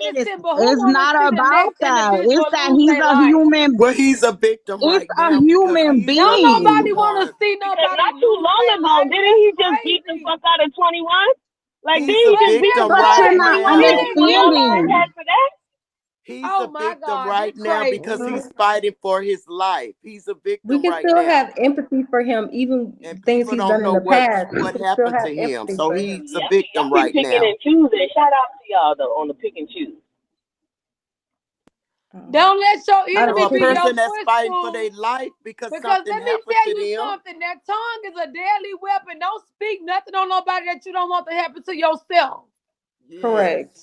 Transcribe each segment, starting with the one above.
innocent, but who It's want to not see the about next that. individual It's that lose he's their a life? human. Well, he's a victim It's right a now because human he's the Don't only nobody being. want to one. see Because nobody not too lose long their ago, life. didn't That's he just beat the crazy. fuck out of 21? Like, He's a didn't he But just beat guess the victim But fuck right out you're of what? not 21? He Didn't now. he put him didn't on do blast understanding. that. after that? He's Oh a my victim God, right this now because crazy. he's fighting for his life. He's a We victim can right still now. have empathy for him, even And things people he's don't done in know the past. We what can still happened have to him. empathy So for he's him. a Y'all victim be right picking now. and choosing. Shout out to y'all, though, on the pick and choose. Don't let your I So enemy don't a pick be it. your person that's fighting for footstool. their life because Because something let me happened tell to you them. something. That tongue is a deadly weapon. Don't speak nothing on nobody that you don't want to happen to yourself. Yes. Correct.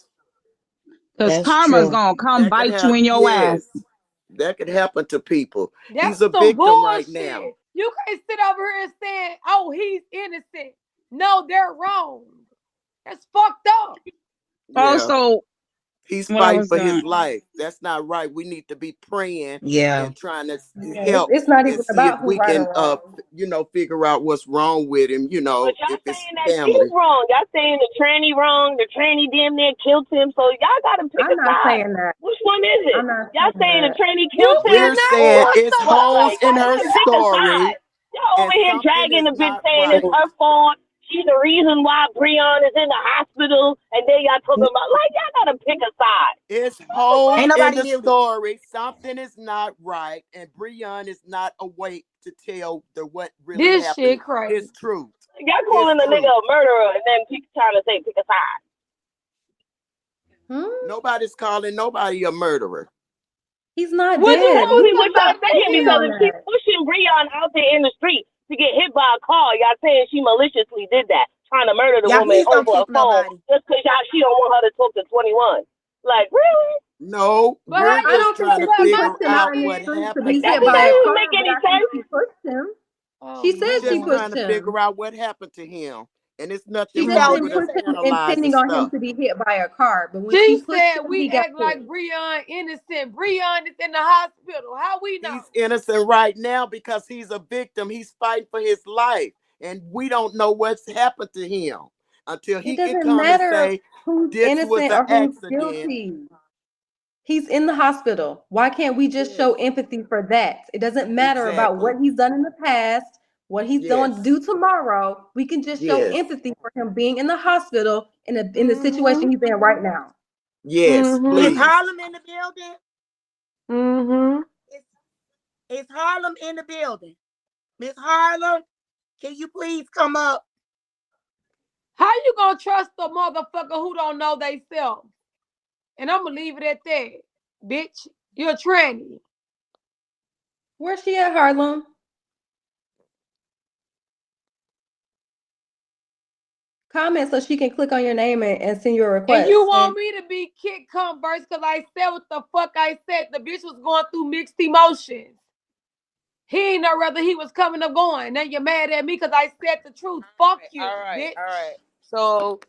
Because That's karma's true. gonna come That could bite you have in your ass. yes. That could happen to people. That's He's a some victim right now. bullshit. You can't sit over here and say, oh, he's innocent. No, they're wrong. That's fucked up. Yeah. Also, He's what I fighting was for his doing. life. That's not right. We need to be praying Yeah. and trying to Yeah, help it's not and even see if about who we right can or wrong. figure out what's wrong with him, But if y'all it's saying that she's family. wrong. Y'all saying the tranny wrong. The tranny damn near killed him. So y'all got to pick I'm a not side. saying that. Which one is it? I'm not Y'all saying saying the that. tranny You killed him? We're cannot saying Or trust it's a what? holes Like, in y'all her got to motherfucker. pick a story side. Y'all and over here something dragging is the bitch not saying it's right. her fault. She's the reason why Breon is in the hospital. And then y'all talking about, like, y'all got to pick a side. It's What the holes Ain't fuck? in nobody the muted. story. Something is not right, and Breon is not awake to tell what really This happened. shit crazy. His truth. Y'all His calling a nigga truth. a murderer and then trying to say pick a side. Hmm? Nobody's calling nobody a murderer. He's not What you dead. want Exactly He's what y'all somebody to saying, speaking because on kill? if she's that. pushing Breon out there in the street to get hit by a car, y'all saying she maliciously did that, trying to murder the Y'all woman please don't over a kick phone nobody. just because y'all she don't want her to talk to 21. Like, really? No, But how we're you I just don't think gonna trying that to put she my figure pushed him out out in the what kid? street to happened be to That hit just by a him. doesn't make car, but any I think sense. she pushed him. Oh She We're said my she just God. trying pushed to figure him. out what happened to him. And it's She nothing She just wrong told didn't with you. us push him analyzing intending on him stuff. to be hit by a car, but when she She pushed said him, we he got act hit. like Breon innocent. Breon is in the hospital. How we know? He's innocent right now because he's a victim. He's fighting for his life. And we don't know what's happened to him until It he can doesn't come and matter say, who's this was innocent an or who's accident. guilty. He's in the hospital. Why can't we just Yes, show empathy for that? It doesn't matter about exactly. what he's done in the past, what he's going to Yes, do tomorrow. We can just show yes, empathy for him being in the hospital in the situation Mm-hmm. he's in right now. yes, Is Mm-hmm. please. Harlem in the building? Mm-hmm. Is, is Harlem in the building? Miss Harlem, can you please come up? How you gonna trust a motherfucker who don't know they self? And I'm gonna leave it at that. Bitch, you're a tranny. Where's she at, Harlem? Comment so she can click on your name and send you a And you request. want me to be kick converse because I said what the fuck I said. The bitch was going through mixed emotions. He ain't know whether he was coming or going. Now you're mad at me because I said the truth. Fuck you, All right, bitch. all right. So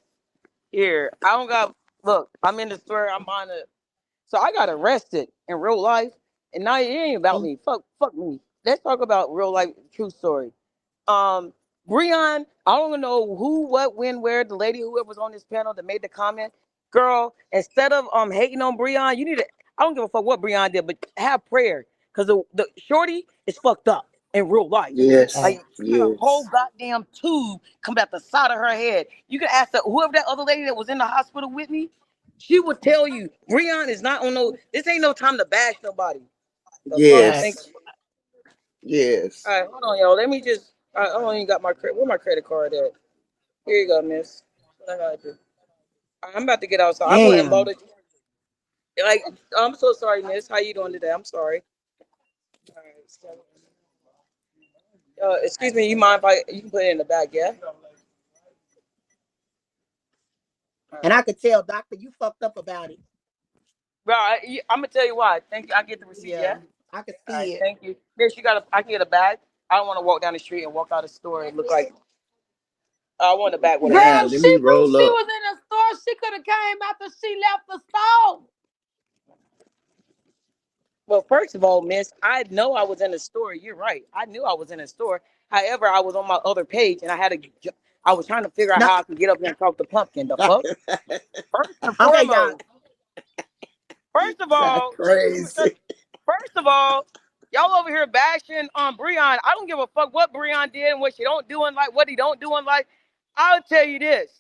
here, I don't got. Look, I'm in the store. I'm on it. So I got arrested in real life, and now it ain't about me. Fuck me. Let's talk about real life, true story. Um, Breon, I don't know who, what, when, where. The lady, whoever was on this panel that made the comment, girl. Instead of hating on Breon, you need to. I don't give a fuck what Breon did, but have prayer, because the shorty is fucked up in real life. Yes, Like Okay. she got a whole yes. goddamn tube come out the side of her head. You can ask whoever that other lady that was in the hospital with me. She would tell you, Breon is not on no. This ain't no time to bash nobody. The fuck? Okay. Thank Yes, you. yes. All right, hold on, y'all. Let me just. I don't even got my credit. Where my credit card at? Here you go, miss. What I gotta do? I'm about to get outside. I went and bought Damn. it. Like, I'm so sorry, miss. How you doing today? I'm sorry. All right, so, excuse me. You mind if you can put it in the bag? Yeah. All And right. I could tell, doctor, you fucked up about it. Bro, I'm gonna tell you why. Thank you. I get the receipt. Yeah. Yeah. I could All right. see it. Thank you, miss. You got a. I can get a bag. I don't want to walk down the street and walk out of the store and look like I want a bag with a Girl, Damn, name. let she me knew roll she up. was in the store. She could have came after she left the store. Well, first of all, miss, I know I was in the store. You're right. I knew I was in the store. However, I was on my other page and I had to. I was trying to figure out No. how I could get up there and talk to Pumpkin. The fuck? First and Okay, y'all. foremost. First of Y'all all, because crazy. first of all, y'all over here bashing on Breon. I don't give a fuck what Breon did and what she don't do in life, what he don't do in life. I'll tell you this.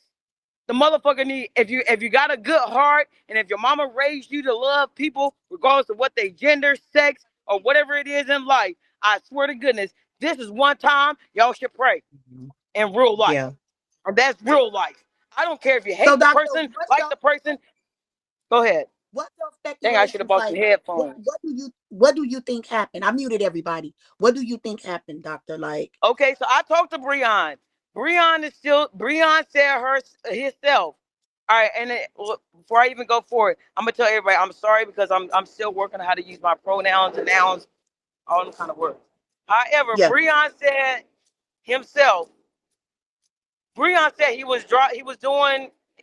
The motherfucker need if you got a good heart and if your mama raised you to love people regardless of what they gender, sex, or whatever it is in life, I swear to goodness, this is one time y'all should pray in real life. Yeah. And that's real life. I don't care if you So, hate the doctor, person, like the person. Go ahead. what's your Dang, I should have speculations bought some like? headphones. What do you think happened? I muted everybody. What do you think happened, doctor? Like, Okay, so I talked to Breon. Breon said himself. All right, and before I even go forward, I'm gonna tell everybody I'm sorry because I'm still working on how to use my pronouns and nouns, all them kind of words. However, yeah. Breon said himself. Breon said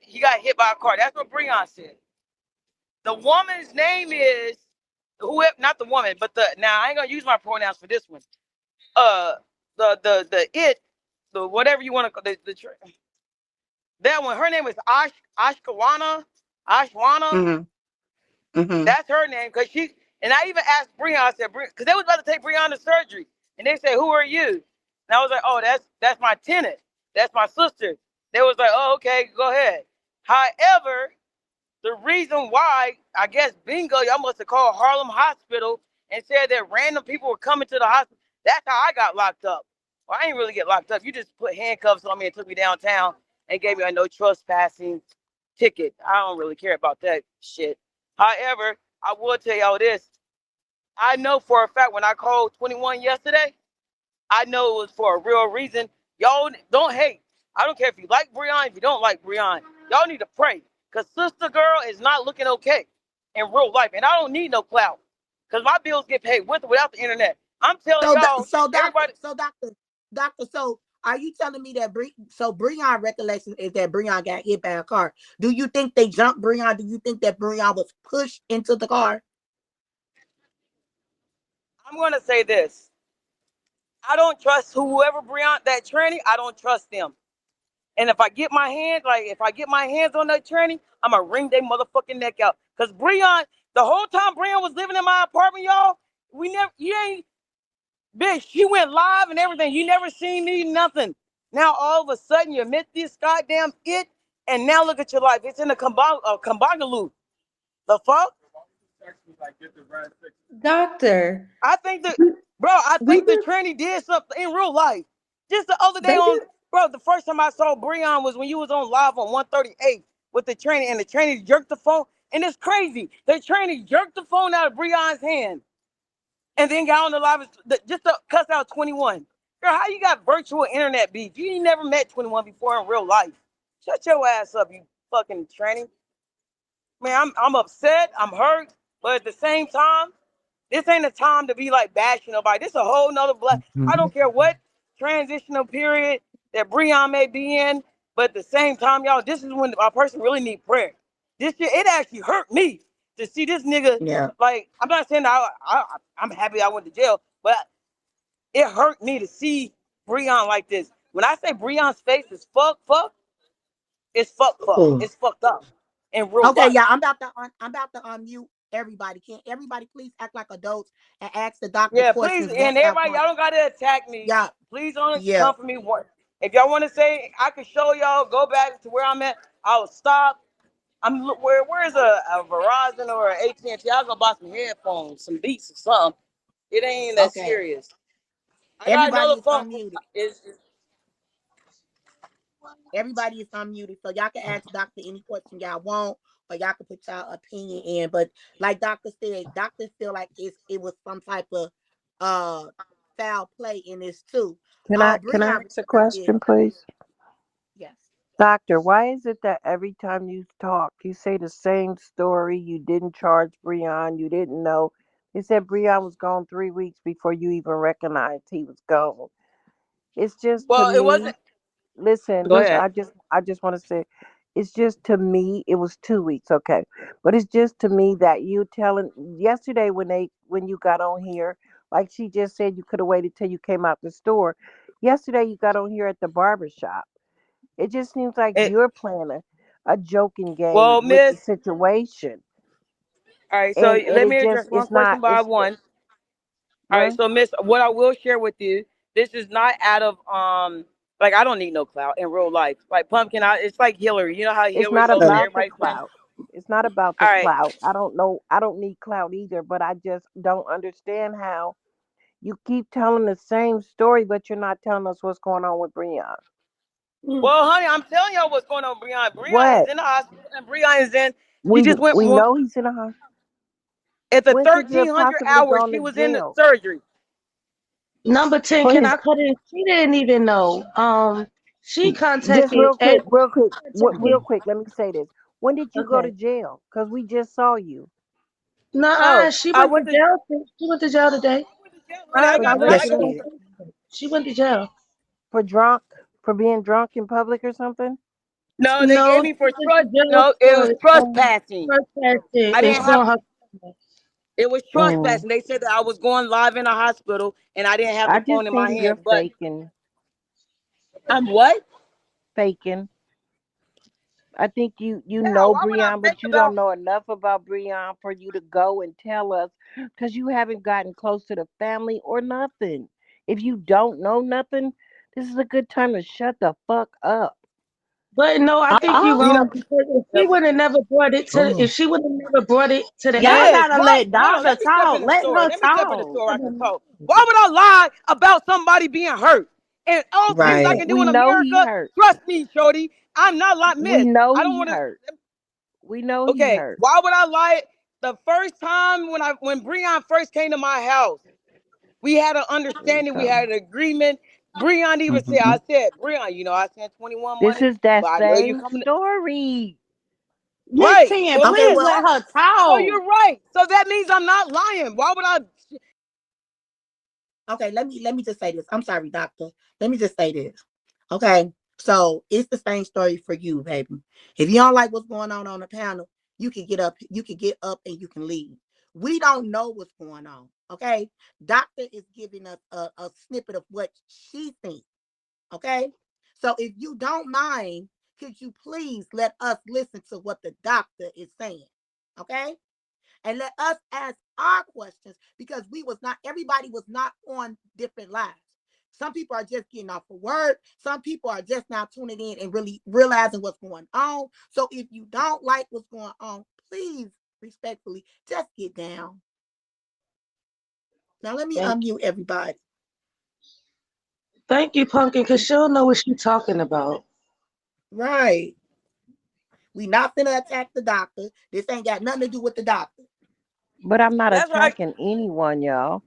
he got hit by a car. That's what Breon said. The woman's name is whoever, not the woman, but the now I ain't gonna use my pronouns for this one. Uh, the whatever you want to call that one. Her name is Ashwana. Mm-hmm. Mm-hmm. That's her name because she and I even asked Breon. I said because they was about to take Breon to surgery, and they said, "Who are you?" And I was like, "Oh, that's my tenant. That's my sister." They was like, "Oh, okay, go ahead." However, the reason why, I guess, bingo, y'all must have called Harlem Hospital and said that random people were coming to the hospital. That's how I got locked up. Well, I didn't really get locked up. You just put handcuffs on me and took me downtown and gave me a no trespassing ticket. I don't really care about that shit. However, I will tell y'all this. I know for a fact when I called 21 yesterday, I know it was for a real reason. Y'all don't hate. I don't care if you like Breon, if you don't like Breon. Y'all need to pray. Because Sister Girl is not looking okay in real life. And I don't need no clout. Because my bills get paid with or without the internet. I'm telling So, y'all, doctor, everybody. doctor. So, are you telling me that Breon recollection is that Breon got hit by a car? Do you think they jumped Breon? Do you think that Breon was pushed into the car? I'm going to say this. I don't trust whoever Breon, that tranny, I don't trust them. And if I get my hands on that tranny, I'm gonna wring their motherfucking neck out. Cause Breon, the whole time Breon was living in my apartment, y'all, you ain't, bitch, she went live and everything. You never seen me, nothing. Now all of a sudden you met this goddamn it, and now look at your life. It's in a Kambangaloo. The fuck? Doctor, I think that, we, bro, I we think the were, tranny did something in real life. Just the other day they on, did. bro, the first time I saw Breon was when you was on live on 138 with the tranny, and the tranny jerked the phone. And it's crazy. The tranny jerked the phone out of Breon's hand and then got on the live just to cuss out 21. Girl, how you got virtual internet beef? You ain't never met 21 before in real life. Shut your ass up, you fucking tranny. Man, I'm upset. I'm hurt. But at the same time, this ain't a time to be like bashing nobody. This is a whole nother black. I don't care what transitional period that Breon may be in, but at the same time, y'all, this is when a person really need prayer. This shit, it actually hurt me to see this nigga. Yeah. Like, I'm not saying I'm happy I went to jail, but it hurt me to see Breon like this. When I say Breon's face is fuck, it's fuck. Oh. It's fucked up in real Okay, life. yeah, I'm about to unmute everybody. Can everybody please act like adults and ask the doctor Yeah, please, questions one and by everybody, one? y'all don't gotta attack me. Yeah, Please don't yeah. come for me. If y'all want to say I can show y'all, go back to where I'm at. I'll stop. Where's a Verizon or an AT&T? I'll go buy some headphones, some beats or something. It ain't that Okay. serious. I got Everybody another is phone. unmuted. It's Everybody is unmuted. So y'all can ask doctor any question y'all want, or y'all can put y'all opinion in. But like doctor said, doctors feel like it was some type of uh foul play in this too. Can I Breon ask a requested, question, please? yes. Doctor, why is it that every time you talk, you say the same story? You didn't charge Breon, you didn't know. They said Breon was gone 3 weeks before you even recognized he was gone. It's just to well, it me, wasn't. Go listen, ahead. I just want to say it's just to me, it was 2 weeks, okay. But it's just to me that you telling yesterday when you got on here, like she just said you could have waited till you came out the store. Yesterday you got on here at the barber shop. It just seems like It, you're playing a joking game well, with the Miss, situation. All right, so and let it me just address one it's question not by it's one. All right, what so Miss, what I will share with you, this is not out of like I don't need no clout in real life. Like Pumpkin, it's like Hillary. You know how it's Hillary not goes to about the everybody's friend. clout. It's not about the All right, clout. I don't know. I don't need clout either, but I just don't understand how you keep telling the same story, but you're not telling us what's going on with Breon. well, honey, I'm telling y'all what's going on. Breon is What? in the hospital, and Breon is in. She just went We know he's in a hospital. at the When could you have 1300 possibly hours. gone She to was in jail surgery. Number 10, for can his? I cut in? She didn't even know. She Just contacted real quick, real contacted quick. Let me say this. When did you go to okay. jail? Because we just saw you No, Oh, she I went to went to. jail. She went to jail today. I went to jail, honey. I for got. Yes, I she got. drinking, did. She went to jail. for drunk, for being drunk in public or something. No, they gave No, me she for went to trust. jail No, it was for trespassing. trespassing I and didn't have. suing her. It was Mm. trespassing. They said that I was going live in a hospital and I didn't have the I phone just in my think you're hand. But faking, I'm what? faking. I think you Yeah. know Why would I Breon, fake but you don't about? know enough about Breon for you to go and tell us because you haven't gotten close to the family or nothing. If you don't know nothing, this is a good time to shut the fuck up. But no, I think you're You know, wrong because if she The, would have never brought it to, oh, if she would have never brought it to the Y'all head, Miss, gotta why? let Hold on. doctor Let me step talk. in the Let story. her Let me step in the talk. story. I can talk. Why would I lie about somebody being hurt? And all things I right. can do We in know he America. hurt. Trust me, Shorty. I'm not like We Miss. know I don't he want to. hurt. We know he Okay. hurt. Why would I lie? The first time when Breon first came to my house. We had an Here we understanding. We come. had an agreement. Breon even said, Hmm. I said, Breon, I sent 21 This money, is that but I know you same coming. story. Miss Right. 10, So, Okay, please well, let her so talk. you're right. So that means I'm not lying. Why would I? okay, let me just say this. I'm sorry, doctor. Let me just say this. Okay. So it's the same story for you, baby. If you don't like what's going on the panel, you can get up and you can leave. We don't know what's going on. Okay. Doctor is giving us a snippet of what she thinks. Okay. So if you don't mind, could you please let us listen to what the doctor is saying? Okay, and let us ask our questions because we was not everybody was not on different lives. Some people are just getting off of work. Some people are just now tuning in and really realizing what's going on. So if you don't like what's going on, please respectfully just get down. Now let me thank unmute everybody. thank you, Pumpkin, because she'll know what she's talking about. Right. We not gonna attack the doctor. This ain't got nothing to do with the doctor. But I'm not That's right, attacking anyone, y'all.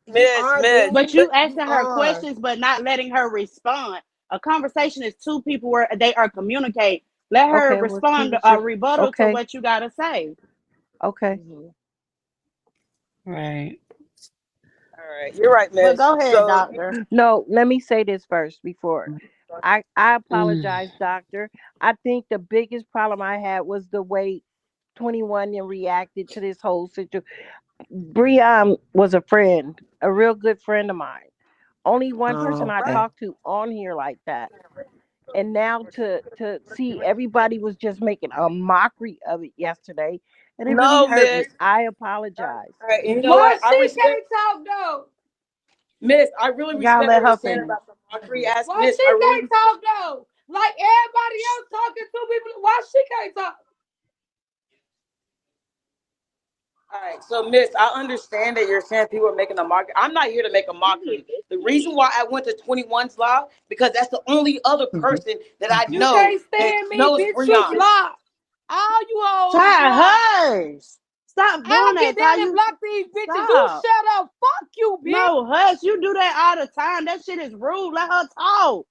You Miss, are, Miss. But boo. you But You asking her are. questions but not letting her respond. A conversation is two people where they are communicate. Let her Okay, well respond, choose your. rebuttal to Okay, what you gotta say. okay. Mhm. Right. all right, you're right, But Miss. go ahead, So doctor. No, let me say this first before I Mm. apologize, doctor. I think the biggest problem I had was the way 21 and reacted to this whole situation. Breon was a friend, a real good friend of mine. Only one person I Okay. talked to on here like that. And now to see everybody was just making a mockery of it yesterday, and it really no, hurt Miss. me. I All apologize. right, you know Why what? I she respect can't talk though? Miss. I really You gotta respect let what you're her saying finish. about the mockery ass, Why Miss. she I really can't respect. talk though? Like everybody else talking to people. Why she can't talk? All right, so Miss, I understand that you're saying people are making a mockery. I'm not here to make a mockery. The reason why I went to 21's live because that's the only other Mhm. person that I You know can't that stand me, knows bitch. You Breon. blocked. All you hoes is Ty, blocked. hush. Stop doing I'll get that, Ty. down and You block these bitches. You stop. shut up. Fuck you, bitch. No, hush. You do that all the time. That shit is rude. Let her talk.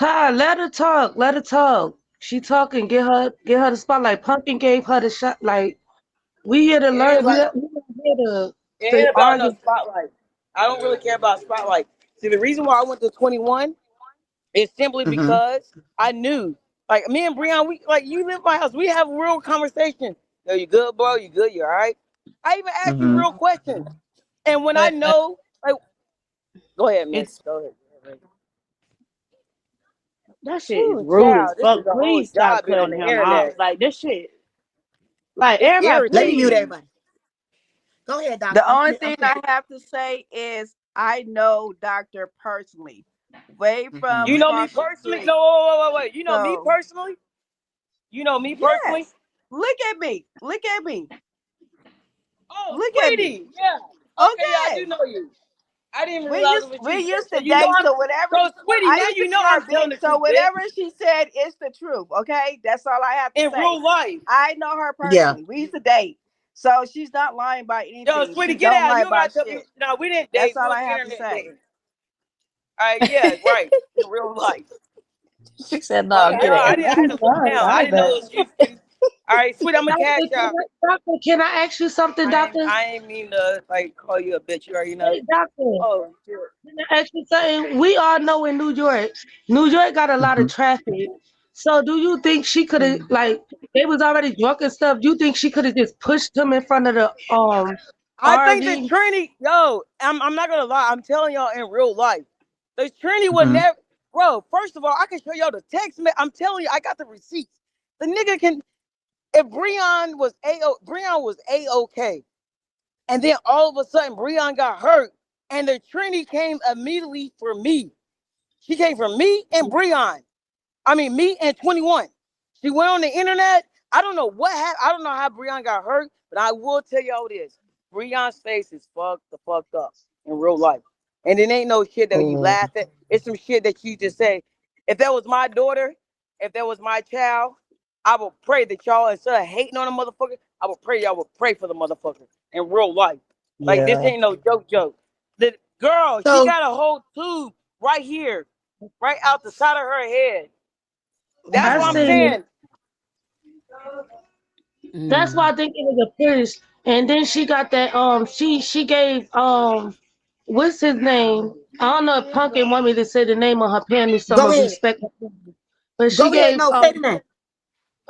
Ty, let her talk. Let her talk. She talking. Get her the spotlight. Pumpkin gave her the shot. Like we here to It ain't learn. like We not here it to ain't about no argue. spotlight. I don't really care about spotlight. See, the reason why I went to 21 is simply Mhm. because I knew, like me and Breon, we like you live in my house. We have real conversation. Yo, you good, bro? You good? You all right? I even ask you Mhm. real questions, and when I But know, like, go ahead, Miss. it's Go ahead. that shit is Ooh, rude as child, this is fuck. a whole Please stop job being on cutting the him off. internet. Like this shit. Like It's everybody, Let me mute irritating. please. everybody. Go ahead, doctor. The only thing I have to say is I know Doctor personally, way from You Mm-hmm. know me across the personally? street. No, wait. You know me So personally? You know me personally? yes, look at me. Look at me. Oh, Look at me. sweetie. Yeah. Okay, yeah, I do Okay. know you. I didn't We realize it used was we you. So, used so to you know date. I'm So whatever. so sweetie, I now used to you be know her I'm telling bitch. the So truth, bitch. whatever she said is the truth. Okay, that's all I have to In say. real life. I know her Yeah. personally. We used to date. So she's not lying about Yo, anything. sweetie, She get don't out. lie You don't gotta about tell me. shit. No, we didn't That's date. We all was I have to internet say. dating. All right, yeah, right. In real life. She said, "No, Yeah, get Doctor, out." I had I'm to look sorry down. I about didn't know that. it was you, sweetie. All right, sweetie, I'm gonna cash out. Doctor, can I ask you something, doctor? I ain't mean to like call you a bitch. You already know. Hey, doctor. Oh shit. Can I ask you something? We all know in New York got a lot of Mm-hmm. traffic. So do you think she could have like they was already drunk and stuff? Do you think she could have just pushed him in front of the I think the RV? Trini, yo, I'm not gonna lie. I'm telling y'all in real life, the Trini would Mm-hmm. never. Bro, first of all, I can show y'all the text. I'm telling you, I got the receipts. The nigga can. If Breon was a okay, and then all of a sudden Breon got hurt, and the Trini came immediately for me. She came for me and Breon. I mean, me and 21. She went on the internet. I don't know what happened. I don't know how Breon got hurt, but I will tell y'all this. Breon's face is fucked the fuck up in real life. And it ain't no shit that you Oh, laugh at. It's some shit that you just say. If that was my daughter, if that was my child, I would pray that y'all, instead of hating on the motherfucker, I would pray y'all would pray for the motherfucker in real life. Like, this Yeah. ain't no joke. The girl, she So got a whole tube right here, right out the side of her head. That's I what I'm seen mm, it. saying. That's mm. why I think it was a push. And then she got that she gave what's his name? I don't know if Pumpkin want me to say the name of her family so Go much ahead. respect her family. But she Go ahead. gave No, say the name.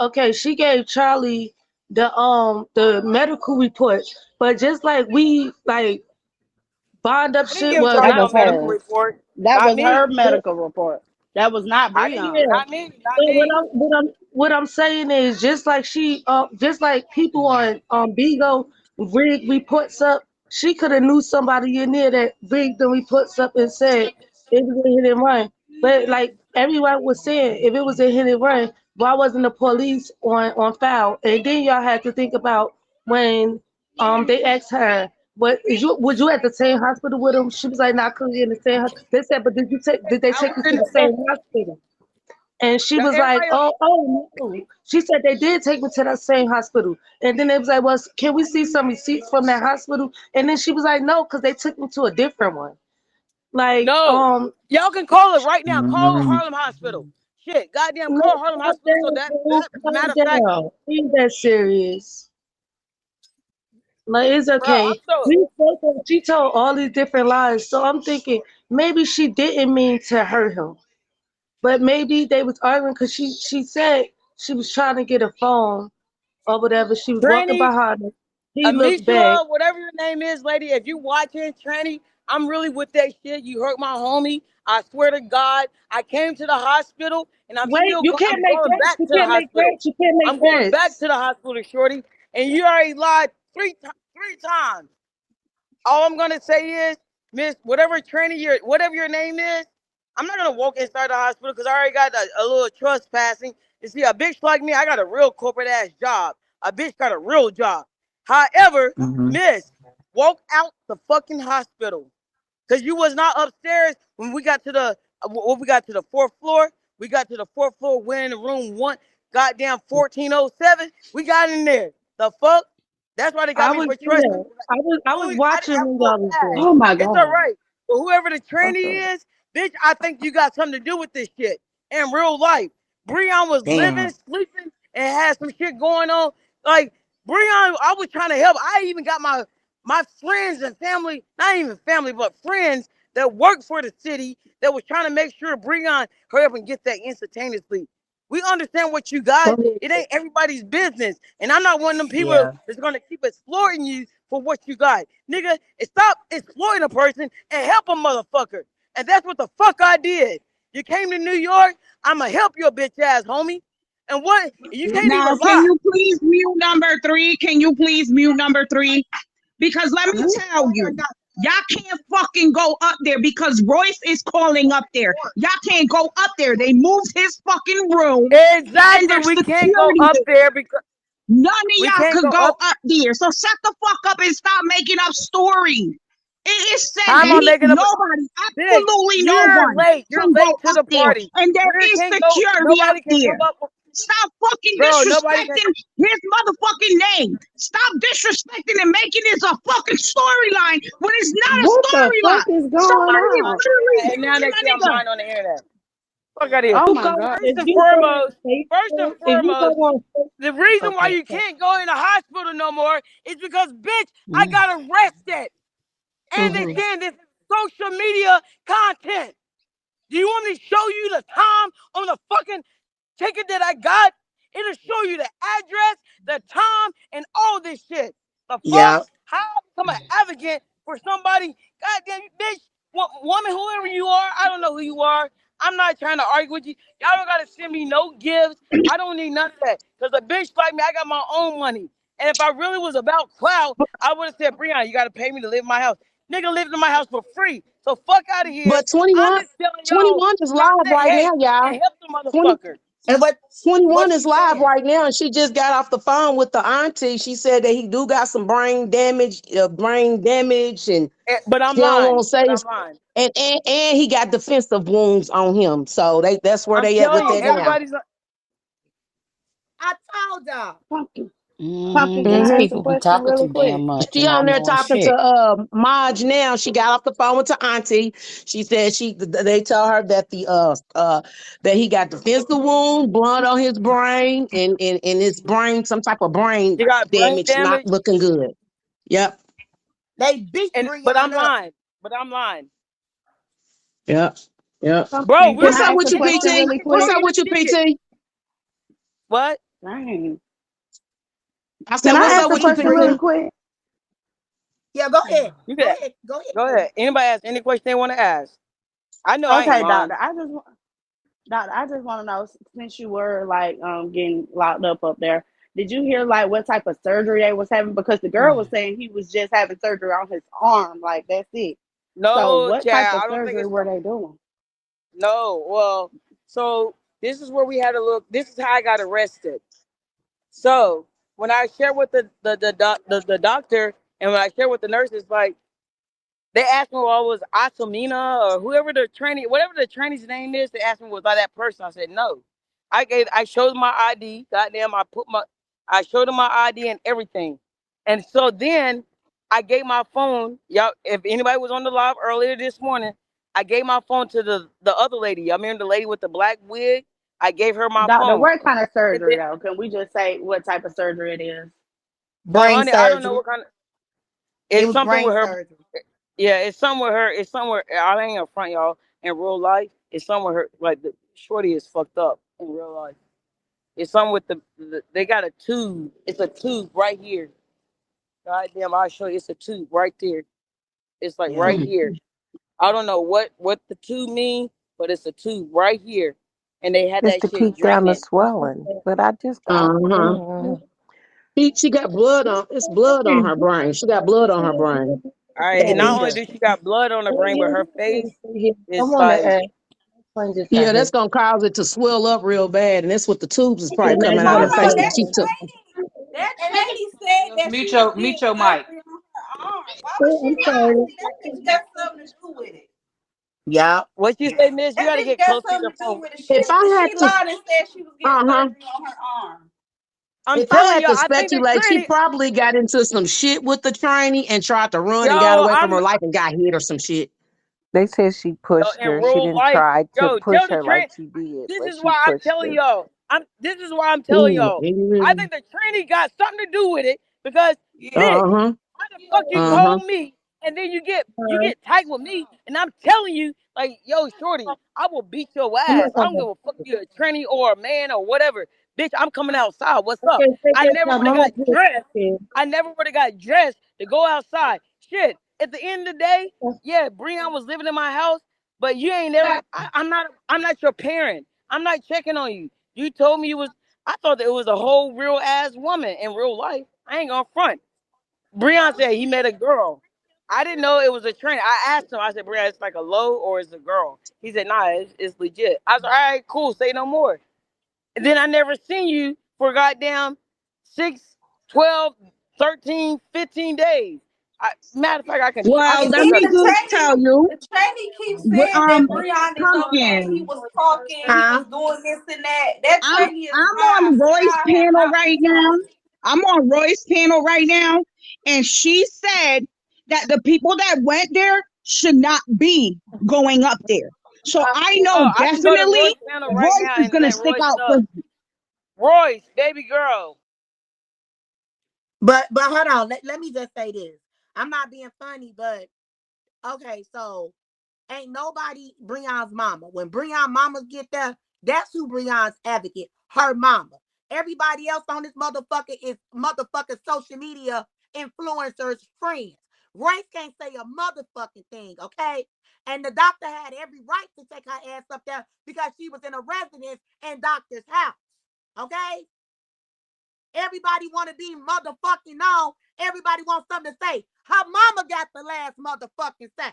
okay, she gave Charlie the medical report. But just like we like bond up I didn't shit give was That Charlie not no was medical hers. report. That Not was me. her medical report. That was not I didn't. Breon. yeah. Not me. Not But me. what I'm saying is just like just like people on Bigo rig reports up, she could have knew somebody in there that rigged the reports up and said it was a hit and run. But like everyone was saying, if it was a hit and run, why wasn't the police on file? And then y'all had to think about when they asked her, "What is you? Was you at the same hospital with them?" She was like, "Not currently in the same." They said, "But did they I take was you in to the the same. same hospital?" And she Now, was like, everybody. oh no. She said they did take me to that same hospital. And then they was like, well, can we see some receipts from that hospital? And then she was like, no, because they took me to a different one. Like, No, y'all can call it right now. Call Mm. Harlem Hospital. Shit, goddamn, no, call Harlem calm Hospital. So down, bro, that calm matter of fact, down. Ain't that serious? Like, it's bro, I'm okay. so. She told all these different lies. So I'm thinking maybe she didn't mean to hurt him. But maybe they was arguing because she said she was trying to get a phone or whatever. She was walking Tranny, behind him. He looked back. Amisha, whatever your name is, lady, if you watching Tranny, I'm really with that shit. You hurt my homie. I swear to God, I came to the hospital and Wait, you can't I'm make going threats. back You to the can't make hospital. threats. You can't make I'm going back threats. to the hospital, shorty. And you already lied three times. All I'm gonna say is, Miss, whatever your name is, I'm not gonna walk inside the hospital because I already got a little trespassing. You see, a bitch like me, I got a real corporate ass job. A bitch got a real job. However, Mm-hmm. Miss, walk out the fucking hospital. Cause you was not upstairs when we got to the when we got to the fourth floor. We got to the fourth floor. We're in the room one, goddamn 1407. We got in there. The fuck? That's why they got I me was for there. trespassing. I was I didn't watching have when to go y'all was back. there. Oh my It's all God. right. But whoever the Okay. tranny is, bitch, I think you got something to do with this shit in real life. Breon was living, Damn. sleeping, and had some shit going on. Like Breon, I was trying to help. I even got my friends and family, not even family, but friends that work for the city that was trying to make sure Breon hurry up and get that instantaneously. We understand what you got. It ain't everybody's business. And I'm not one of them people Yeah. that's gonna keep exploiting you for what you got. Nigga, stop exploiting a person and help a motherfucker. And that's what the fuck I did. You came to New York, I'ma help your bitch ass, homie. And what you can't Now, even can lie. you please mute number three? Can you please mute number three? Because let me tell you, y'all can't fucking go up there because Royce is calling up there. Y'all can't go up there. They moved his fucking room and Exactly. there's We can't go security up there. there because None of we y'all can't could go go up. up there. So shut the fuck up and stop making up stories. It is said How am I making up? nobody, Bitch, absolutely no you're one late. You're can go late to up the there. party. And there We is can't go. security up Nobody can there. come up. Stop fucking Bro, nobody can. disrespecting his motherfucking name. Stop disrespecting and making this a fucking storyline when it's not a What the fuck storyline. is going Somebody is on? literally And now they asking say my I'm nigga. lying on the internet. Fuck out of here. Oh my go, god. First if and you go on foremost, first and Facebook, if you go foremost, on the reason why okay, you can't go in the hospital no more is because, bitch, I got arrested. And they mm-hmm. saying this is social media content. Do you want me to show you the time on the fucking ticket that I got? It'll show you the address, the time, and all this shit. The fuck? Yeah. How I become an advocate for somebody? Goddamn, bitch, woman, whoever you are, I don't know who you are. I'm not trying to argue with you. Y'all don't gotta send me no gifts. I don't need none of that. Cause a bitch like me, I got my own money. And if I really was about clout, I would have said, Breon, you gotta pay me to live in my house. Nigga lived in my house for free. So fuck out of here. But I'm 21, just telling y'all 21 is not live to right now, hate y'all. and help the 20, motherfucker. And what 21 is she live saying? right now, and she just got off the phone with the auntie. She said that he do got some brain damage, and But I'm she don't want lying. to say, But I'm lying. and he got defensive wounds on him. So that's where I'm they at with telling you, that Told now. y'all. everybody's. I told y'all. Pumpkin. Mm-hmm. Pumpkin, can These I hmm ask a people be question talking really too damn quick? much She and on not there doing talking shit. to Maj now. She got off the phone with the auntie. She said they tell her that that he got defensive wound, blood on his brain, and his brain, some type of brain You got brain damage, not damage, looking good. Yep, They beat but I'm Breon up. lying. But I'm lying, yep, yep. bro. Pumpkin, We're can What's I up not. ask with a you, They gonna. question PT? I really can tell What's quick? you up in with you, a minute. PT? What? Dang. I Can said, I what's ask up a with you, question really PT? quick? Yeah, go ahead. You Go can ahead. Go ahead, go baby. ahead. Anybody ask any question they want to ask? I know I ain't Okay, lying. doctor, I just want to know, since you were like getting locked up there, did you hear like what type of surgery they was having? Because the girl was saying he was just having surgery on his arm, like that's it. So No, what type child. of I don't think surgery it's were they doing? no. Well, so this is where we had to look. This is how I got arrested. So when I shared with the doctor and when I shared with the nurses, like they asked me what I was Asamina or whoever the trainee, whatever the trainee's name is. They asked me was I that person. I said no. I showed my ID. Goddamn, I showed them my ID and everything. And so then I gave my phone. Y'all, if anybody was on the live earlier this morning, I gave my phone to the other lady. Y'all remember the lady with the black wig? I gave her my Doctor, phone. what kind of And surgery then, though? Can we just say what type of surgery it is? Brain honey, I don't know surgery. what kind of. It It's was something brain with her. surgery. Yeah, it's somewhere her. It's somewhere. I ain't up front, y'all. In real life, it's somewhere her. Like the shorty is fucked up in real life. It's something with they got a tube. It's a tube right here. Goddamn, I'll show you. It's a tube right there. It's like Yeah. right here. I don't know what the tube mean, but it's a tube right here, and they had It's that to shit keep down the draining. swelling. But Uh-huh. She got blood on. It's blood on her brain. She got blood on her brain. All right, and Yeah, not he only does. do she got blood on her brain, but her face I is want to like ask. Yeah, that's gonna cause it to swell up real bad, and that's what the tubes is probably coming out of her Hold face on, that that she took. trainee said that Mute she was your getting mute your mic. surgery on her arm. Why would Oh, she I'm lie? sorry. See, that bitch got something to do with it. Yeah. what you say, Miss. You That got to bitch get got close to something your to do phone. with it. If I She had to, lied and said she was getting uh-huh. surgery on her arm. I'm If I telling had y'all, to I think the speculate, she trainee. probably got into some shit with the trainee and tried to run and got Yo, away from I'm her life and got hit or some shit. they said she pushed in her. She real didn't life. try to Yo, push tell the her like train. she did, This but is she why I'm pushed telling her. y'all. This is why I'm telling Ooh, y'all. I think the trainee got something to do with it because, bitch, uh-huh. how the fuck you Uh-huh. call me and then you get tight with me and I'm telling you like, yo, shorty, I will beat your ass. I don't give a fuck if you're a trainee or a man or whatever. Bitch, I'm coming outside. What's up? I never would have got dressed. I never would have got dressed to go outside. Shit. At the end of the day, yeah, Breon was living in my house, but you ain't never. I'm not. I'm not your parent. I'm not checking on you. You told me you was. I thought that it was a whole real ass woman in real life. I ain't gonna front. Breon said he met a girl. I didn't know it was a train. I asked him. I said, Breon, it's like a low or it's a girl? He said, nah, it's legit. I was like, all right, cool. Say no more. And then I never seen you for goddamn 6, 12, 13, 15 days. Matter of fact, I Well, can let look He up me the the just shit. tell tranny, you, the tranny keeps saying um, that Breon is okay. He pumpkin. was talking, he Huh? was doing this and that. That tranny is I'm live. on Roy's Breon have panel not been right now. talking. I'm on Roy's panel right now, and she said that the people that went there should not be going up there. So I know Oh, I can go to definitely Roy's panel right Royce now is and gonna let stick Royce out for. know. Royce, baby girl. But hold on. Let me just say this. I'm not being funny, but okay, so ain't nobody Breon's mama. When Breon mamas get there, that's who Breon's advocate, her mama. Everybody else on this motherfucker is motherfucking social media influencers' friends. Royce can't say a motherfucking thing, okay? And the doctor had every right to take her ass up there because she was in a residence in doctor's house, okay? Everybody want to be motherfucking known. Everybody wants something to say. Her mama got the last motherfucking say.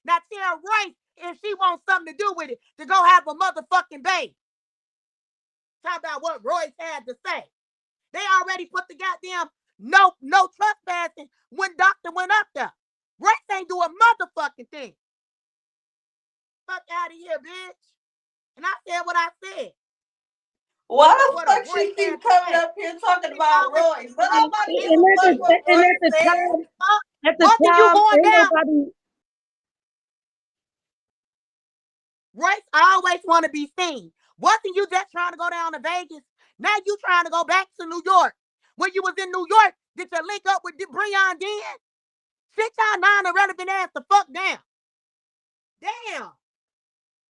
Now tell Royce if she wants something to do with it to go have a motherfucking baby. Talk about what Royce had to say. They already put the goddamn no trespassing when doctor went up there. Royce ain't do a motherfucking thing. Fuck out of here, bitch. And I said what I said. Why But the what a fuck Royce she had keep to coming say. up here talking It's about always Royce? But And, nobody give and a at fuck what and Royce at the said. time, at the wasn't you time, going ain't down? nobody. Royce always want to be seen. Wasn't you just trying to go down to Vegas? Now you trying to go back to New York. When you was in New York, did you link up with Breon then? Sit y'all non-irrelevant ass the fuck down. Damn.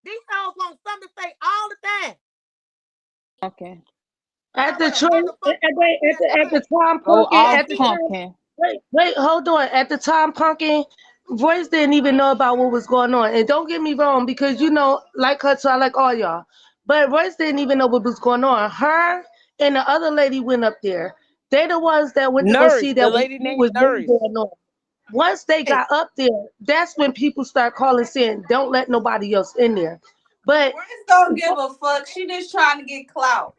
These hoes want something to say all the time. Okay. At Talk the about a train, motherfucking Royce had to at the say. time, Go Pumpkin, off at the Bitch. time, pumpkin. wait, hold on. At the time, Pumpkin, Royce didn't even know about what was going on. And don't get me wrong, because you know, like her, so I like all y'all. But Royce didn't even know what was going on. Her and the other lady went up there. They the ones that went to go Nurse. see The that what lady named was really Nurse. going on. Once they Hey, got up there, that's when people start calling saying, "Don't let nobody else in there." But Royce don't give a fuck. She just trying to get clout.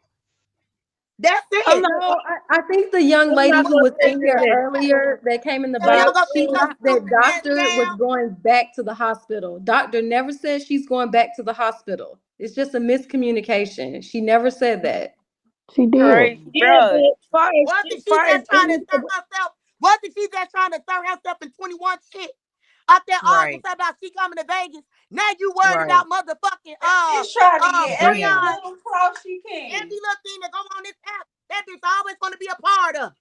that's I'm it. not. No, I think the young I'm lady not who gonna was sit in there here and earlier that came in the If you don't box, go she sit your thought that stupid ass doctor was down. going back to the hospital. Doctor never said she's going back to the hospital. It's just a miscommunication. She never said that. She All did. right, yeah, bro. but Wasn't she far as just trying to any, insert herself? Wasn't she just trying to insert herself in 21 shit? Up there arguing Right, about she coming to Vegas. Now you worried right. about motherfucking That bitch trying to get every Breon. Breon. little clout she can. Every little thing that go on this app, that bitch always gonna be a part of.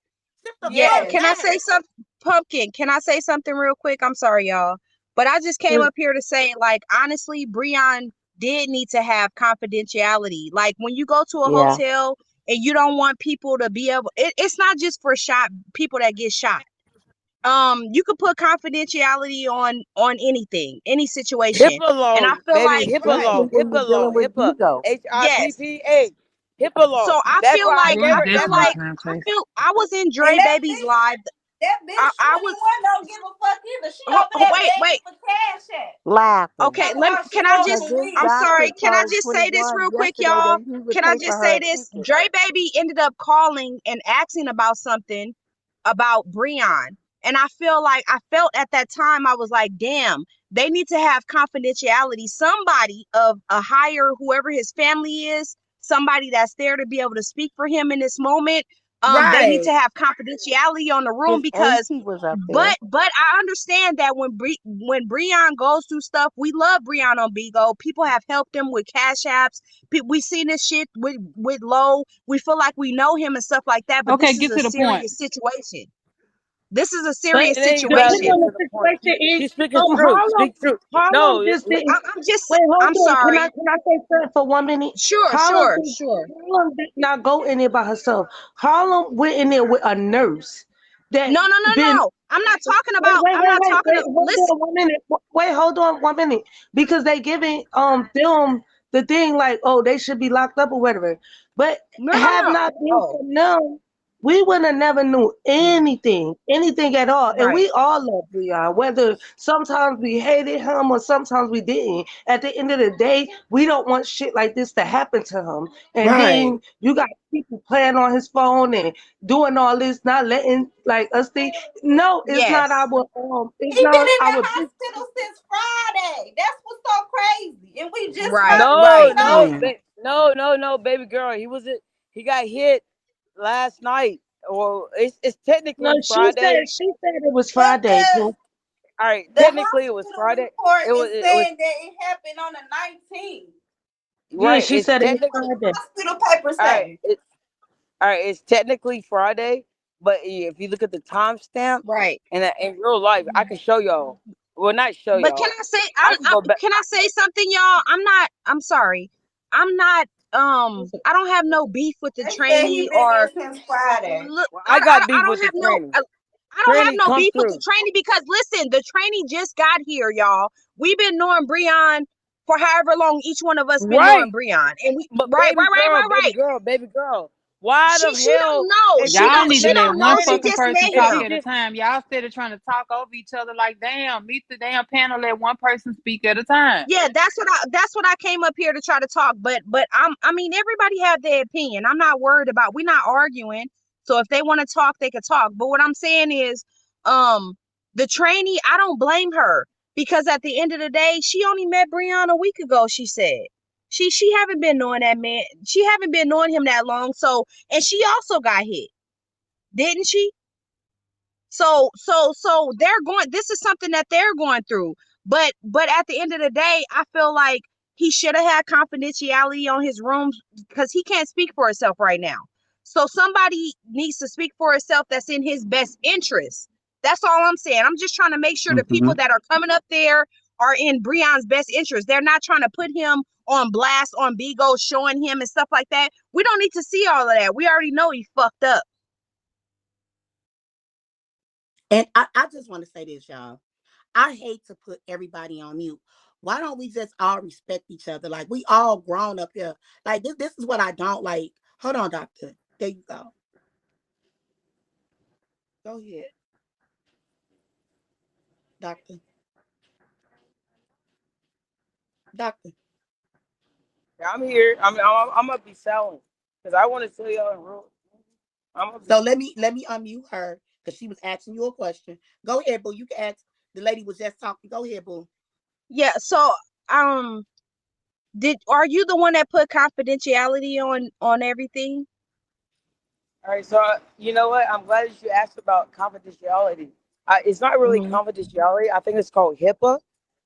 Sit the Yeah, fuck Yes. can I down. say something? Pumpkin, can I say something real quick? I'm sorry, y'all. But I just came up here to say, like, honestly, Breon did need to have confidentiality. Like, when you go to a Yeah. hotel and you don't want people to be able, it's not just for shot people that get shot. You could put confidentiality on anything, any situation. HIPAA And law, I feel baby. like, HIPAA Right. law. Especially when you're HIPAA law. dealing with HIPAA. Vigo. yes. HIPAA. HIPAA law. So I That's feel why I like, gave Please I her. feel That's definitely why. like, Shantae. I was in And Dre Baby's live. that bitch I 21 was, don't give a fuck either. She over there wait, begging wait. for cash at. Laughing. Okay, Talking about she can I Because just, smoking this I'm weed. sorry, doctor can I told just say this 21 real quick, yesterday y'all? that he would Can I pay for just say her this? ticket. Dre Baby ended up calling and asking about something about Breon. And I felt at that time, I was like, damn, they need to have confidentiality. Somebody of a higher, whoever his family is, somebody that's there to be able to speak for him in this moment. They need Right. to have confidentiality on the room His because auntie was up there. but I understand that when Breon goes through stuff, we love Breon on Bigo. People have helped him with cash apps. We seen this shit with Low. We feel like we know him and stuff like that. But Okay, this is get a to the point. serious situation. This is a but serious It ain't gotta situation. get depending on to the the point. situation, She's speaking truth. Harlem, Speak truth. Harlem No, just didn't. I'm just, Wait, hold I'm on. Can sorry. I say something for 1 minute? Sure, Harlem, sure, sure. Harlem did not go in there by herself. Harlem went in there with a nurse that No, no, no, been. no. I'm not talking Wait, about. wait, I'm wait, not wait, talking wait. to. Hold Listen. on 1 minute. Wait, hold on 1 minute. Because they giving them the thing like, oh, they should be locked up or whatever. But No, no, have no. not been Oh, for them, we would have never knew anything at all. And right. we all love Breon, whether sometimes we hated him or sometimes we didn't. At the end of the day, we don't want shit like this to happen to him. And Right. then you got people playing on his phone and doing all this, not letting like us think. No, Yes. it's He been not in the our business. hospital since Friday. That's what's so crazy. And we just Right. found No, Right. it no, out. Yeah. no, baby girl. He got hit last night. Well, it's No, technically Friday. she said it was But Friday, Pooh. All right, the technically it was hospital Friday. report It was is it was saying that it happened on the 19th. Yeah, right. she It's said it was technically Friday. Hospital paper all right. say. All right. It's technically Friday, but if you look at the timestamp Right. and in real life, I can show y'all. Well, not show But can y'all. I say I can go back. can I say something, y'all? I'm sorry. I'm not I don't have no beef with the They said he trainee been or there since Friday. look, Well, I got I beef don't with the have no training. I don't have Training no come beef with the through. trainee because listen, the trainee just got here, y'all. We've been knowing Breon for however long each one of us been knowing Right. Breon. And we But right. baby girl, why the She hell don't know. if She she Y'all don't just need she to met the let don't know. one She trainee, fucking just person met if talk she him. at a just time. Y'all instead of trying to talk over each other like damn, meet the damn panel, let one person speak at a time. Yeah, that's what I came up here to try to talk. But I mean everybody have their opinion. I'm not worried about we're not arguing. So if they want to talk, they could talk. But what I'm saying is, um, the trainee, I don't blame her because at the end of the day, she only met Breon a week ago, she said. She haven't been knowing that man. She haven't been knowing him that long. So and she also got hit, didn't she? So they're going, this is something that they're going through. But at the end of the day, I feel like he should have had confidentiality on his rooms because he can't speak for himself right now. So somebody needs to speak for himself that's in his best interest. That's all I'm saying. I'm just trying to make sure the Hmm. people that are coming up there are in Breon's best interest. They're not trying to put him on blast on Bigo, showing him and stuff like that. We don't need to see all of that. We already know he fucked up. And I just want to say this, y'all. I hate to put everybody on mute. Why don't we just all respect each other? Like we all grown up here. Like this is what I don't like. Hold on, doctor. There you go. Go ahead, doctor. Doctor. I'm here. I'm gonna be silent because I want to tell y'all in real. I'm gonna be. So let me unmute her because she was asking you a question. Go ahead, boo. You can ask. The lady was just talking. Go ahead, boo. Yeah, so um are you the one that put confidentiality on everything? All right, so you know what? I'm glad that you asked about confidentiality. It's not really Hmm. confidentiality. I think it's called HIPAA.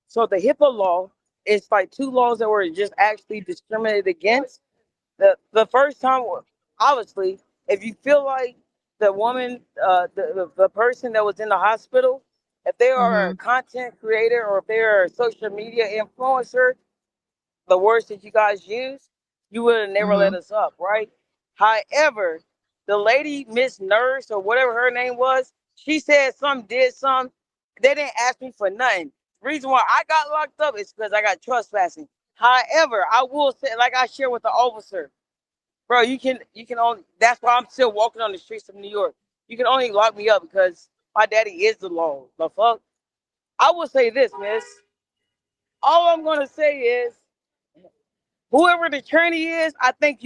So the HIPAA law is like two laws that were just actually discriminated against. The first time, obviously, if you feel like the woman, the person that was in the hospital, if they are a Hmm. content creator or if they are a social media influencer, the words that you guys use, you would have never let Hmm. us up, right? However, the lady, Miss Nurse or whatever her name was, she said some, did some. They didn't ask me for nothing. The reason why I got locked up is because I got trespassing. However, I will say, like I shared with the officer, bro, you can only. That's why I'm still walking on the streets of New York. You can only lock me up because my daddy is the law. The fuck. I will say this, Miss. All I'm gonna say is whoever the tranny is, I think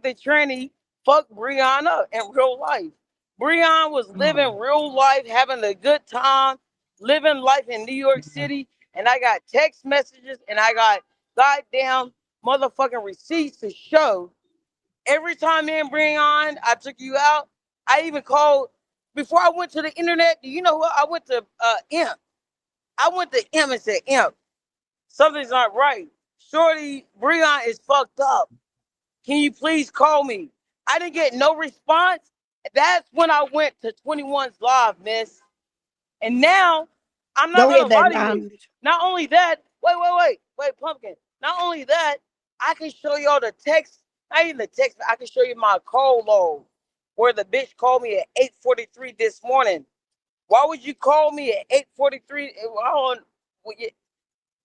the tranny fucked Brianna in real life. Breon was living real life, having a good time, living life in New York City, and I got text messages and I got goddamn motherfucking receipts to show. Every time me and Breon, I took you out. I even called before I went to the internet. Do you know what? I went to Imp. I went to Imp and said, Imp, something's not right. Shorty, Breon is fucked up. Can you please call me? I didn't get no response. That's when I went to 21's live, miss. And now, I'm not Go ahead, gonna lie baby. to I you. unmuted you. Not only that, wait, pumpkin. Not only that, I can show y'all the text. Not even the text. I can show you my call log, where the bitch called me at 8:43 this morning. Why would you call me at 8:43?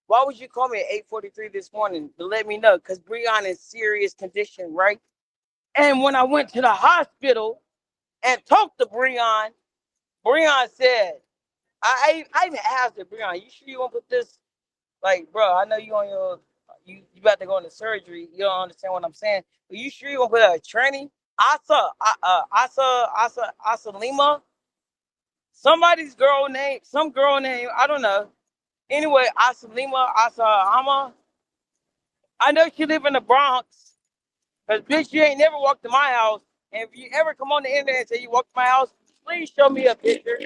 Why would you call me at 8:43 this morning to let me know? Because Breon is serious condition, right? And when I went to the hospital and talked to Breon, Breon said, I even asked her, Breon, you sure you want to put this? Like, bro, I know you on your, you about to go into surgery. You don't understand what I'm saying. But you sure you want to put a tranny? Asa Lima, somebody's girl name, some girl name, I don't know. Anyway, Asa Lima, Asa Hama. I know she live in the Bronx. Cause bitch, you ain't never walked to my house. And if you ever come on the internet and say you walked to my house, please show me a picture.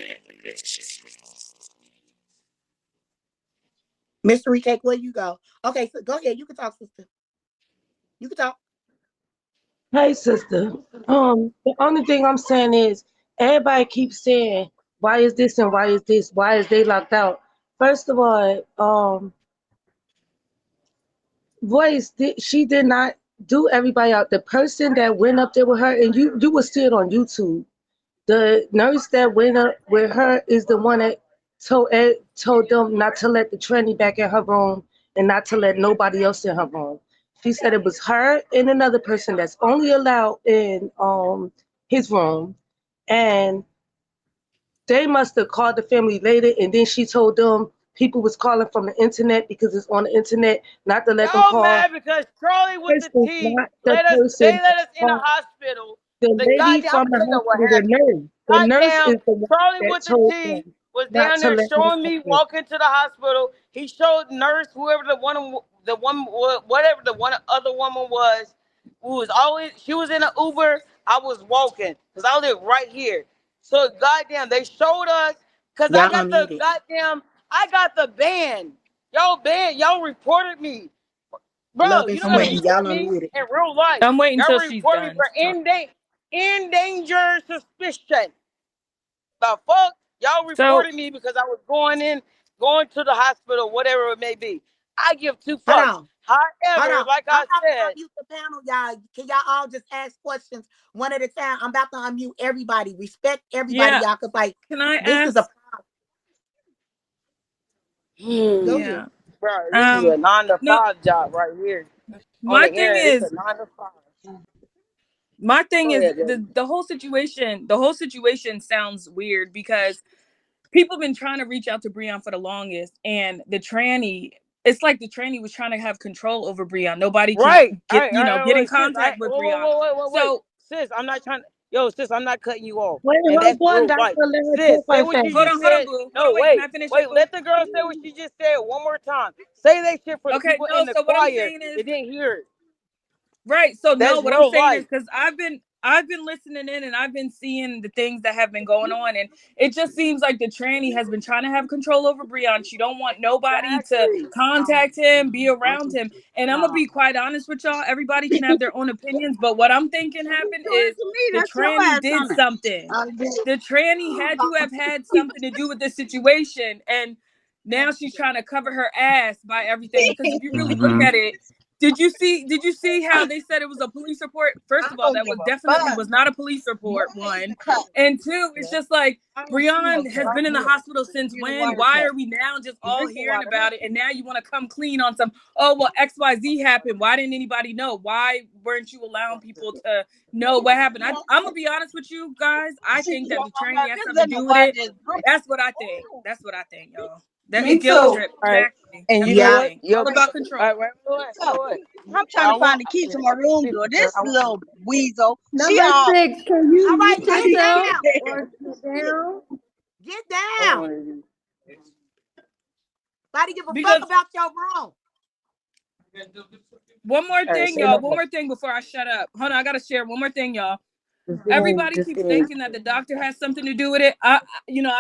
Mr. Recake, where you go? Okay, so go ahead. You can talk, sister. You can talk. Hey, sister. The only thing I'm saying is everybody keeps saying, why is this and why is this? Why is they locked out? First of all, Royce, she did not do everybody out. The person that went up there with her, and you will see it on YouTube. The nurse that went up with her is the one that told them not to let the tranny back in her room and not to let nobody else in her room. She said it was her and another person that's only allowed in his room, and they must have called the family later, and then she told them people was calling from the internet because it's on the internet, not to let them Y'all call. mad because Charlie with This the is T not the they person let us in the that hospital. the The lady goddamn, I'm from gonna the tell you what hospital, the happened. nurse. The nurse Goddamn, is the one Charlie that with the told T them was not down to there let her showing come me in. walking to the hospital. He showed nurse whoever the one whatever the one other woman was who was always she was in an Uber. I was walking because I live right here. So goddamn, they showed us because Y'all unmuted. I got the ban. Y'all reported me. Bro, Love you and don't gotta Sweet. Y'all report me unmuted. in real life. I'm waiting Y'all till she's report me done for talking. endanger suspicion. The fuck? Y'all So reported me because I was going to the hospital, whatever it may be. I give two Hold fucks. on. Hold However, on. like I'm I about said, to unmute the panel, y'all. Can y'all all just ask questions one at a time? I'm about to unmute everybody. Respect everybody, yeah, y'all, because like can I this is a ask? go Yeah. ahead. bro, this is a nine to No, five job right here on my the thing internet. This is is a 9 to 5. my thing Go is ahead, Debbie. the whole situation sounds weird because people have been trying to reach out to Breon for the longest, and the tranny, it's like the tranny was trying to have control over Breon. Nobody can Right. All right. All right. get in Wait, sis. contact with Breon. Wait. So Sis, I'm not trying to. Yo, sis, I'm not cutting you off. Wait, And hold that's on, real Doctor. life. Let her Sis, talk say like what that. you hold just on, hold on, said. boo. Hold No, on, wait. Can wait. I finish it, Wait, boo? let the girl say what she just said one more time. Say that shit for the Okay, people no. in the So what I'm choir saying is, that didn't hear it. right. So no, That's what I'm real saying is life. because I've been listening in and I've been seeing the things that have been going on, and it just seems like the tranny has been trying to have control over Breon. She don't want nobody to Exactly. contact him, be around him. And I'm gonna be quite honest with y'all. Everybody can have their own opinions, but what I'm thinking happened is the That's your tranny ass did on it. something. The tranny had to have had something to do with this situation, and now she's trying to cover her ass by everything. Because if you really look Mm-hmm. at it, did you see how they said it was a police report? First I of all, don't that give was a definitely fuck. was not a police You report, ain't one. cut. And two, it's just like I don't Breon smoke has right been in the here. hospital since Get a when? water Why cup. are we now just You all drink the hearing water. about it? And now you want to come clean on some, oh, well, XYZ happened. Why didn't anybody know? Why weren't you allowing people to know what happened? I'm going to be honest with you guys. I She think just that want the my tranny milk. has It's something to in the do with water. it. Just drink. That's what I think. That's what I think, y'all. That Me it guilt too. trip. All right. Exactly. And That's you what know I Yeah. what? think. Yo, All about all control. right, So wait. I'm trying I to find want the key to my room door. I This want little weasel. She Number all. 6, can you All right, mute get yourself down. or sit Get, down? get hold down. on. Nobody give a fuck Because about your room. one more All right, thing, say y'all. no One more. more thing before I shut up. Hold on, I gotta share one more thing, y'all. Everybody Just keeps give me. thinking that the doctor has something to do with it. I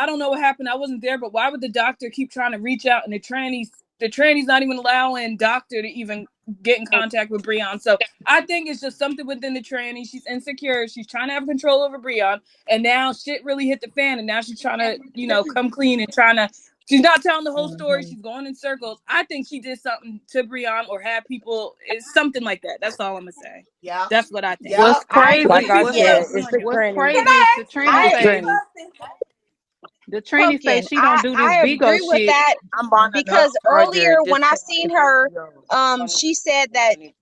don't know what happened. I wasn't there, but why would the doctor keep trying to reach out and the tranny's not even allowing doctor to even get in contact with Breon. So I think it's just something within the tranny. She's insecure. She's trying to have control over Breon, and now shit really hit the fan, and now she's trying to, come clean and trying to. She's not telling the whole story. She's going in circles. I think she did something to Breon or had people. It's something like that. That's all I'm gonna say. Yep. That's what I think. Yep. What I Like agree. I Yes. said, it's the What? tranny. Can I What It's ask the tranny you say? tranny. something? The trainee say Pumpkin, she don't do this I Bigo agree with shit. that I'm buying another because charger. earlier when Just I sent seen me her, $50. she said Yeah, I that need.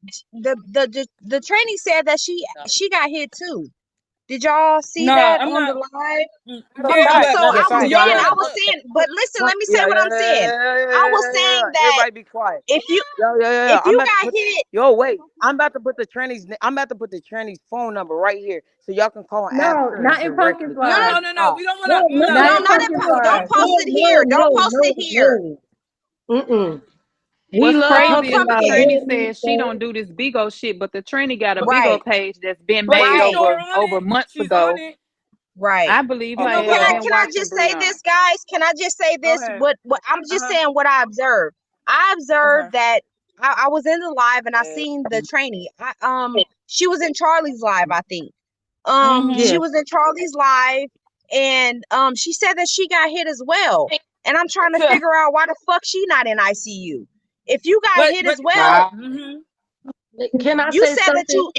the trainee said that she got hit too. Did y'all see No, that I'm on the not. live? Matter of Yeah, So fact, but matter of I so was fact, y'all saying, want I to was put. saying, but listen, let me say yeah, what yeah, I'm yeah, saying. yeah, yeah, I yeah, was yeah, yeah, saying yeah. that Everybody be quiet. if you Yo, yo, yo, yo. if I'm you about to got put. hit, Yo, wait. I'm about to put the tranny's. I'm about to put the tranny's phone number right here, so y'all can call and ask No, her not in Pumpkin's directly. no, live. no, No. Stop. We don't want No, to. no, No, Not no, no, in no, not no. in, Pumpkin's no, don't live. post no, it no, here. Don't no, post no, it here. no. Mm-mm. We What's love crazy is Pumpkin the Live. Pumpkin, tranny We says she don't do this Bigo shit, but the tranny got a But Bigo right, page that's been but made she's right, sure over on over it. months She's on ago. it. right. I believe You her know ass what? been Can I watching just say Breon. this, guys? Can I just say Go this? ahead. What I'm Uh just huh. saying what I observed. I Okay. observed that I was in the live and I seen the trainee. She was in Charlie's live, I think. She Yeah. Mm-hmm. was in Charlie's live, and she said that she got hit as well. And I'm trying to figure out why the fuck she not in ICU. If you got hit But as well, mm-hmm. Can I you say said that something? you.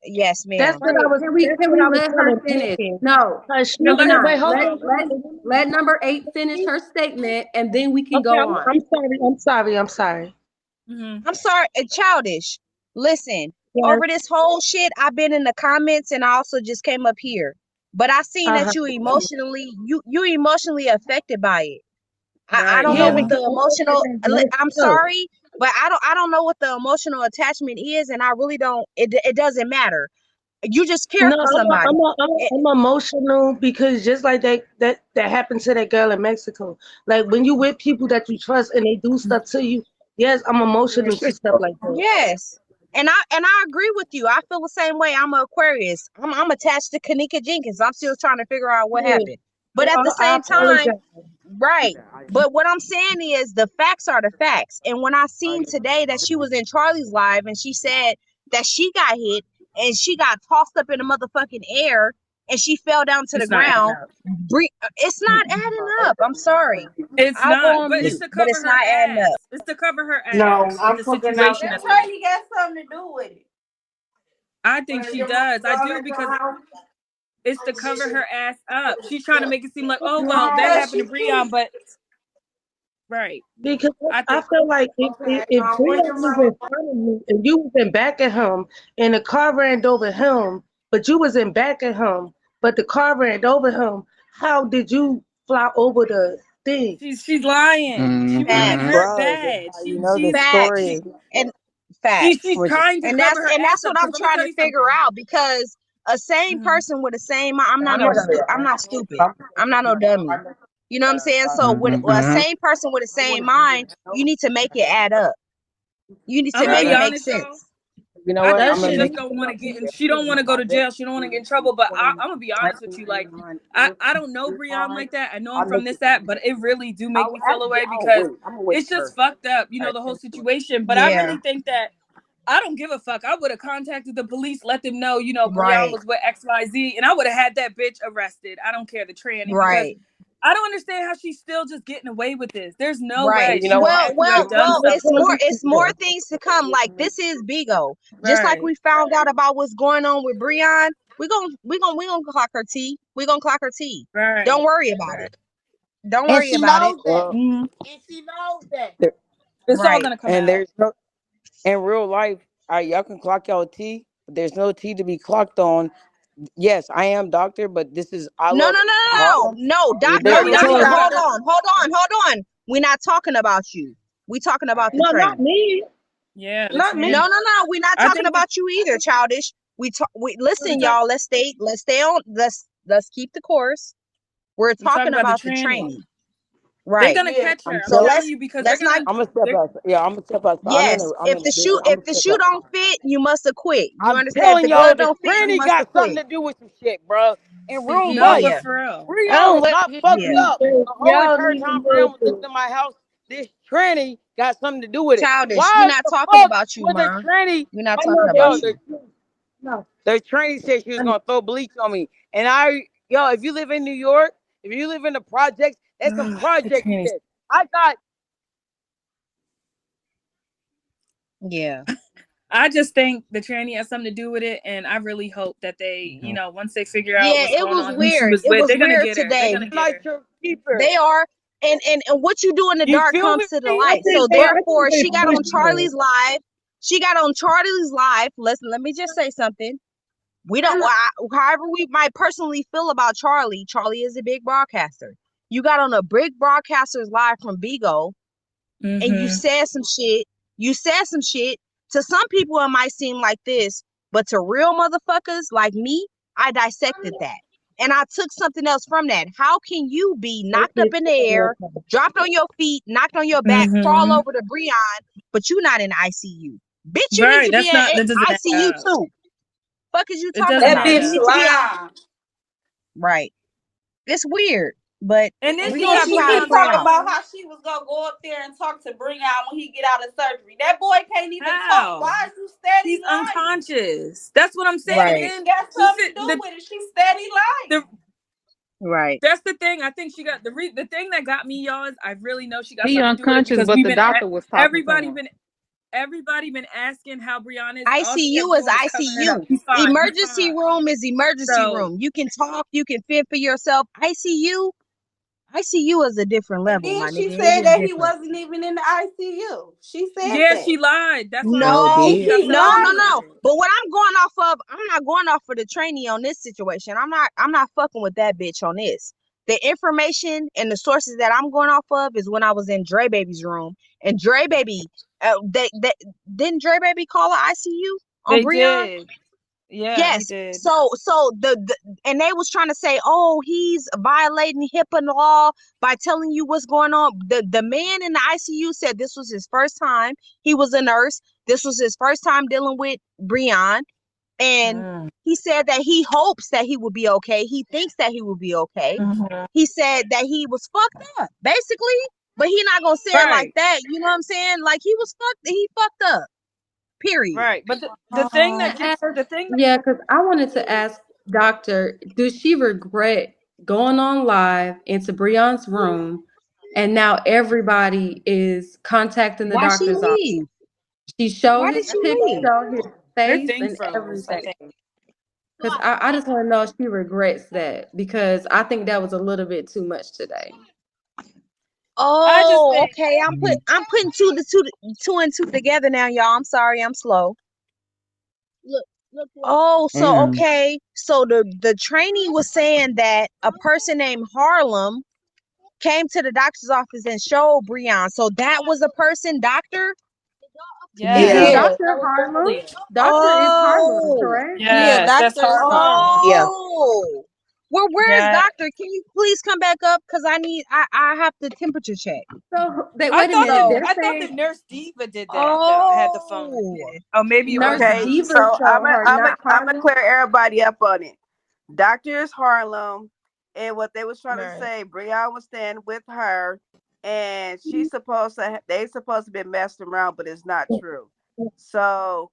Yes, That's ma'am. what I Wait, was. That's can what we I was let her telling finish? Pumpkin. No, No, no, let we're her Wait, not. finish hold Let though. let on. let number 8 finish her statement, and then we can Okay, go on. I'm sorry. I'm sorry. I'm sorry. Mm-hmm. I'm sorry, childish. Listen, Yes. over this whole shit, I've been in the comments and I also just came up here. But I seen Uh-huh. that you emotionally affected by it. I Right. don't know Yeah, what Yeah. the because I feel like emotional. that's messed I'm up. sorry, but I don't know what the emotional attachment is, and I really don't. It doesn't matter. You just care No, for somebody. It, I'm emotional because just like that happened to that girl in Mexico. Like when you with people that you trust and they do stuff to you, yes, I'm emotional to stuff like that. yes, and I agree with you. I feel the same way. I'm an Aquarius. I'm attached to Kanika Jenkins. I'm still trying to figure out what Yeah, happened. But at the I same time, apologize. right. But what I'm saying is the facts are the facts. And when I seen today that she was in Charlie's live and she said that she got hit and she got tossed up in the motherfucking air and she fell down to the It's not adding ground, up. it's not adding up. I'm sorry. It's I'll go not. on But it's mute, to but cover it's her not adding ass. up. It's to cover her No, ass with I'm the cooking out. situation That that's going. training got something to do with it. I think When she your mom does. I gone do at your because house, it's to cover her ass up. She's trying to make it seem like, oh you well, that home? Cause happened she to Breon, but right. Because I I think feel like Okay. if When Breon your was mama? in front of you and you was in back of him and the car ran over him, but you was in back of him, but the car ran over him, how did you fly over the thing? she's lying. She was getting Mm-hmm. Facts, hurt Bro, that's bad. how you know the facts, story. and facts. She's trying to And cover that's her and ass that's up. what Because I'm let me trying tell to you figure something. out because a same Hmm. person with the same I'm not no Yeah. I'm not stupid. I'm not no dummy. You know what I'm saying? So with a Mm-hmm. same person with the same mind, you need to make it add up. You need I'm to gonna make be it Right. make honest, y'all. sense. You know I what? think That I'm she gonna shit make just is don't want to get in. sure. She don't want to go to jail. She don't want to get in trouble. But I'm gonna be honest with you. Like I don't know Breon like that. I know him from this app, but it really do make me feel away I'll because wait. I'm gonna wait it's for her. just fucked up. You All know right, the whole thank you. situation. But I Yeah, really think that I don't give a fuck. I would have contacted the police, let them know. You know Breon right, was with XYZ, and I would have had that bitch arrested. I don't care the tranny because right, I don't understand how she's still just getting away with this. There's no right. way You she know what? had to have done Well, it's something. more things to come. Like this is Bigo. Just like Right. we found out about what's going on with Breon, we gonna clock her T. We gonna clock her T. Don't Right. worry about Right. it. Don't And worry she about it. knows that. Well, Mm. And she knows that. there, It's all Right. gonna come and out. there's no in real life. All right, y'all can clock y'all T, but there's no T to be clocked on. Yes, I am doctor, but this is I No, love no, no, cars. no, no, no, No, doctor, we ain't doctor. talking because Hold about on, hold on. We're not talking about you. We talking about the no, not trainee. me, yeah, the not me. No, tranny. no, no. We're not I talking think the about you either, childish. We we listen, talk y'all. Let's stay on. Let's keep the course. We're we talking talking about the about the tranny. trainee, They're right? gonna Yeah. catch her. I'm I'm So telling. telling let's you because they're let's not. gonna I'm gonna step they're outside. Yeah, I'm gonna step outside. Yes, I'm if in the the. shoe I'm if gonna the step shoe don't outside. fit, you must have quit. You I'm understand? If telling the y'all, glove the don't fit, you tranny must got have something quit. to do with some shit, bro. In real no, life, but Yeah, for real. I Breon don't was let not you fucked hear. up. The whole Y'all entire need time to Breon know was living this. in my house, this tranny got something to do with it. childish. We're Why not the talking fuck about you, would the ma. tranny? We're not I talking know, but about Yo, you. no, the tranny said she was I, gonna throw bleach on me, and if you live in New York, if you live in the projects, that's some The project tranny's shit. I got Yeah. I just think the tranny has something to do with it, and I really hope that they, once they figure out Yeah, what's it going was on, who she weird. was It with, was they're gonna weird get her. They're today. gonna get Like her. to keep her. They are, and what you do in the You dark feel comes me? to the I light. think So they, I think therefore, they she got on pushed her. Charlie's live. She got on Charlie's live. Listen, let me just say something. We don't, however we might personally feel about Charlie. Charlie is a big broadcaster. You got on a big broadcaster's live from Bigo, and you Mm-hmm. said some shit. You said some shit. To some people, it might seem like this, but to real motherfuckers like me, I dissected that. And I took something else from that. How can you be knocked up in the air, dropped on your feet, knocked on your back, fall Mm-hmm. over to Breon, but you not in ICU? Bitch, you need Right. to be That's in not. That doesn't add ICU up. too. Fuck is you It talking doesn't That about? add You bitch up. need to be in, lying. right. It's weird, but And then And she we're gonna then got see she how it keep Breon's play talking out. about phone. how she was gonna go up there and talk to Breon when he get out of surgery. That boy can't even talk. How? Why is you steady He's lying? unconscious. That's what I'm saying. That And Right, bitch then got she something to said do with it. She steady the lying. right. that's the thing. I think she got the thing that got me, y'all, is I really know she got He something to do with it unconscious, because but we've the been doctor was talking to everybody him. been everybody been asking how Breon is. All she kept ICU is doing was covering it up. ICU. He's fine. He's Emergency fine. room is emergency So room. You can talk, you can fend for yourself. ICU is a different And level, then my she nigga. It said is that he different. wasn't even in the ICU. She said yeah, that. she lied. That's what I'm Sure No, saying. She did. got He something to do with no. lying. it. But what I'm going off of, I'm not going off for the trainee on this situation. I'm not fucking with that bitch on this. The information and the sources that I'm going off of is when I was in Dre Baby's room. And Dre Baby, they didn't Dre Baby call a ICU on They Breon? did. Yeah, he Yes. did. So the and they was trying to say, oh, he's violating HIPAA law by telling you what's going on. The man in the ICU said this was his first time. He was a nurse. This was his first time dealing with Breon. And Mm. he said that he hopes that he will be okay. He thinks that he will be okay. Mhm. He said that he was fucked up, basically. But he not gonna say it like Right. that. You know what I'm saying? Like he fucked up. Period. Right. But the thing that And gets the thing yeah, because I wanted to ask Doctor, does she regret going on live into Breon's room and now everybody is contacting the Why she doctor's office? leave? She showed Why did his she picture, leave? showed his her face thing and froze, I everything. think. Because I just want to know if she regrets that because I think that was a little bit too much today. I just Oh, think okay. I'm putting two and two together now, y'all. I'm sorry, I'm slow. Oh, so Mm. okay. So the trainee was saying that a person named Harlem came to the doctor's office and showed Breon. So that was a person, doctor? This is yes. Yeah. Yeah. Dr. Harlem. Doctor is Harlem, Oh. correct? Yeah, Yes, that's Dr. Harlem. Harlem. Yeah. Oh. Well, where is Yeah. doctor? Can you please come back up? Because I have to temperature check. So they I wait a thought minute. that So They're I thought the saying nurse diva did that though. Had the phone and oh. did it. Oh, maybe it was Nurse Okay, not. Diva so showed her, not I'm gonna Harlem. clear everybody up on it. Doctor is Harlem, and what they was trying to Right. say, Breon was standing with her, and she's supposed to. They supposed to be messing around, but it's not true. So,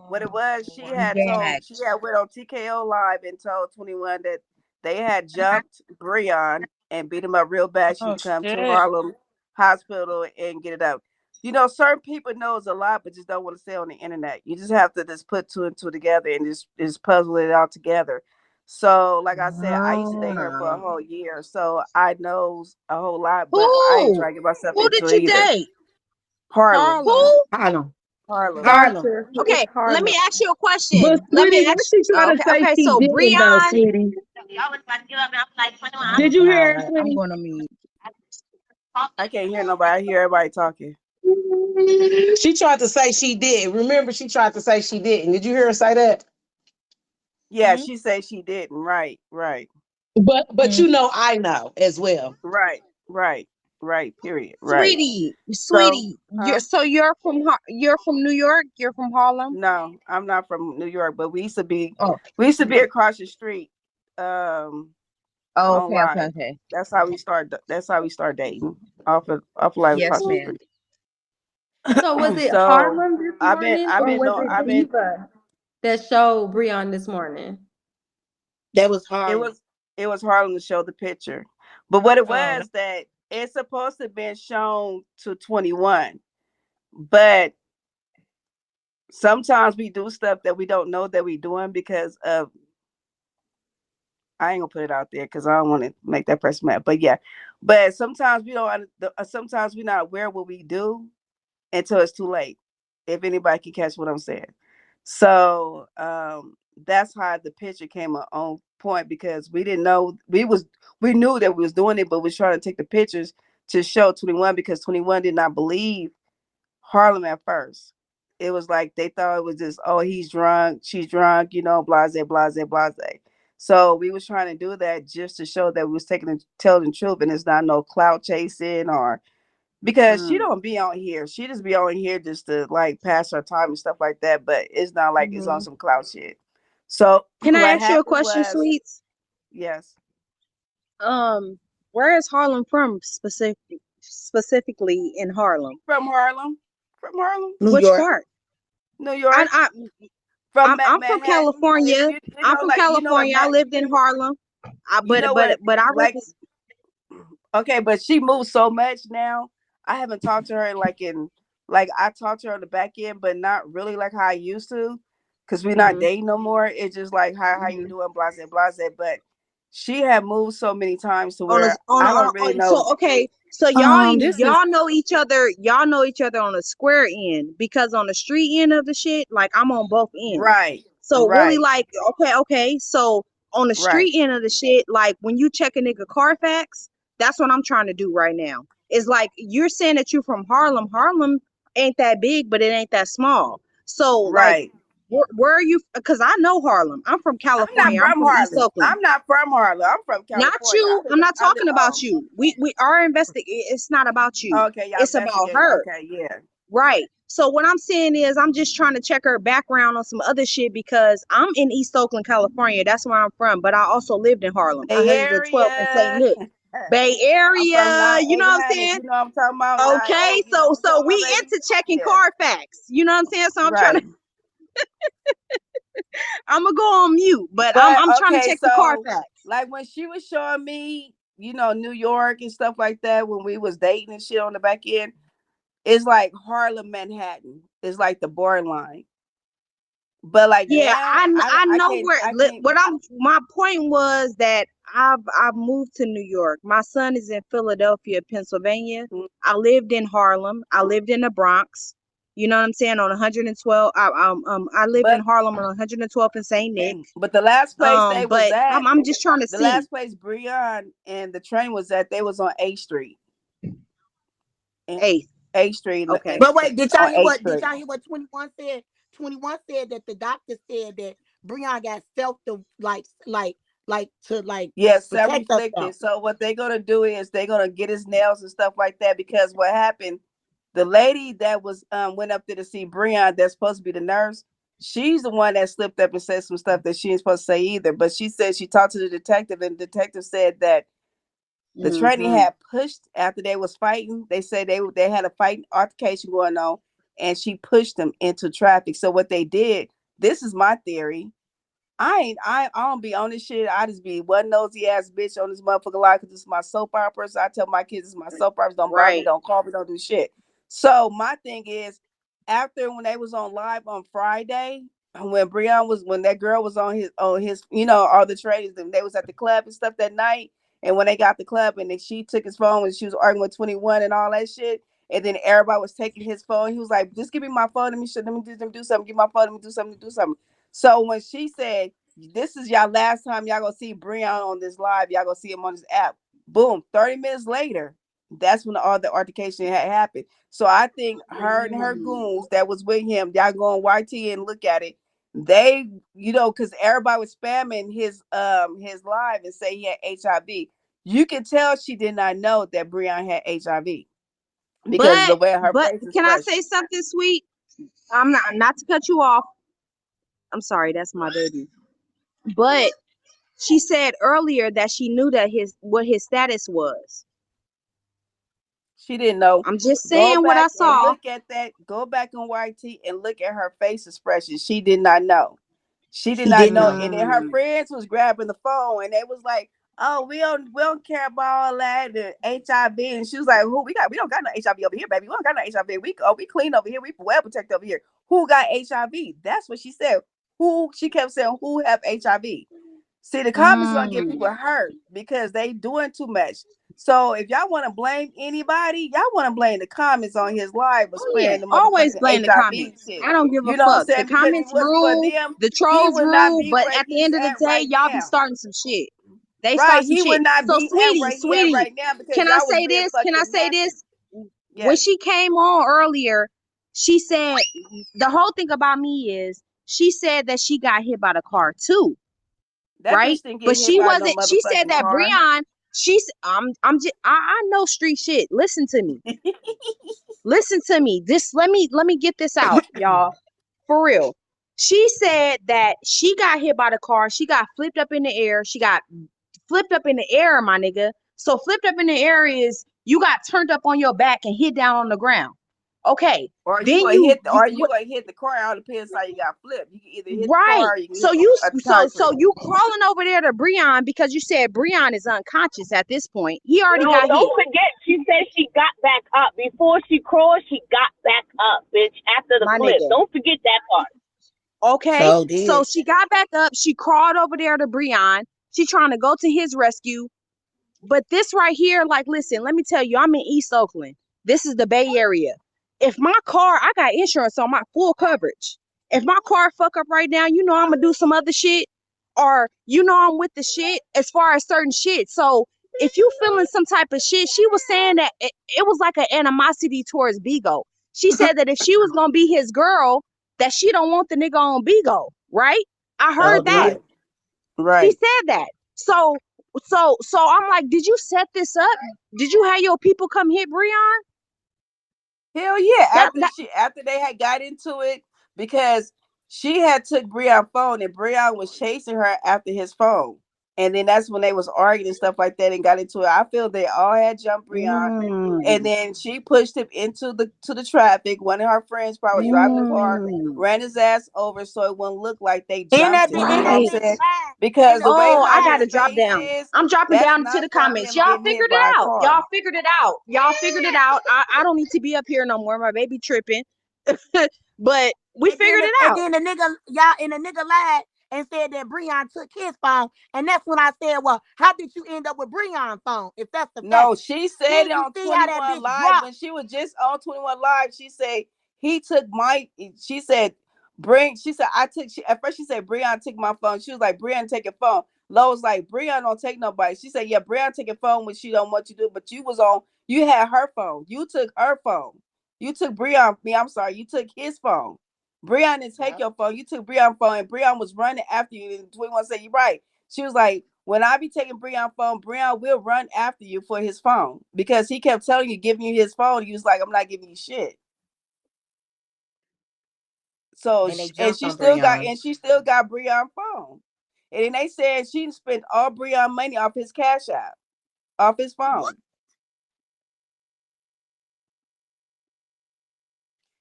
what it was, she I'm had gagged. went on TKO live and told 21 that they had jumped Breon and beat him up real bad. She Oh to come to shit. Harlem Hospital and get it out. You know, certain people knows a lot, but just don't want to say on the internet. You just have to just put two and two together and just puzzle it all together. So, like I said, I used to date her for a Oh. whole year, so I knows a whole lot, but I ain't Who? dragging myself Who into did it you either. date? Harlem, Harlem. Who? Harlem, Harlem. Harlem. Doctor, who is Okay, let Harlem? me ask you a But question. Let me sweetie, why ask. she try to Okay, say okay. she So didn't though, Breon, sweetie? I'm Did you hear her, hollering. I'm sweetie? going to mute. I can't hear nobody. I hear everybody talking. She tried to say she did. Remember, she tried to say she didn't. Did you hear her say that? Yeah, Mm-hmm. she said she didn't. Right, right, But you know, I know as well. right, right, right. Period. Right. Sweetie, So, sweetie, huh? you're from New York. You're from Harlem. No, I'm not from New York, but Oh, we used to be across the street, um, oh, on okay, okay, live. okay. That's how we start. That's how we start dating off live Yes, across the ma'am. street. So was it So Harlem this I've morning or been was no, it I've been. Diva that showed Breon this morning? That was It Harlem. was Harlem to show the picture, but what it Oh. was that it's supposed to have been shown to 21, but sometimes we do stuff that we don't know that we're doing because of, I ain't gonna put it out there because I don't want to make that person mad. But yeah, but sometimes we don't. Sometimes we're not aware of what we do until it's too late. If anybody can catch what I'm saying, so that's how the picture came on point because we didn't know we knew that we was doing it, but we was trying to take the pictures to show 21 because 21 did not believe Harlem at first. It was like they thought it was just, oh, he's drunk, she's drunk, blase, blase, blase. So we was trying to do that just to show that we was telling the truth, and it's not no clout chasing or because she don't be on here. She just be on here just to like pass her time and stuff like that. But it's not like it's on Hmm. some clout shit. So Can I what ask you a happened question, was, Sweets? yes, Where is Harlem from specifically in Harlem? from Harlem, from Harlem, New Which York. part? New I, York, I from I'm from Manhattan. If California. you I'm know, from like what California. I lived in Harlem. you know what But I like represent. okay, but she moves so much now. I haven't talked to her like I talked to her on the back end, but not really like how I used to, because we're not Hmm. dating no more. It's just like how you Hmm. doing, blase blase. But she had moved so many times to On a where on, I on, don't really on know. so okay, so y'all This is y'all know each other. Y'all know each other on the square end because on the street end of the shit, like I'm on both ends. Right, So really, right, like, okay. So on the right. street end of the shit, like when you check a nigga Carfax, that's what I'm trying to do right now. It's like you're saying that you're from Harlem. Harlem ain't that big, but it ain't that small. So like, Right. where are you? Because I know Harlem. I'm from I'm not California. I'm from from East Harlem. Oakland. I'm not from Harlem. I'm from Not California. you. I'm not I live talking about you. We are it's not about you. okay, y'all It's about investigate. her. Okay, yeah. Right. So what I'm saying is I'm just trying to check her background on some other shit because I'm in East Oakland, California. That's where I'm from, but I also lived in Harlem, Bay 112th and St. Area. Nick. Bay I'm from Area, you know what I'm 9800. saying? You know what I'm talking about? Okay, 98. You know what I'm so talking we about, baby? into checking Yeah. Carfax. You know what I'm saying? So Right. I'm gonna go on mute, but But I'm trying to okay, check the so Carfax. like when she was showing me, New York and stuff like that, when we was dating and shit on the back end, it's like Harlem, Manhattan. It's like the borderline. But like Yeah, now, I know I can't. what I'm. My point was that I've moved to New York. My son is in Philadelphia, Pennsylvania. I lived in Harlem. I lived in the Bronx. You know what I'm saying? On 112. I lived in But Harlem on 112th and St. Nick. but the last place they was But at, I'm just trying to the see. last place Breon and the train was at, they was on 8th Street. And Hey, 8th Street okay. But wait, did y'all on hear 8th what? Did Street. y'all hear what 21 said? 21 said that the doctor said that Breon got self to like to like Yeah, protect herself. self-inflicted. So what they're gonna do is they're gonna get his nails and stuff like that because what happened, the lady that was went up there to see Breon, that's supposed to be the nurse, she's the one that slipped up and said some stuff that she ain't supposed to say either. But she said she talked to the detective, and the detective said that the tranny Hmm. had pushed after they was fighting. They said they had a fighting altercation going on, and she pushed them into traffic. So what they did, this is my theory. I don't be on this shit. I just be one nosy ass bitch on this motherfucker life because this is my soap opera. So I tell my kids this is my soap operas. Don't bother me, Right. don't call me, don't do shit. So my thing is, after when they was on live on Friday, when that girl was on his all the traders, and they was at the club and stuff that night. And when they got the club, and then she took his phone when she was arguing with 21 and all that shit. And then everybody was taking his phone. He was like, "Just give me my phone. Let me do something. Give me my phone. Let me do something. Do something." So when she said, "This is y'all last time y'all gonna see Breon on this live, y'all gonna see him on this app," boom, 30 minutes later, that's when all the altercation had happened. So I think her and her goons that was with him, y'all go on YT and look at it. They, because everybody was spamming his live and say he had HIV. You can tell she did not know that Breon had HIV because of the way her But face can I expression. say something, sweet? I'm not to cut you off. I'm sorry, that's my baby. But she said earlier that she knew that his status was. She didn't know. I'm just Go saying what I back and saw. look at that. Go back on YT and look at her face expression. She did not know. She did She not didn't know. know. And then her Mm, friends was grabbing the phone and they was like, oh, we don't care about all that the HIV. And she was like, who we don't got no HIV over here, baby. We don't got no HIV. We clean over here. We well protected over here. Who got HIV? That's what she said. Who she kept saying who have HIV. See, the comments gonna get Mm. people hurt because they doing too much. So if y'all want to blame anybody, y'all want to blame the comments on his live for Oh yeah, spreading the always motherfucking blame the HIV comments. shit. I don't give a You know what I'm fuck. The saying? Because if it comments wasn't for rule, them, the he trolls would not rule, be but where at the he's end of the at day, right y'all be now. starting some shit. They Right, start some he shit. would not So be at sweetie, where he at sweetie, right now because can I y'all was say being this? Can I fucking say messy. this? When Yes, she came on earlier, she said the whole thing about me is she said that she got hit by the car too, that right? bitch didn't get But hit she by no wasn't. She said motherfucking that car. Breon. She's. I'm just. I know street shit. Listen to me. Listen to me. This. Let me get this out, y'all. For real. She said that she got hit by the car. She got flipped up in the air. She got flipped up in the air, my nigga. So flipped up in the air is you got turned up on your back and hit down on the ground. Okay. Or you Then gonna hit, you or you gonna hit the car. All depends how you got flipped. You can either hit the right. car, or you can So hit you the so concrete. so you crawling over there to Breon because you said Breon is unconscious at this point. He already No, got hit. don't forget, she said she got back up. Before she crawled, she got back up, bitch, after the My flip. nigga. Don't forget that part. Okay. So So did. she got back up. She crawled over there to Breon. She trying to go to his rescue. But this right here, like, listen, let me tell you, I'm in East Oakland. This is the Bay Area. If my car, I got insurance on my full coverage. If my car fuck up right now, you know I'm gonna do some other shit, or you know I'm with the shit as far as certain shit. So if you feeling some type of shit, she was saying that it was like an animosity towards Bigo. She said that if she was gonna be his girl, that she don't want the nigga on Bigo, right? I So heard that. Right, did. She right. said that. So I'm like, did you set this up? Did you have your people come hit Breon? Hell yeah. That After they had got into it because she had took Breon's phone and Breon was chasing her after his phone. And then that's when they was arguing and stuff like that and got into it. I feel they all had jumped Breon. And mm, then she pushed him into the traffic. One of her friends probably was driving the car, mm, ran his ass over so it wouldn't look like they In jumped that him. in You know what that I'm right. nigga saying? live. In Because the the way Oh, I how live. gotta his drop face down. is, I'm dropping that's down into not the from comments. him Y'all getting hit figured by a it out. Y'all car. figured it out. Y'all figured it out. I don't need to be up here no more. My baby tripping. But we figured it And out. then the nigga y'all and the nigga lied and said that Breon took his phone. And that's when I said, well, how did you end up with Breon's phone if that's the fact? No, she said Then it you on see how that 21 bitch Live dropped. when she was just on 21 Live. She said he took my. She said bring. She said I took. At first she said Breon took my phone. She was like Breon take your phone. Lo was like Breon don't take nobody. She said yeah Breon take your phone when she don't want you to do. But you was on. You had her phone. You took her phone. You took Breon. Me, I'm sorry. You took his phone. Breon didn't take your phone. You took Breon's phone, and Breon was running after you. And 21 said you right. She was like, when I be taking Breon's phone, Breon will run after you for his phone because he kept telling you, giving you his phone. He was like, I'm not giving you shit. So And they and jumped on Breon. she still got Breon's phone. And then they said she spent all Breon money off his cash app, off his What? phone.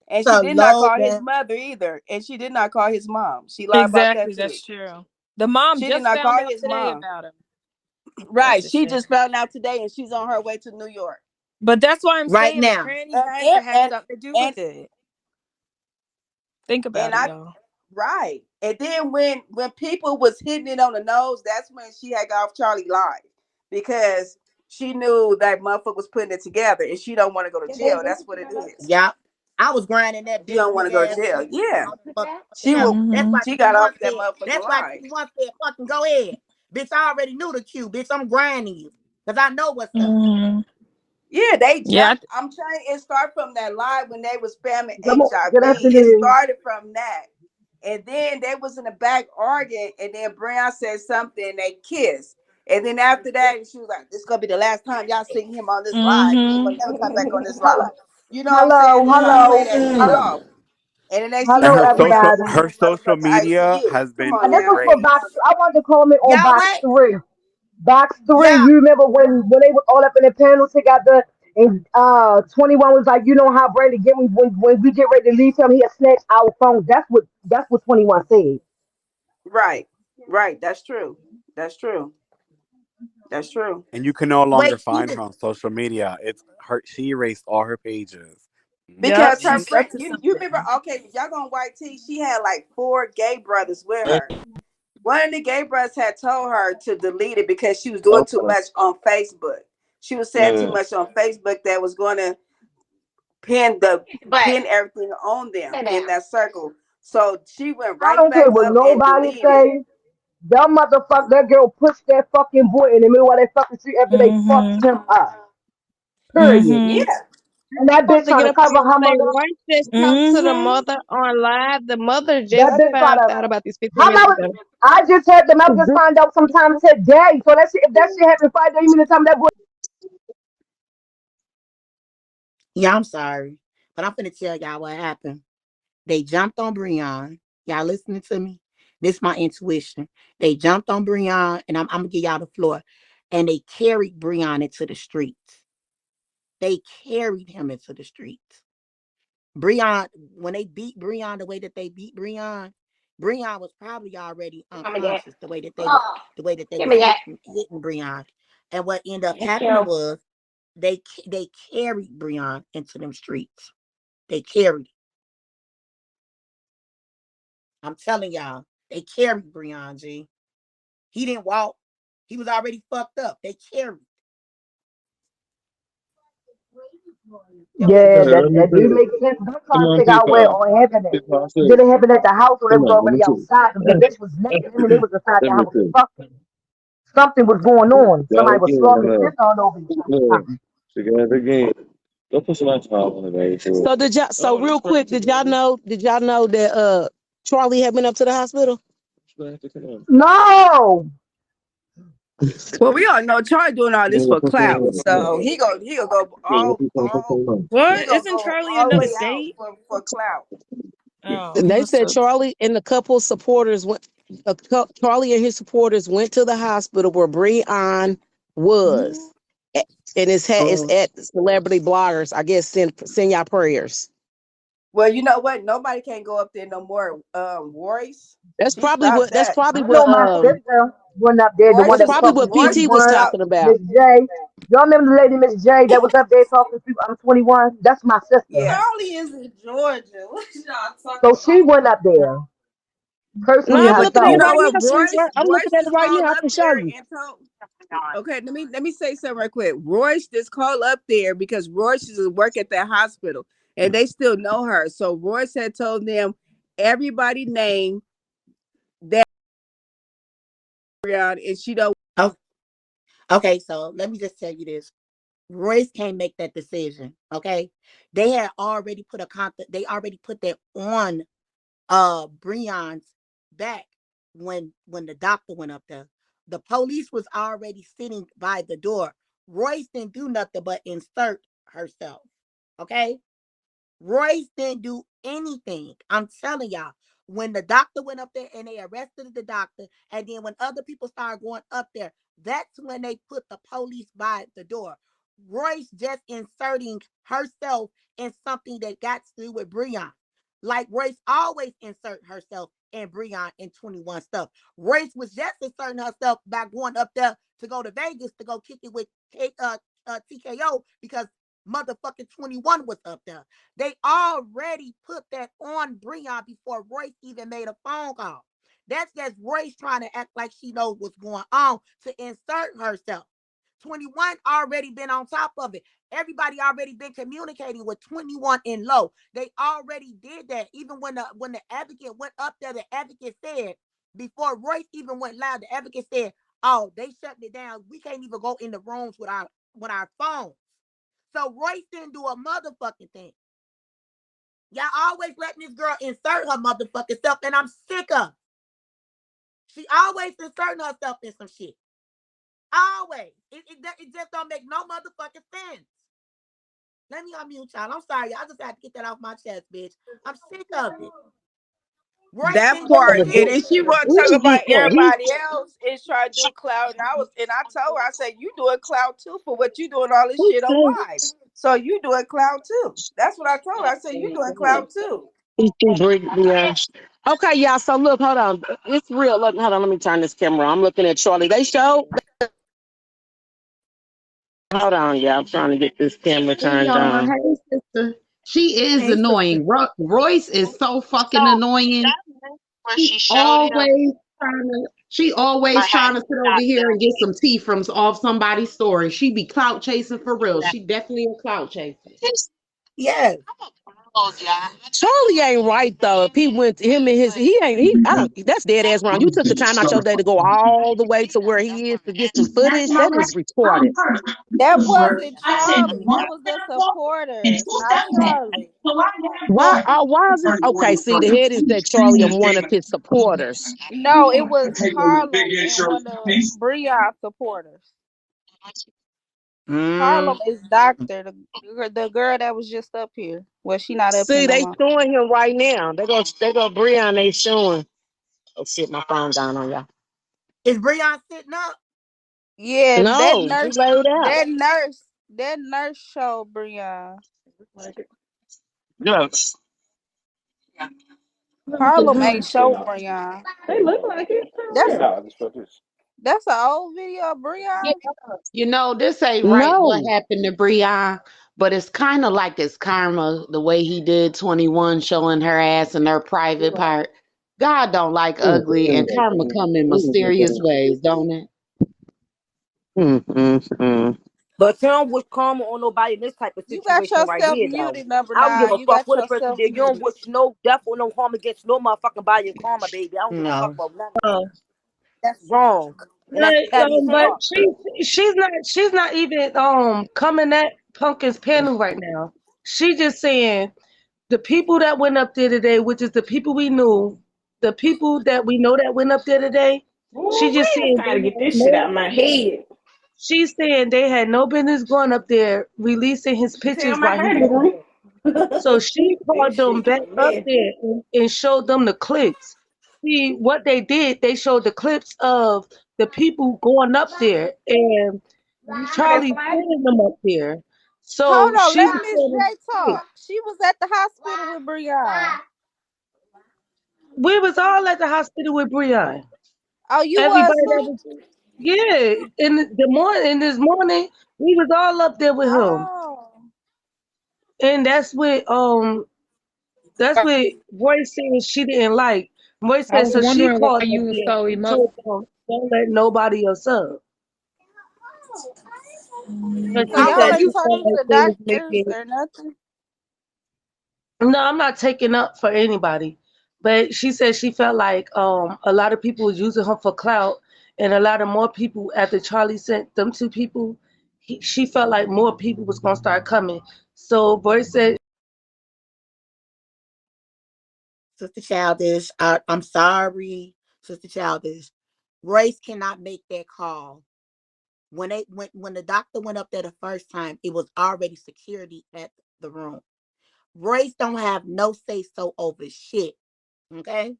And she So did not low call his down. mother either. And she did not call his mom. She lied about that Exactly, too. that's true. The mom She did just not found call out his today mom. about him. That's Right. a She shame. just found out today and she's on her way to New York. But that's why I'm Right saying the now. tranny And has to and have and, something to do and with it. Think And about it, I y'all. right. And then when people was hitting it on the nose, that's when she had got off Charlie live because she knew that motherfucker was putting it together and she don't want to go to jail. That's what it is. Yeah. I was grinding that She bitch don't want big to go to ass jail. Yeah. motherfucking She mouth. will That's Mm-hmm. why she got 21 off that said, motherfucking that's why live. 21 said, fucking go ahead. Bitch, I already knew the cue. Bitch, I'm grinding you. Because I know what's up. Mm-hmm. Yeah, they Yeah. jumped. I'm trying. It started from that live when they was spamming Good HIV. It afternoon. started from that, and then they was in the back arguing, and then Brown said something, and they kissed, and then after that, she was like, "This gonna be the last time y'all see him on this live. He ain't Mm-hmm. gonna never come back on this live." You know what I'm saying? Hello, They trying to play hello, that shit off, and then next thing hello, you And know, Brown everybody. sent her his social motherfucker to media ICU. has Come been on And this now. was for erased. box. I wanted to comment on Y'all box what? three. Box three. Yeah. You remember when they were all up in the panel together, and 21 was like, you know how Brandon get when we get ready to leave him, he'll snatch our phone. That's what 21 said. Right, right. That's true. That's true. That's true. And you can no longer Wait, she find her did on social media. It's her. She erased all her pages. Yep, Because her she's friend, up to you something. remember? Okay, y'all going white tea? She had like 4 gay brothers with her. One of the gay brothers had told her to delete it because she was doing too much on Facebook. She was saying too much on Facebook that was going to But pin everything on them in that circle. So she went I right don't care back what up and nobody deleted. say. That motherfucker, that girl pushed that fucking boy in the middle of that fucking street after they fucked Mm-hmm. him up. Period. Mm-hmm. Yeah, And that bitch Supposed to trying get to up on cover and her say, mother. Royce just talked to the Mm-hmm. mother on live. The mother That just bitch trying found to. out about this 15 How minutes about? ago. I just had them. I just find out sometime today. So that shit, if that shit happened Friday, you mean to tell me that boy? Yeah, I'm sorry. But I'm finna tell y'all what happened. They jumped on Breon. Y'all listening to me? This is my intuition. They jumped on Breon, and I'm gonna give y'all the floor. And they carried Breon into the streets. They carried him into the streets. Breon, when they beat Breon the way that they beat Breon, Breon was probably already give me that. unconscious Oh, the way that they give was me that. hitting Breon. And what ended up Thank happening you. was they carried Breon into them streets. They carried. I'm telling y'all, they carried Breon G. He didn't walk. He was already fucked up. They carried. That was Yeah, Let me that see do it. make sense. I'm Come trying to on, figure out where all happened at. see. Did it happen at the house or they Come was on, let me already see. outside? Because the bitch was naked. I mean, they was inside Let the me house see. fucking. Something was going on. Got Somebody it was again slobbing on piss all over each there. other. She got it again. Go put some alcohol on it, baby. So did y'all? So real quick, did y'all know? Did y'all know that Charlie had been up to the hospital? No. well, we all know Charlie doing all this for clout, so he'll go What? Isn't Charlie all the another way out state? for clout. Oh, They must said have. Charlie and the couple supporters went. Charlie and his supporters went to the hospital where Breon was, A- and it's at celebrity bloggers. I guess send y'all prayers. Well, you know what? Nobody can go up there no more. Royce, That's he probably stopped what. That's that. probably I know what. my sister went up there, the one Royce That's that was probably is talking what to Royce PT was 21, talking stopped. about. Miss J. Y'all remember the lady Miss J that was up there talking to 21? That's my sister. Yeah, Charlie is in Georgia. What y'all talking So she about? went up there No, personally yeah, I'm but looking at you it herself. know right what? now, sweetheart. I'm looking Royce at it just right called now. I up can show there you. and told. Okay, let me say something right quick. Royce just called up there because Royce used to work at that hospital, and they still know her. So Royce had told them everybody name that and she don't. Oh, okay, so let me just tell you this. Royce can't make that decision. Okay. They had already put they already put that on Breon's back when the doctor went up there. The police was already sitting by the door. Royce didn't do nothing but insert herself. Okay. Royce didn't do anything. I'm telling y'all. When the doctor went up there and they arrested the doctor, and then when other people started going up there, that's when they put the police by the door. Royce just inserting herself in something that got to do with Breon. Like Royce always insert herself in Breon in 21 stuff. Royce was just inserting herself by going up there to go to Vegas to go kick it with TKO because motherfucking 21 was up there. They already put that on Breon before Royce even made a phone call. That's just Royce trying to act like she knows what's going on to insert herself. 21 already been on top of it. Everybody already been communicating with 21 in low. They already did that. Even when the advocate went up there, the advocate said, before Royce even went live, the advocate said, oh, they shut it down. We can't even go in the rooms with our phones. So Royce didn't do a motherfucking thing. Y'all always letting this girl insert her motherfucking self, and I'm sick of. She always inserting herself in some shit. Always. It just don't make no motherfucking sense. Let me unmute y'all. I'm sorry. I just had to get that off my chest, bitch. I'm sick of it. Royce That didn't do part, and shit. then she want to talk about everybody else is trying to do cloud. And I told her, I said, you doing cloud too for what you doing all this shit on live. So you doing cloud too. That's what I told her. I said, you doing cloud too. Yeah. Okay, y'all. So look, hold on. It's real. Look, hold on. Let me turn this camera on. I'm looking at Charlie. They showed Hold on, y'all. I'm trying to get this camera Hey, turned y'all. on. Hey, sister. She is Hey, sister. annoying. Royce is so So fucking annoying. that where she showed him She I always had trying to sit over stopped here and doing get some tea from off somebody's story. She be clout chasing for real. that. She definitely a clout chaser. Yes. Charlie ain't right though. If he went him and his he ain't he I don't that's dead ass wrong. You took the time out your day to go all the way to where he is to get some footage. That is retarded. That wasn't Charlie. That was the supporters, not Charlie. Why is it okay? See, the head is that Charlie and one of his supporters. No, it was Harlem and one of Breon's supporters. Mm. Harlem is Doctor, the girl that was just up here. Well, she not up here See, no they more. showing him right now. They go Breon, they showing. Oh shit, my phone down on y'all. Is Breon sitting up? Yeah, No, he laid out. that nurse showed Breon. Yes. Harlem ain't show Breon. They look like it. That's that's an old video of Breon. You know, this ain't right what No. happened to Breon, but it's kind of like it's karma the way he did 21 showing her ass in her private part. God don't like ugly and karma come in mysterious ways, don't it? Mm-mm-mm. But you don't wish karma on nobody in this type of You got situation right yourself here, though. muted, number I don't give nine. a You fuck got what a person yourself did. You don't muted. wish no death or no harm against no motherfucking body and karma, baby. I don't give a fuck No. about none of that. Uh, That's wrong. And that's Like, petty as but fuck. she's not even coming at Pumpkin's panel right now. She just saying the people that went up there today, which is the people we knew, the people that we know that went up there today. She Ooh, just I'm saying trying they to get had this shit no. out of my head. She's saying they had no business going up there releasing his Tell pictures my while he hair to was grow. there. So she called This them shit back getting up messy. there and showed them the clips. See what they did, they showed the clips of the people going up there and That Charlie flag? pulling them up there. Hold So on, she let was Miss showing J the clips. talk. She was at the hospital with Breon. We was all at the hospital with Breon. Oh, you was Everybody that too? was yeah. In this morning, we was all up there with him. Oh. And that's what Royce said she didn't like. Royce I said was so she wondering why called up you was there so and emotional. told them don't let nobody else up. But So she y'all said ain't she Okay. felt talking like to they was doctors making or nothing? no, I'm not taking up for anybody. But she said she felt like a lot of people was using her for clout and a lot of more people after Charlie sent them two people, she felt like more people was gonna start coming. So Royce said Sister Childish, I'm sorry, Sister Childish. Royce cannot make that call. When the doctor went up there the first time, it was already security at the room. Royce don't have no say so over shit. Okay?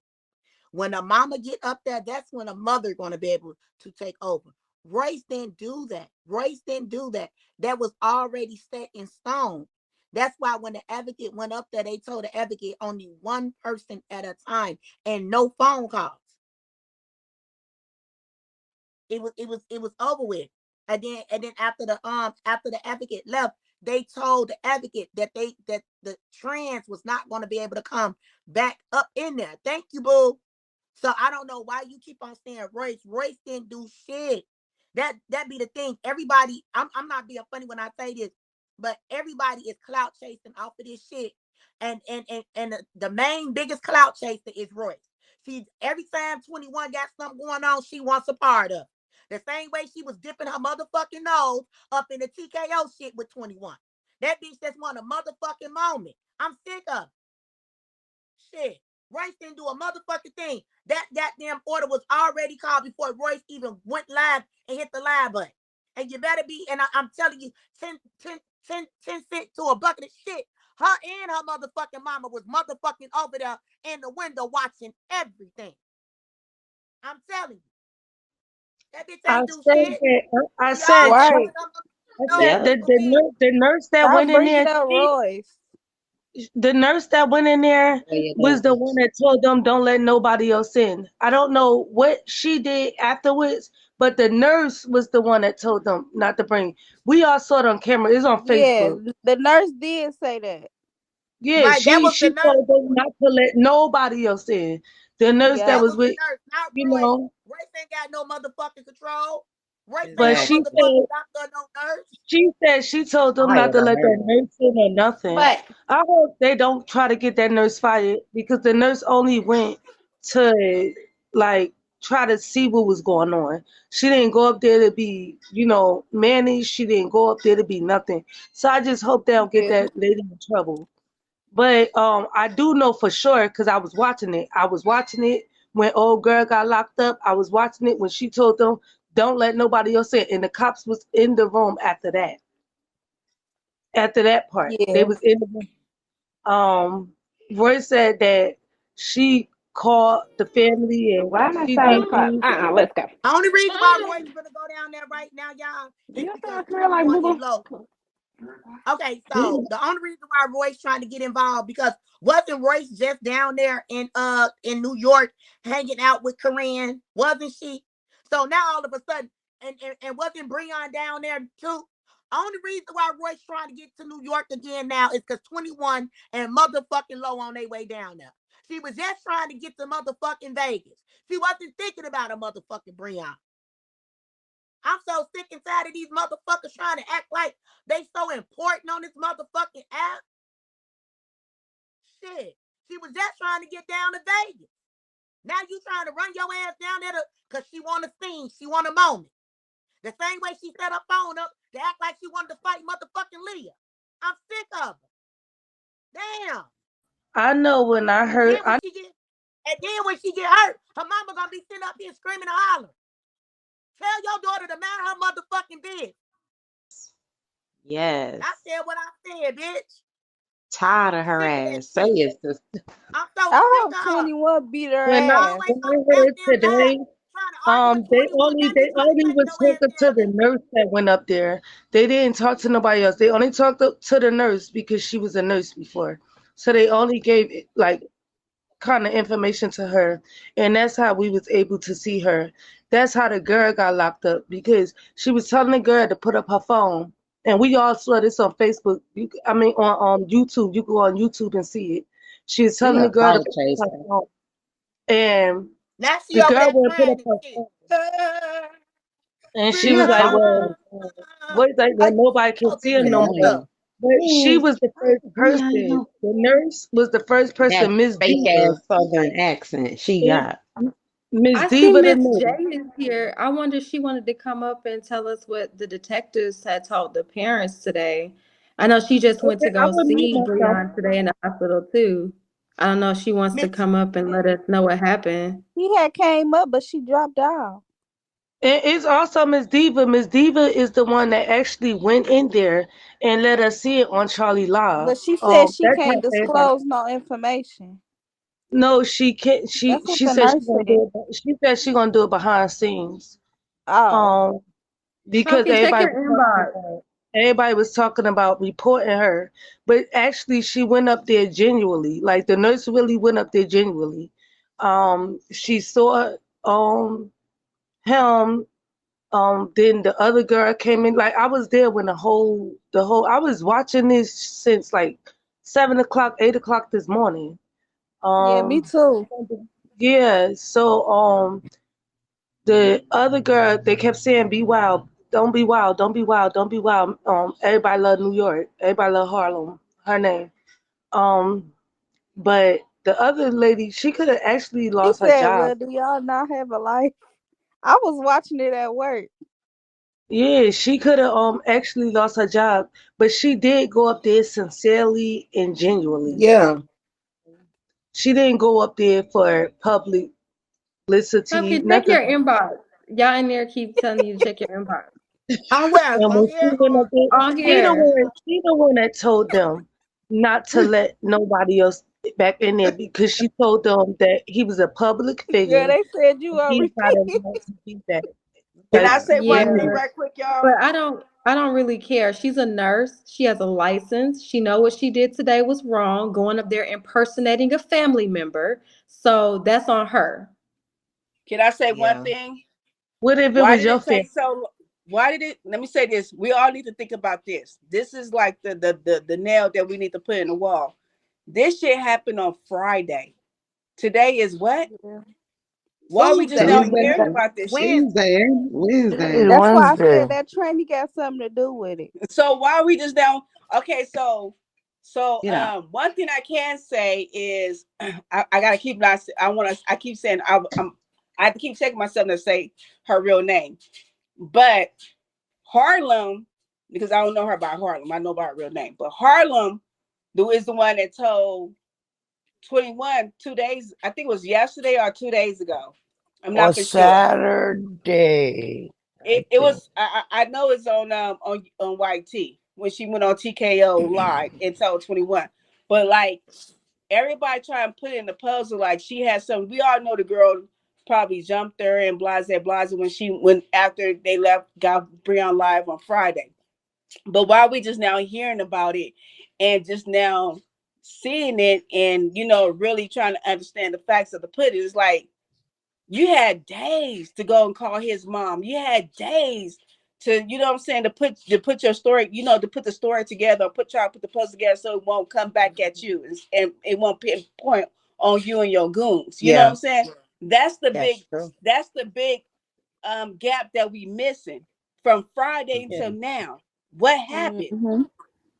When a mama get up there, that's when a mother gonna be able to take over. Royce didn't do that. Royce didn't do that. That was already set in stone. That's why when the advocate went up there, they told the advocate only one person at a time and no phone calls. It was over with. And then after the advocate left, they told the advocate that the trans was not going to be able to come back up in there. Thank you, boo. So I don't know why you keep on saying Royce. Royce didn't do shit. That be the thing. Everybody, I'm not being funny when I say this, but everybody is clout chasing off of this shit. And the main biggest clout chaser is Royce. See, every time 21 got something going on, she wants a part of. The same way she was dipping her motherfucking nose up in the TKO shit with 21. That bitch just want a motherfucking moment. I'm sick of shit. Royce didn't do a motherfucking thing. That damn order was already called before Royce even went live and hit the live button. And you better be, and I'm telling you, 10 cents to a bucket of shit. Her and her motherfucking mama was motherfucking over there in the window watching everything. I'm telling you, that bitch I ain't do said shit. that So y'all Right. know the, what the it is. nurse the nurse that Stop went in bringing there up Royce. the nurse that went in there was the one that told them don't let nobody else in. I don't know what she did afterwards, But the nurse was the one that told them not to bring. We all saw it on camera. It's on Yeah, Facebook. the nurse did say that. Yeah, Right, that was the she nurse. told them not to let nobody else in. The nurse that Yeah. That was was the with, nurse, not you Royce. know, Royce ain't got no motherfucking control. Royce ain't but no Exactly. motherfucking doctor, no nurse. she said she told them not Fired to on let that her. nurse in or nothing. But I hope they don't try to get that nurse fired because the nurse only went to like try to see what was going on. She didn't go up there to be, managed. She didn't go up there to be nothing. So I just hope they don't get Yeah. that lady in trouble. But I do know for sure because I was watching it. I was watching it when old girl got locked up. I was watching it when she told them, "Don't let nobody else in." And the cops was in the room after that. After that part, they Yeah. was in the room. Roy said that she called the family and why am I she starting thanked to call? them. Let's go. Only reason why Royce gonna go down there right now, y'all, is Your because song smell like 21 boo is boo. low. Okay, so the only reason why Royce trying to get involved because wasn't Royce just down there in New York hanging out with Corinne? Wasn't she? So now all of a sudden, and wasn't Breon down there too? Only reason why Royce trying to get to New York again now is because 21 and motherfucking Low on their way down there. She was just trying to get to motherfucking Vegas. She wasn't thinking about a motherfucking Breon. I'm so sick and tired of these motherfuckers trying to act like they so important on this motherfucking app. Shit. She was just trying to get down to Vegas. Now you trying to run your ass down there because she want a scene. She want a moment. The same way she set her phone up to act like she wanted to fight motherfucking Leah. I'm sick of her. Damn. I know when I And heard, then when she get hurt, her mama gonna be sitting up here screaming and hollering. Tell your daughter to mind her motherfucking business. I Yes. said what I said, bitch. Tired of her Sick of that ass. Say shit. it, sister. I'm so I sick hope of her. 21 beat her when I, ass. Always when so I heard goddamn loud. today, Trying to argue with They 21. only Now you trying to take was your ass talking to down the there. nurse that went up there. They didn't talk to nobody else. They only talked to the nurse because she was a nurse before. So they only gave like kind of information to her, and that's how we was able to see her. That's how the girl got locked up because she was telling the girl to put up her phone, and we all saw this on Facebook. On YouTube. You go on YouTube and see it. She was She telling the a girl to fight put up her chaser. phone, and Now she the over girl there wouldn't put up crying and her shit. phone. And she She was a like, fight "Well, chaser. what is like, well, nobody can So see sick her of no that more." stuff. Annoying. But she Ooh, was the first person. Brianna. The nurse was the first That person, Miss fake Diva. ass southern accent she Miss got. Miss I see Diva the Miss J nurse. is here. I wonder if she wanted to come up and tell us what the detectives had told the parents today. I know she just went Okay, to I go will mute see myself. Breon today in the hospital too. I don't know if she wants to Miss come up and let us know what happened. He had came up, but she dropped out. And it's also Miss Diva. Miss Diva is the one that actually went in there and let us see it on Charlie Live. But she said she That's can't how everybody. disclose no information. No, she can't. She That's what she the said she nurse gonna said. do it. She said she gonna do it behind scenes. Oh. Um, because Pumpkin, check your inbox. everybody was talking about reporting her, but actually she went up there genuinely. Like the nurse really went up there genuinely. She saw him. Then the other girl came in. Like I was there when the whole I was watching this since like 7 o'clock, 8 o'clock this morning. Yeah, me Um, too. yeah. So the other girl, they kept saying, "Be wild, don't be wild, don't be wild, don't be wild." Everybody love New York, everybody love Harlem. Her name. Um, but the other lady, she could have actually He lost her said, job. "Well, do y'all not have a life?" I was watching it at work. Yeah, she could have actually lost her job, but she did go up there sincerely and genuinely. Yeah. She didn't go up there for publicity, Pumpkin, check nothing. your inbox. Y'all in there keep telling you to check your inbox. On where? And On when she here went up or there, On on here. she the one that told them not to let nobody else back in there because she told them that he was a public Yeah, figure they said you and on he's not repeat. allowed to be back. Can Like, I say one thing Yeah. yeah. right quick, y'all? But I don't really care. She's a nurse. She has a license. She know what she did today was wrong, going up there impersonating a family member. So that's on her. Can I say one Yeah. thing? What if it Why was did your it family? take so? Why did it? Let me say this. We all need to think about this. This is like the nail that we need to put in the wall. This shit happened on Friday. Today is what? Why are we just now Tuesday. Tuesday. hearing about this shit? Wednesday. Tuesday. It's Wednesday. That's Wednesday. why I said that tranny got something to do with it. So why are we just now? Okay, Get out. one thing I can say is I gotta keep not. I want to. I keep saying I have to keep checking myself to say her real name, but Harlem, because I don't know her by Harlem. I know by her real name. But Harlem, who is the one that told 21 2 days, I think it was yesterday or 2 days ago. I'm Or not for sure. Saturday, I It think. was I know it's on YT when she went on TKO live and told 21. But like everybody trying to put in the puzzle like she had some. We all know the girl probably jumped her and blase blase when she went after they left got Breon live on Friday. But why are we just now hearing about it and just now seeing it and really trying to understand the facts of the put it? It's like you had days to go and call his mom. You had days to, what I'm saying, to put your story, to put the story together, put the puzzle together so it won't come back at you and it won't pinpoint on you and your goons. You know what Yeah, I'm saying? That's the that's big, true. that's the big gap that we missing from Friday Yeah. until now. What happened? Mm-hmm.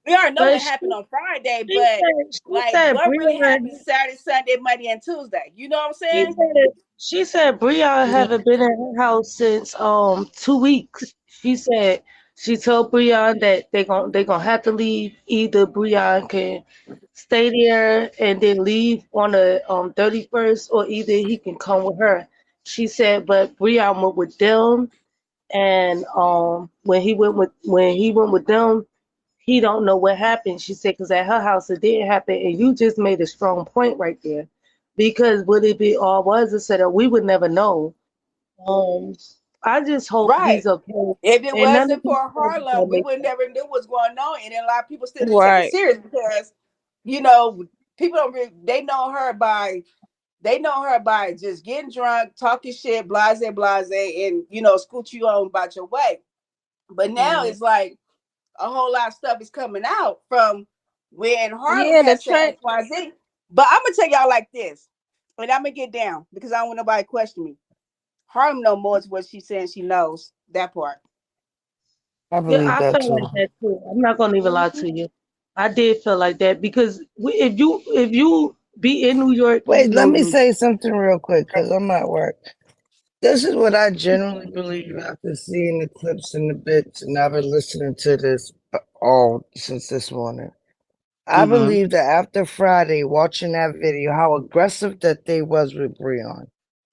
We already know But what happened on Friday, she but said she like said what really Breon happened Saturday, Sunday, Monday, and Tuesday? You know what I'm she saying? said Breon haven't been in her house since 2 weeks. She told Breon that they gonna have to leave. Either Breon can stay there and then leave on the 31st, or either he can come with her. She said, but Breon went with them, and when he went with them, he don't know what happened. She said, because at her house it did happen, and you just made a strong point right there. Because would it be all was a setup, we would never know. Um, I just hope Right. he's okay, If it and none of wasn't these for things is Harlem, gonna we make would sense. never knew what's going on, and then a lot of people still didn't take it Right. serious because you know people don't really, they know her by just getting drunk, talking shit, blase blase, and scoot you on about your way. But now Mm. it's like a whole lot of stuff is coming out from when Harlem Yeah, the had said train. XYZ. But I'm gonna tell y'all like this, and I'm gonna get down because I don't want nobody to question me. Harlem know more is what she's saying she knows. That part. I Yeah, believe I that felt too. like that too. I'm not gonna even lie to you. I did feel like that because if you be in New York, you Wait, let know me New say something real quick because I'm at work. This is what I genuinely believe after seeing the clips and the bits, and I've been listening to this all since this morning. I Mm-hmm. believe that after Friday, watching that video, how aggressive that they was with Breon.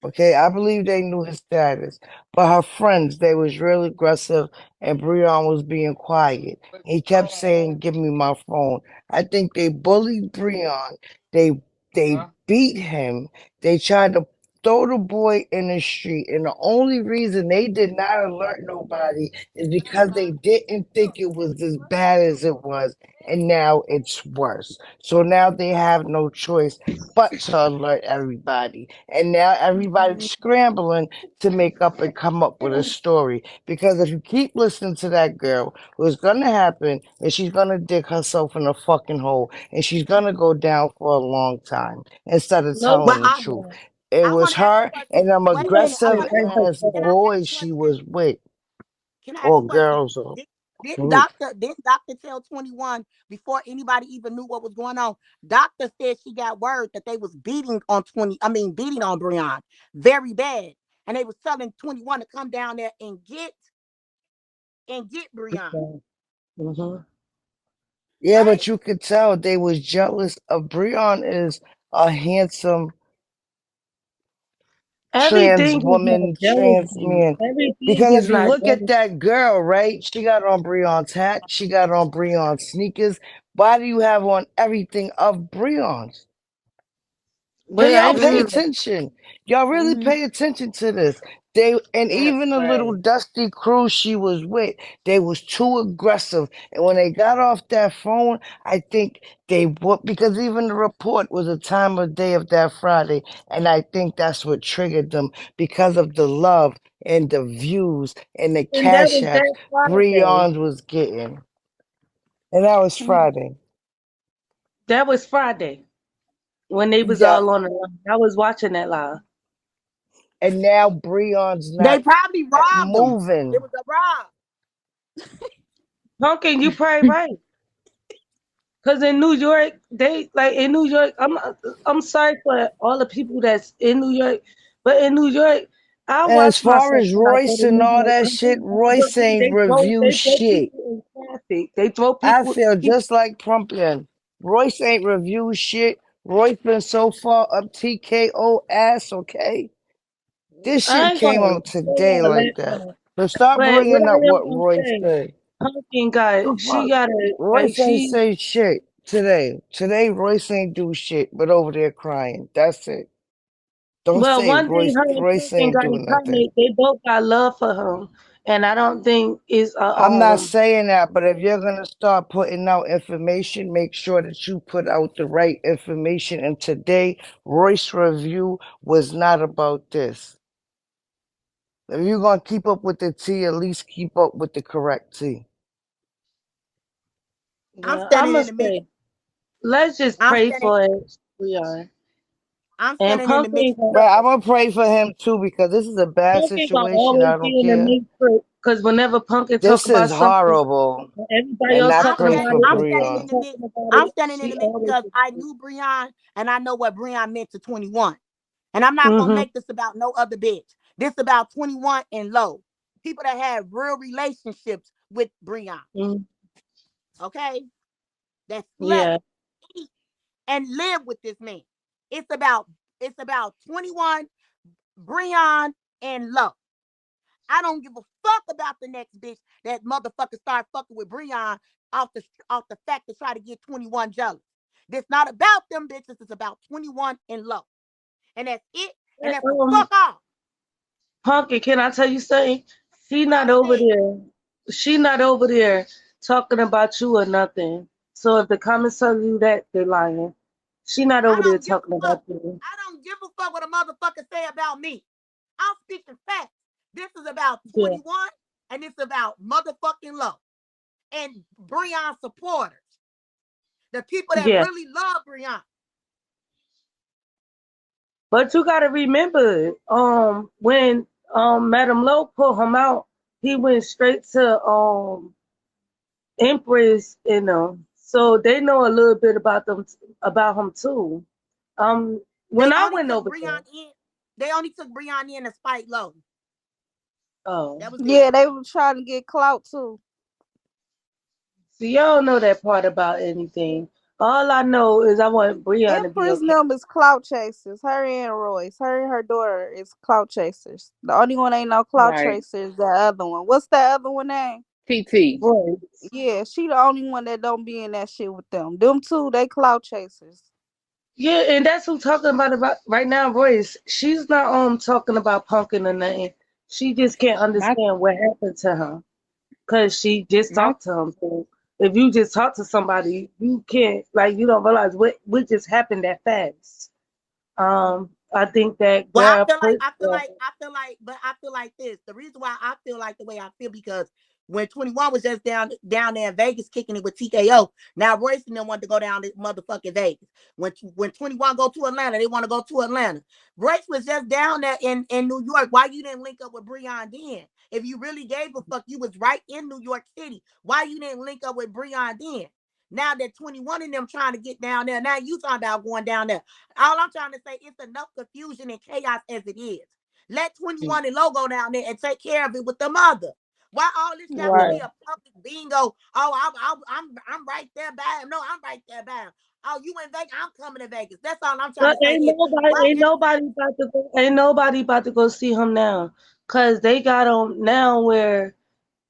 Okay, I believe they knew his status, but her friends, they was really aggressive, and Breon was being quiet. He kept saying, "Give me my phone." I think they bullied Breon. They beat him. They tried to throw the boy in the street, and the only reason they did not alert nobody is because they didn't think it was as bad as it was, and now it's worse. So now they have no choice but to alert everybody. And now everybody's scrambling to make up and come up with a story. Because if you keep listening to that girl, what's gonna happen is she's gonna dig herself in a fucking hole and she's gonna go down for a long time instead of No, Well, telling the truth. It I was want to ask a her question. and them Wait a minute. I aggressive want to ask. ass Can I ask boys a she question? was with Can I ask a or question? girls or Did, didn't group. doctor tell 21 before anybody even knew what was going on? Doctor said she got word that they was beating on 20. I mean, beating on Breon very bad, and they was telling 21 to come down there and get Breon. hmm Yeah, Right? but you could tell they was jealous of Breon is a handsome trans everything is not woman, trans jealousy. man. Everything Because is if you not look at jealousy. that girl, right? She got on Breon's hat, she got on Breon's sneakers. Why do you have on everything of Breon's? Can But I y'all ain't pay seen Mm-hmm. attention? Y'all really Mm-hmm. pay attention to this. They and That's even the little crazy. dusty crew she was with, they was too aggressive. And when they got off that phone, I think because even the report was a time of day of that Friday, and I think that's what triggered them because of the love and the views and the And that cash was apps that Friday. Breon was getting. And that was Friday. That was Friday when they was Yeah. all on the line. I was watching that live. And now Breon's They not probably robbed them. It moving. was a rob. Pumpkin, you probably right. Cause in New York, they like in New York. I'm sorry for all the people that's in New York, but in New York, I And as watch far myself as when I go Royce to and New all York. that 'Cause shit, Royce ain't review they throw shit. people in traffic. They throw I people. feel just like Pumpkin. Royce ain't review shit. Royce been so far up TKO ass, okay? This I shit ain't gonna came out say today all like that, that. So stop but what bringing I up am what gonna Royce say, said. Pumpkin The got she fuck? gotta like Royce ain't she. say shit today. Today Royce ain't do shit but over there crying. That's it. Don't Well, say one thing Royce her and Royce Pumpkin ain't got in doing nothing. common, they both got love for him, and I don't think it's I'm not saying that, but if you're gonna start putting out information, make sure that you put out the right information. And today, Royce review was not about this. If you're gonna keep up with the T, at least keep up with the correct T. I'm Well, I standing in the must middle. say, let's just I'm pray standing. for it. We are. I'm And standing in the mix Pumpkin, But I'm because gonna pray for him too because this is a bad Pumpkin gonna situation. always I don't be in the care. mix because whenever Pumpkin talk This is about something, horrible, and everybody and else I talking pray about for it, I'm and standing Pumpkin in Breon. the mix. talking about I'm it, standing in she the mix always. because I knew Breon and I know what Breon meant to 21. And I'm not gonna Mm-hmm. make this about no other bitch. This about 21 and low. People that have real relationships with Breon. Mm-hmm. Okay? That slept, Yeah. eat, and live with this man. It's about 21, Breon, and low. I don't give a fuck about the next bitch that motherfucker start fucking with Breon off the fact to try to get 21 jealous. This not about them bitches. It's about 21 and low. And that's it. And And, that's the fuck off. Pumpkin, can I tell you something? She not I over said, there. She not over there talking about you or nothing. So if the comments tell you that, they're lying. She not I over there don't give a talking fuck. about you. I don't give a fuck what a motherfucker say about me. I'm speaking facts. This is about Yeah. 21 and it's about motherfucking low. And Breon supporters. The people that Yeah. really love Breon. But you gotta remember, when Madam Lowe pulled him out, he went straight to Empress and so they know a little bit about him too. They When I only went took over Breon there, in. They only took Breon in to spite low. oh, That was it. Yeah, they were trying to get clout too. see, y'all know that part about anything. All I know is I want Breon to be Empress okay. them is clout chasers. Her and Royce. Her and her daughter is clout chasers. The only one ain't no clout Right. chaser is the other one. What's that other one name? TT. Right. Yeah, she the only one that don't be in that shit with them. Them two, they clout chasers. Yeah, and that's who talking about right now, Royce. She's not talking about Pumpkin or nothing. She just can't My understand what happened to her because she just my talked to him. So if you just talk to somebody, you can't like you don't realize what just happened that fast. I think that Well, I girl feel like put I feel like I feel like, but I feel like this. The reason why I feel like the way I feel because when 21 was just down there in Vegas kicking it with TKO, now Royce and them wanted to go down to motherfucking Vegas. When 21 go to Atlanta, they want to go to Atlanta. Royce was just down there in New York. Why you didn't link up with Breon then? If you really gave a fuck, you was right in New York City. Why you didn't link up with Breon then? Now that 21 of them trying to get down there, now you talking about going down there. All I'm trying to say is enough confusion and chaos as it is. Let 21 and Logo down there and take care of it with the mother. Why all this got to yeah. Right. be a public bingo? Oh, I'm right there by him. No, I'm right there by him. Oh, you in Vegas? I'm coming to Vegas. That's all I'm trying But to say is why everything. ain't nobody about to go see him now, cause they got him now where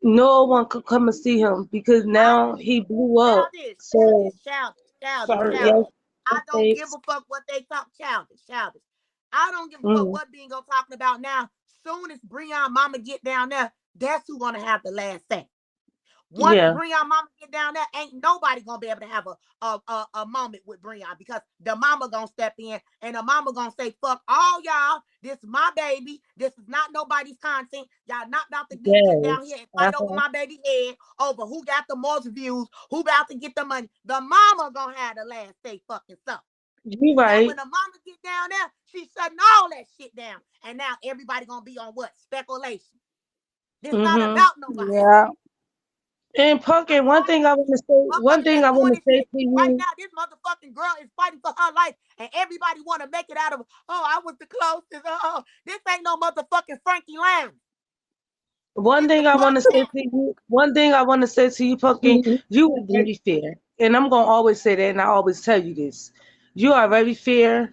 no one could come and see him because I now he blew up. childish, So childish, childish, childish, sorry, yes, childish. I don't give mistakes. a fuck what they talk. Childish, childish. I don't give a fuck Mm. what bingo talking about now. soon as Breon mama get down there, that's who gonna have the last say. Once Yeah. Breon mama get down there, ain't nobody gonna be able to have a moment with Breon because the mama gonna step in and the mama gonna say, fuck all y'all. This is my baby. This is not nobody's content. Y'all not about to get down here Yes. and fight over Uh-huh. my baby head over who got the most views, who about to get the money. The mama gonna have the last say fucking stuff. You Now, when right. the mama get down there, she's shutting all that shit down. And now everybody gonna be on what? Speculation. This not Mm-hmm. about nobody. Yeah. And I'm Pumpkin, telling you, one motherfuckers thing that's I doing want to this say shit to right you, now, this motherfucking girl is fighting for her life, and everybody want to make it out of, oh, I was the closest. This ain't no motherfucking Frankie Lounge. one This the thing I want to say podcast. to you, one thing I want to say to you, Pumpkin, you are very fair. And I'm gonna always say that and I always tell you this. You are very fair.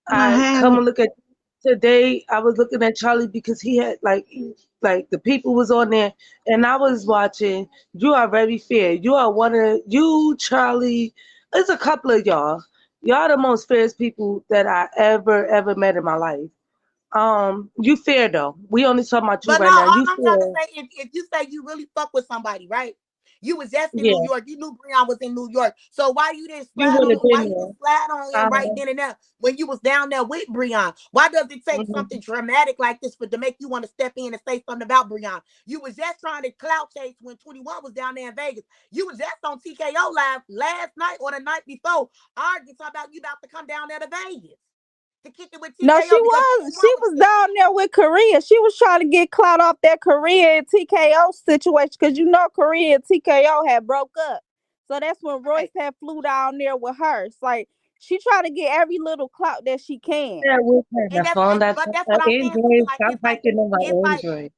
I come and look at today. I was looking at Charlie because he had like the people was on there, and I was watching. You are very fair. You are one of you, Charlie. There's a couple of y'all. Y'all the most fairest people that I ever met in my life. You fair though. We only talking about you But no, right now. all You I'm trying to fair. say, if you say you really fuck with somebody, right? You was just in New Yeah, York. You knew Breon was in New York. So why you didn't you slide would on have him? Why been you didn't there. slide on him right then and there when you was down there with Breon? Why does it take Mhm. something dramatic like this to make you want to step in and say something about Breon? You was just trying to clout chase when 21 was down there in Vegas. You was just on TKO live last night or the night before, arguing about you about to come down there to Vegas to kick it with No, she TKO because was. 21 She was was there. down there with Korea. She was trying to get clout off that Korea and TKO situation because you know Korea and TKO had broke up. So that's when Royce Right. had flew down there with her. It's like she trying to get every little clout that she can. Yeah, with And her phone. but that's what I'm saying to you. Android. Like Stop hiking on it's my like Android.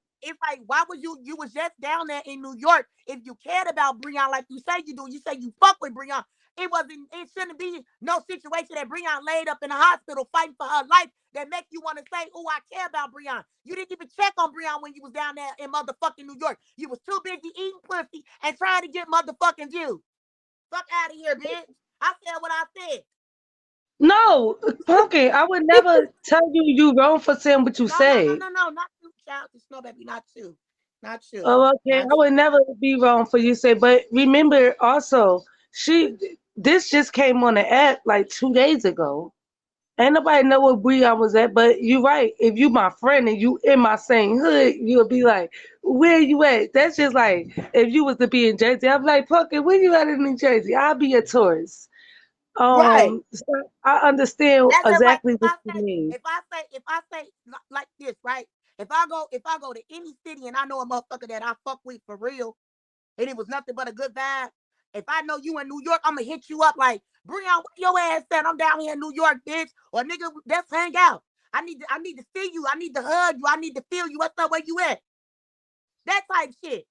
why would you was just down there in New York if you cared about Breon like you say you do, you say you fuck with Breon. It shouldn't be no situation that Breon laid up in the hospital fighting for her life that make you want to say, oh, I care about Breon. You didn't even check on Breon when you was down there in motherfucking New York. You was too busy eating pussy and trying to get motherfucking views. Fuck out of here, bitch. I said what I said. No, Pumpkin, I would never tell you you wrong for saying what you No, no, no, say. no, no, not you, child. Snow baby, not you. Not you. Oh, okay. Not I you. would never be wrong for you say, but remember also, she this just came on the app like 2 days ago. Ain't nobody know where Breon was at, but you right. If you my friend and you in my same hood, you'll be like, where you at? That's just like if you was to be in Jersey, I'm like, Pumpkin, where you at in New Jersey? I'll be a tourist. Right. So I understand That's just like exactly what you mean. if I say like this, right? If I go to any city and I know a motherfucker that I fuck with for real, and it was nothing but a good vibe. If I know you in New York, I'm gonna hit you up like, Breon, where your ass at? I'm down here in New York, bitch. Or nigga, let's hang out. I need to see you. I need to hug you. I need to feel you. What's up? Where you at? That type shit.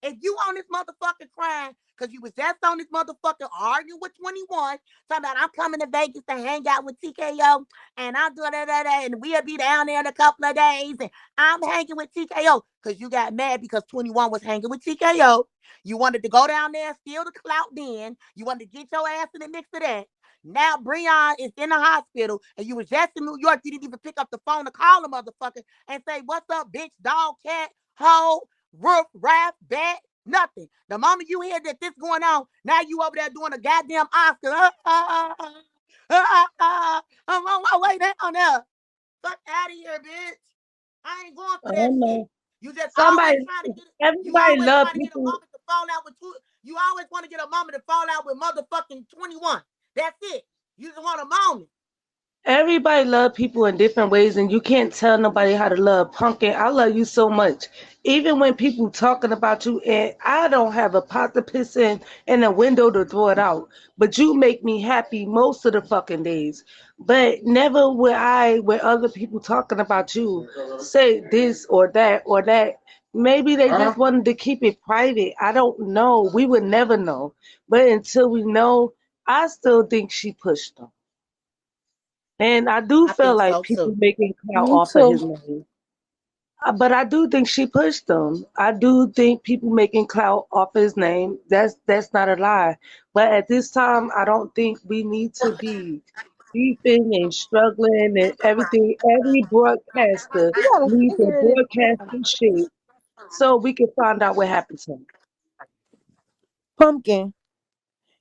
If you on this motherfucker crying because you was just on this motherfucker arguing with 21, talking about I'm coming to Vegas to hang out with TKO and I'm doing that and we'll be down there in a couple of days and I'm hanging with TKO because you got mad because 21 was hanging with TKO. You wanted to go down there and steal the clout then. You wanted to get your ass in the mix of that. Now Breon is in the hospital and you was just in New York. You didn't even pick up the phone to call the motherfucker and say, what's up, bitch, dog, cat, hoe, roof, raft, bat, nothing. The moment you hear that this going on, now you over there doing a goddamn Oscar. I'm on my way down there. Fuck out of here, bitch. I ain't going I for that don't shit. know. You just Somebody, always trying to get it. You everybody always love trying to get a people. moment to fall out with two. You always want to get a moment to fall out with motherfucking 21. That's it. You just want a moment. Everybody love people in different ways, and you can't tell nobody how to love. Pumpkin, I love you so much. Even when people talking about you, and I don't have a pot to piss in and a window to throw it out, but you make me happy most of the fucking days. But never would I, when other people talking about you, say this or that or that. Maybe they just wanted to keep it private. I don't know. We would never know. But until we know, I still think she pushed them. And I do I feel think like so people too. making clout Me off of too. his name. But I do think she pushed them. I do think people making clout off his name. That's not a lie. But at this time, I don't think we need to be. beefing and struggling and everything. Every broadcaster You gotta needs to figure it broadcast out. this shit so we can find out what happened to him. Pumpkin.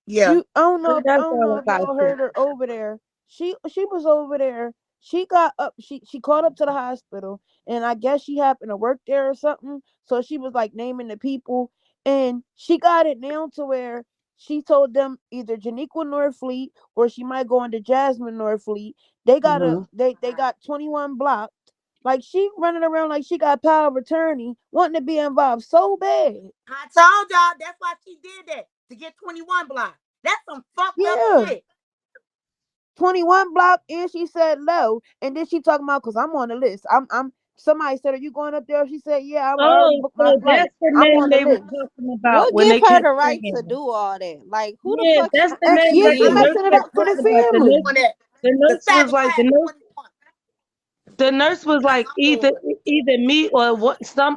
Yeah. I That's don't know all if I gotta y'all say. heard her over there. She was over there. She got up. She called up to the hospital, and I guess she happened to work there or something. So she was like naming the people, and she got it down to where she told them either Janiqua Norfleet or she might go into Jasmine Norfleet. Mm-hmm. They got 21 blocked. Like she running around like she got power of attorney, wanting to be involved so bad. I told y'all that's why she did that to get 21 blocked. That's some fucked up Yeah. shit. 21 block, and she said low, and then she talking about because I'm on the list. I'm somebody said, are you going up there? She said, yeah, I already Oh, booked my so flight. that's the I'm name on the they were list. talking about What when give they her kept the right to saying. do all that? Like, who the Yeah, fuck that's the name yeah, that she the She nurse messing it kept up for the talking about. family. on that. The The nurse was savage like ass 21. the nurse was Like like I'm either doing. either me or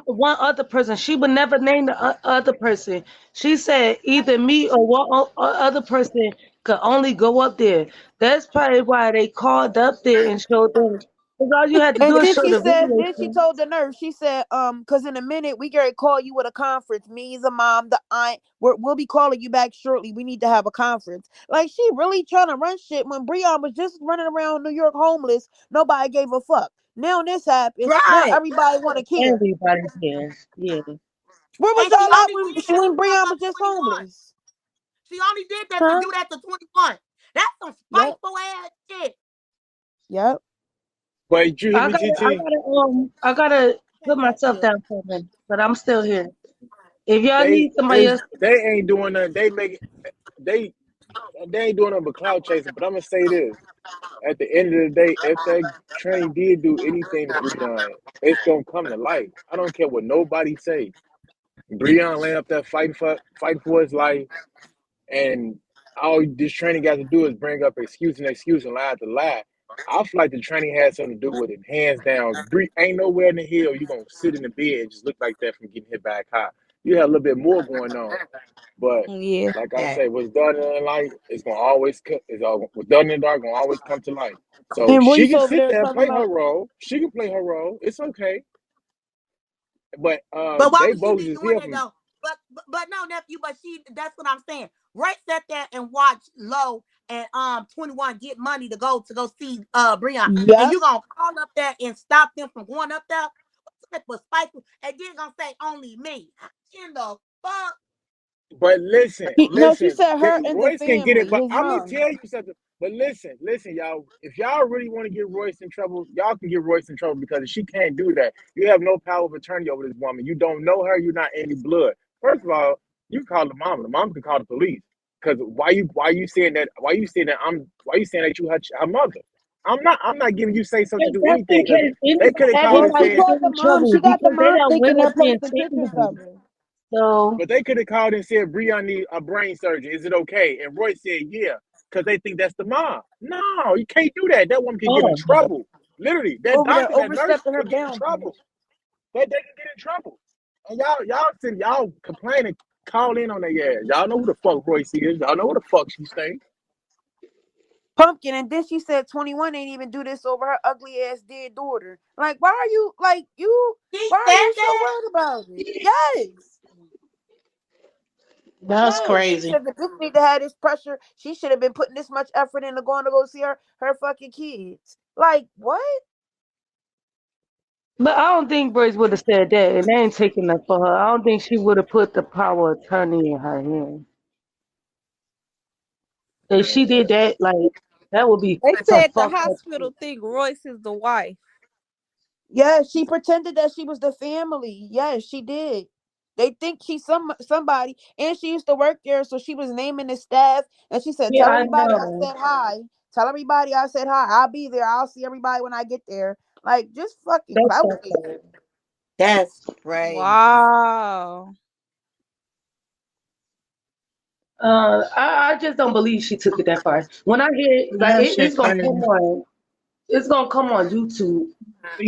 one other person. She would never name the other person. She said either me or other person could only go up there. That's probably why they called up there and showed them. Because all you had to do And is then show she the said, video. then she told the nurse, she said, because in a minute we gotta call you with a conference. Me, the mom, the aunt, we'll be calling you back shortly. We need to have a conference. Like she really trying to run shit when Breon was just running around New York homeless. Nobody gave a fuck. Now this happened. Now Right. everybody want to care. Everybody cares. Yeah. Where was And she y'all at only did that to when fuck Breon up was just 21. homeless? She only did that to Huh? do that to 21. That's some Yep. spiteful ass shit. Yep. But did you hear I me, gotta, I TT? gotta, I gotta put Take that myself shit. down for a minute, but I'm still here. If y'all They need somebody is else, they ain't doing nothing. They they ain't doing nothing but cloud chasing. But I'm gonna say this: at the end of the day, if that train did do anything to Breon, it's gonna come to light. I don't care what nobody say. Breon laying up there fighting for his life, and all this training got to do is bring up excuse and lie after lie. I feel like the training had something to do with it. Hands down, ain't nowhere in the hill you gonna sit in the bed and just look like that from getting hit by a car. You had a little bit more going on, but Yeah. like I That. say, what's done in the light is gonna always what's done in the dark gonna always come to light. So And she Royce can over sit there there and talking play her about, role. She can play her role. It's okay. But But why they would she both be just doing here that from. though? But no, nephew, but she that's what I'm saying. Right sat there and watch Low and 21 get money to go see Breon. And yep. you gonna call up there and stop them from going up there? That was spiteful. And then gonna say only me. In the fuck? But listen, No, she listen. said her and the Royce can get it. family, But his I'm gonna mom. tell you something. But listen, y'all. If y'all really want to get Royce in trouble, y'all can get Royce in trouble because she can't do that. You have no power of attorney over this woman. You don't know her. You're not any blood. First of all, you can call the mom. The mom can call the police. Because why you saying that? Why you saying that you her mother? I'm not giving you say so to do that's in anything because case they could have called Well, and she everybody said. get called the in mom. trouble She got the because they mom don't thinking went they're up there and posting taken pictures them. of her. So But they could have called and said, Breon need a brain surgery. Is it okay? And Roy said, yeah, because they think that's the mom. No, you can't do that. That woman can get in oh trouble. Literally, that Over there doctor, that nurse overstepping her could get in boundaries. trouble. They can get in trouble. And y'all complain and call in on their ass. Y'all know who the fuck Royce is. Y'all know who the fuck she stay. Pumpkin, and then she said 21 ain't even do this over her ugly ass dead daughter. Like, why are you She why are said you so that? worried about it? Yes. That's Yes. She crazy. said the bitch need to have this pressure. She should have been putting this much effort into going to go see her fucking kids. Like, what? but I don't think Brace would have said that, and they ain't taking that for her. I don't think she would have put the power of attorney in her hand. If she did that, like that would be They some said the fucked up shit. hospital think Royce is the wife. Yes, she pretended that she was the family. Yes, she did. They think she's somebody, and she used to work there, so she was naming the staff. And she said, Yeah, "Tell I everybody I know. said hi. Tell everybody I said hi. I'll be there. I'll see everybody when I get there." Like, just fucking That's clout fucked chasing. up. That's crazy. Wow. I just don't believe she took it that far. When I hear like That shit crazy. it's gonna come on YouTube.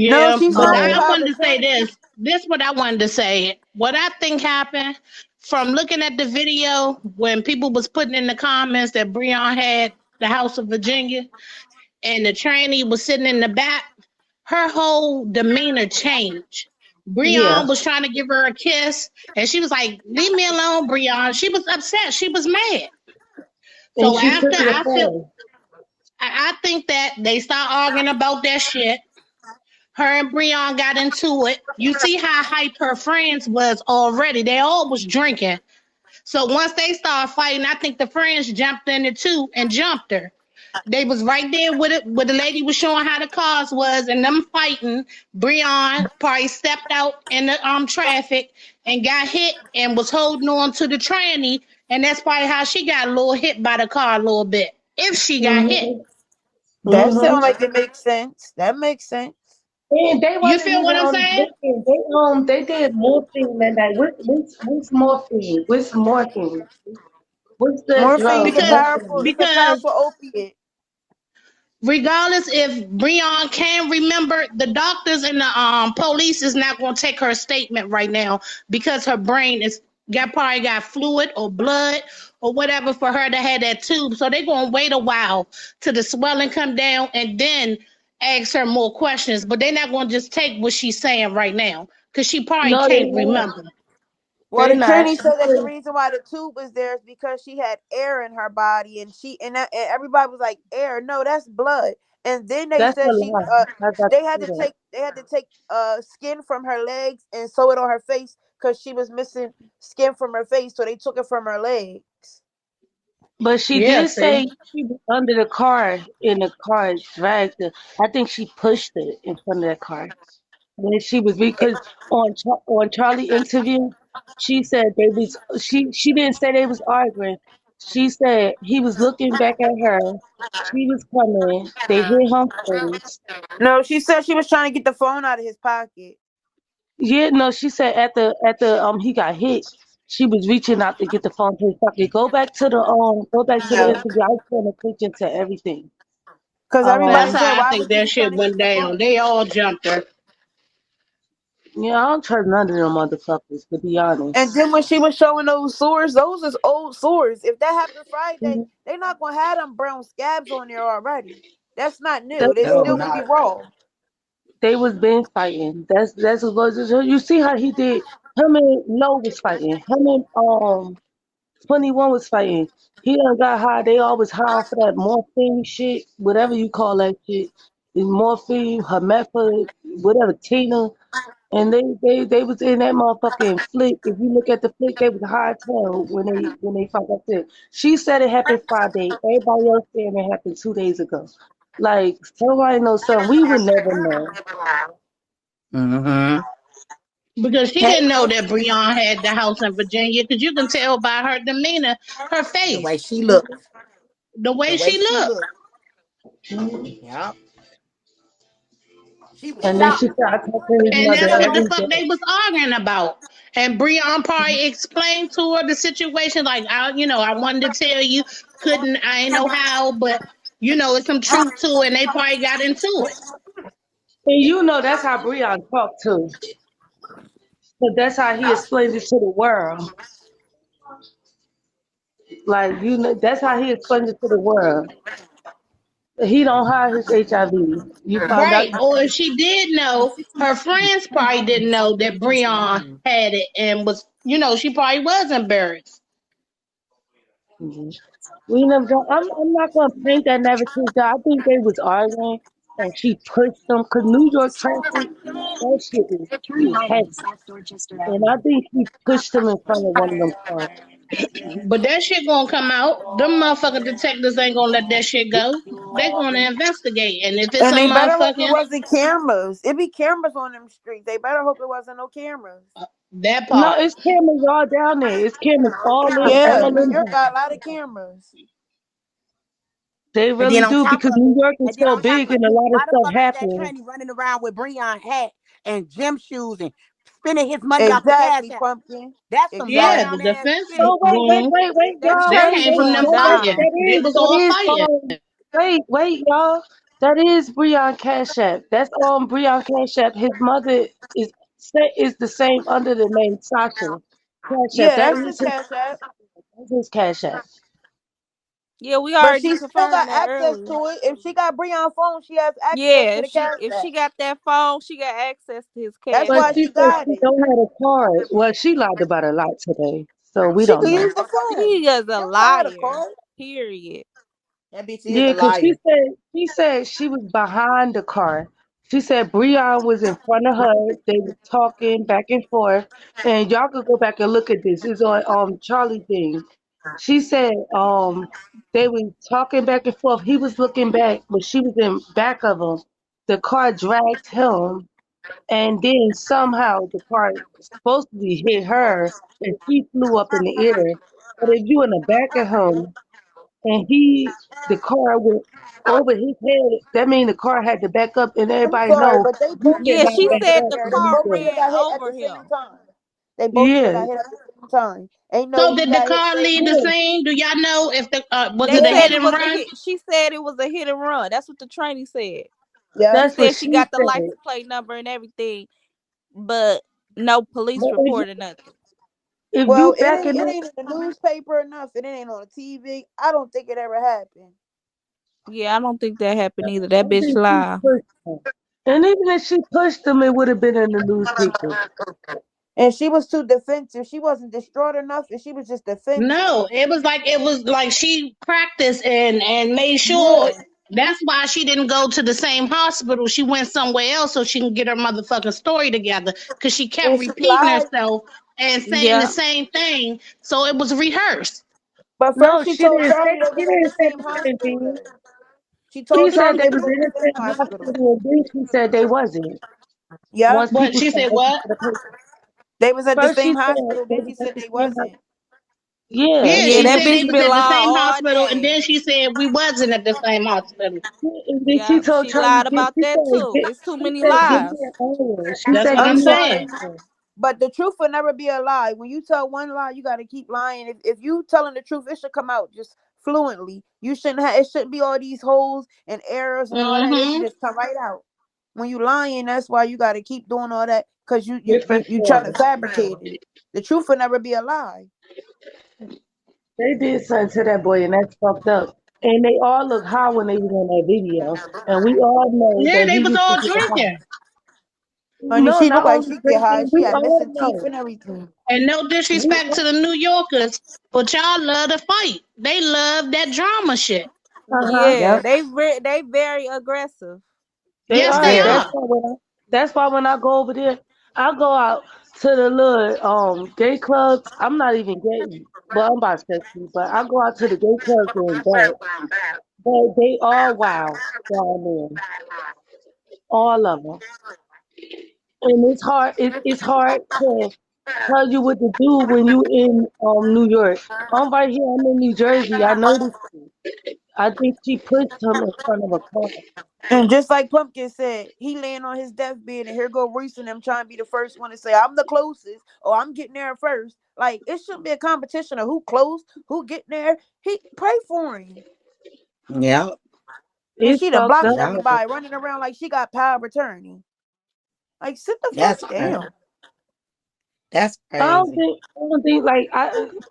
No, Yeah, she but said it's I Um, power of wanted to say attorney. this. This what I wanted to say. What I think happened from looking at the video when people was putting in the comments that Breon had the House of Virginia. and the trainee was sitting in the back, her whole demeanor changed. Yeah. Breon was trying to give her a kiss, and she was like, "Leave me alone, Breon." She was upset. She was mad. And So she took after it I feel, upon. I think that they start arguing about that shit. Her and Breon got into it. You see how hype her friends was already. They all was drinking. So once they started fighting, I think the friends jumped in it too and jumped her. They was right there with it, where the lady was showing how the cars was, and them fighting. Breon probably stepped out in the traffic and got hit and was holding on to the tranny, and that's probably how she got a little hit by the car a little bit. If she got hit, Mm-hmm. That sound Mm-hmm. like it makes sense. That makes sense. And they you wasn't feel even what I'm on saying? drinking. They did morphine that night. What's morphine? What's morphine? What's that Morphine drug? is a Because powerful. Morphine. It's a because powerful opiate. regardless if Breon can remember, the doctors and the police is not going to take her statement right now because her brain is got probably got fluid or blood or whatever for her to have that tube. So they're going to wait a while till the swelling come down and then ask her more questions. But they're not going to just take what she's saying right now because she probably No, they can't not. remember. Well, They the not. tranny said that the reason why the tube was there is because she had air in her body, and and everybody was like, "Air? No, that's blood." And then they That's a said lie. I got to say that. they had to take skin from her legs and sew it on her face because she was missing skin from her face, so they took it from her legs. But she Yeah, did see? say she was under the car and the car dragged her. I think she pushed it in front of that car. When she was because on Charlie interview, she said they was she didn't say they was arguing. She said he was looking back at her. She was coming. They hit him first. No, she said she was trying to get the phone out of his pocket. Yeah, no, she said at the he got hit. She was reaching out to get the phone to his pocket. Go back to the Yeah, interview. I was paying attention to everything. because That's everybody Um, said, how I "Why think would you that be trying shit to get went the down. phone?" They all jumped her. yeah, I don't trust none of them motherfuckers, to be And honest. then when she was showing those sores, those is old sores. If that happened Friday, Mhm. they not gonna have them brown scabs on there already. That's not new. That's They what still I'm gonna be saying. raw. They was been fighting. That's what goes. You see how he did. Him and Low was fighting. Him and 21 was fighting. He done got high. They always high off of that morphine shit, whatever you call that shit. Is morphine, hermepha, whatever, Tina. And they was in that motherfucking flick. If you look at the flick, they was high tail when they found out there. She said it happened Friday. Everybody else saying it happened 2 days ago. Like somebody knows something. We would never know. Mm-hmm. Because she Hey, didn't know that Breon had the house in Virginia. Because you can tell by her demeanor, her The way face, she looked. the The way way she she looked. looked. Yep. She was And then she shocked. started talking to his And mother that's what the every fuck they day. was arguing about. And Breon probably explained to her the situation, like, I wanted to tell you, couldn't, I ain't know how, but, it's some truth to it, and they probably got into it. And you know that's how Breon talked too. But that's how he explains it to the world. Like that's how he explains it to the world. He don't hide his HIV. You found out. Right. Or if she did know, her friends probably didn't know that Breon had it and was, she probably was embarrassed. Mhm. We never. I'm not gonna paint that narrative. I think they was arguing, and she pushed them. Cause New York traffic, that shit is heavy, and I think she pushed him in front of one of them cars. But that shit gonna come out. Them motherfucking detectives ain't gonna let that shit go. They gonna investigate. And if it's and a they better hope it motherfucking wasn't cameras. It be cameras on them streets. They better hope it wasn't no cameras. that No, part. it's cameras all down there. It's cameras Yeah, all New in. York got a lot of cameras. They And then really on do top because of New York is and then so on top big of and a it, lot of why the stuff fuck is that happens. tranny running around with Breon hat and gym shoes and spending his money off the cash Exactly, app? pumpkin. That's some Yeah, clown the Exactly. ass defense shit. Oh going. They y'all, That steady came from putting them them fighting. down. They was all fighting. That is Breon Cash App. That's on Breon Cash App. His mother is the same under the name Sasha Cash App. Yeah, that's his cash app. That's his Cash App. Yeah, we But already she still got confirmed that access earlier. to it. If she got Breon's phone, she has access Yeah, to if the she cash if app. she got that phone, she got access to his That's cash But why app. she she said got she it. don't have a card. Well, she lied about a lot today, so we She don't can know. use the phone. She is She a don't got a liar. card. Period. That bitch is Yeah, a because liar. she said she was behind the car. She said Breon was in front of her. They were talking back and forth, and y'all could go back and look at this. It's on Charlie thing. She said they were talking back and forth. He was looking back, but she was in back of him. The car dragged him, and then somehow the car supposedly hit her, and she flew up in the air. But if you in the back of him and the car went over his head, that means the car had to back up, and I'm everybody sorry, know but they you both Yeah, should have cannot she back went said in up the there. when They you car both should go. have ran got hit at over the him. same time. They both should have Yeah, got hit at the same time. Ain't no So you did the got hit car first. leave the yeah. scene? Do y'all know if the was They it a Yeah. said hit it and was a run? hit. She said it was a hit and run. That's what the trainee said. Yeah. She That's what said she she got the said. license plate number and everything, but no police But report or nothing. if Well, you backing it up, ain't in the newspaper or nothing. It ain't on the TV. I don't think it ever happened. Yeah, I don't think that happened either. I That bitch think she lie. pushed him. And even if she pushed him, it would have been in the newspaper. And she was too defensive. She wasn't distraught enough, and she was just defensive. No, it was like she practiced and made sure. Yeah. That's why she didn't go to the same hospital. She went somewhere else so she can get her motherfucking story together. Because she kept And she repeating lied. herself and saying the Yeah. same thing. So it was rehearsed. But first No, she told Charlie they she was at didn't the say same nothing, hospital B. then. She She told said Charlie they they was was at in the the same same hospital. hospital, and then she said they wasn't. Yep. Once What people she started said? looking What? for the paper. They was at the First she same said hospital, they then was she at said the they same hospital. wasn't. Yeah, Yeah, Yeah, she and that said then they bitch she was been at the lying same all hospital, and day. then she said we wasn't at the same hospital. and then she Yeah, told she Charlie, lied about that too. It's too she many said, give me lies. an hour. She That's said, what give I'm I'm me an sorry. saying. hour. But the truth will never be a lie. When you tell one lie, you gotta keep lying. If you telling the truth, it should come out just fluently. You shouldn't have it shouldn't be all these holes and errors and all that. It should Mm-hmm. just come right out. When you lying, that's why you gotta keep doing all that because you Yeah, you for you you trying to sure. fabricate it. The truth will never be a lie. They did something to that boy, and that's fucked up. And they all look high when they was on that video. And we all know Yeah, that they he was used to all get high. drinking. Honey, No, she not looked like only she get high. drinking, She we had all missing teeth know. and everything. And no We disrespect to all, the New Yorkers, but y'all love to fight. They love that drama shit. uh-huh. Yeah, Yep. they very aggressive. They Yes, are. they Very. are. That's why when I go over there, I go out to the little gay clubs. I'm not even gay, but I'm bisexual. But I go out to the gay clubs and that. But they all wild down there, all of them. And it's hard. It's hard to tell you what to do when you in New York. I'm right here. I'm in New Jersey. I know this. I think she pushed him in front of a car. And just like Pumpkin said, he laying on his deathbed, and here go Reese and them trying to be the first one to say, "I'm the closest," or "I'm getting there first." Like it shouldn't be a competition of who close, who getting there. He pray for him, Yeah. and It's she done fucked blocked up. Yeah. everybody running around like she got power of attorney. Like sit the fuck That's crazy. down. That's crazy. I don't think like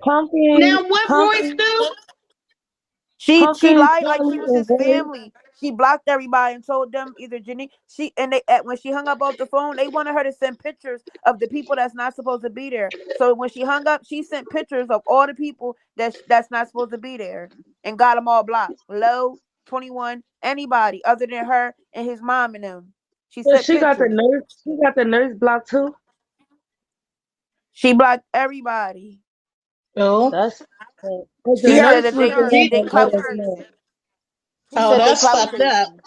pumpkin, Now, what Royce pumpkin, do? She pumpkin, lied like she Charlie, was and his Roy. family. She blocked everybody and told them either Jenny she and they when she hung up off the phone, they wanted her to send pictures of the people that's not supposed to be there. So when she hung up, she sent pictures of all the people that's not supposed to be there and got them all blocked. Low 21, anybody other than her and his mom and them. She But sent she got the pictures. nurse. She got the nurse blocked too. She blocked everybody. Oh, That's because the She Yeah, said nurse that was she they the one they that she clout let us chasing. know. She oh, said they that's clout fucked up. chasing.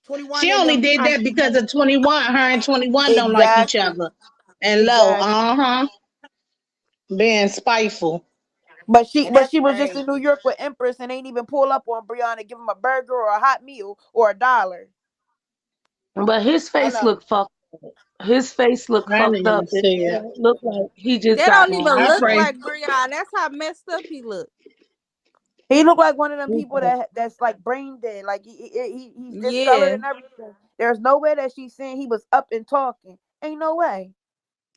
21 She and only them did trying that because of 21. Her and 21 don't like each exactly. other. And low, Exactly. uh-huh, being spiteful. And But that's she was just in crazy. New York with Empress and ain't even pull up on Breon and give him a burger or a hot meal or $1. But his face Hello. looked fucked. His face looked I didn't fucked even up. It see it. don't look like he just that got don't even I look robbed. pray. like Breon. That's how messed up he look. He looked like one of them He people got- that's like brain dead. Like he's discolored Yeah. and everything. There's no way that she's saying he was up and talking. Ain't no way.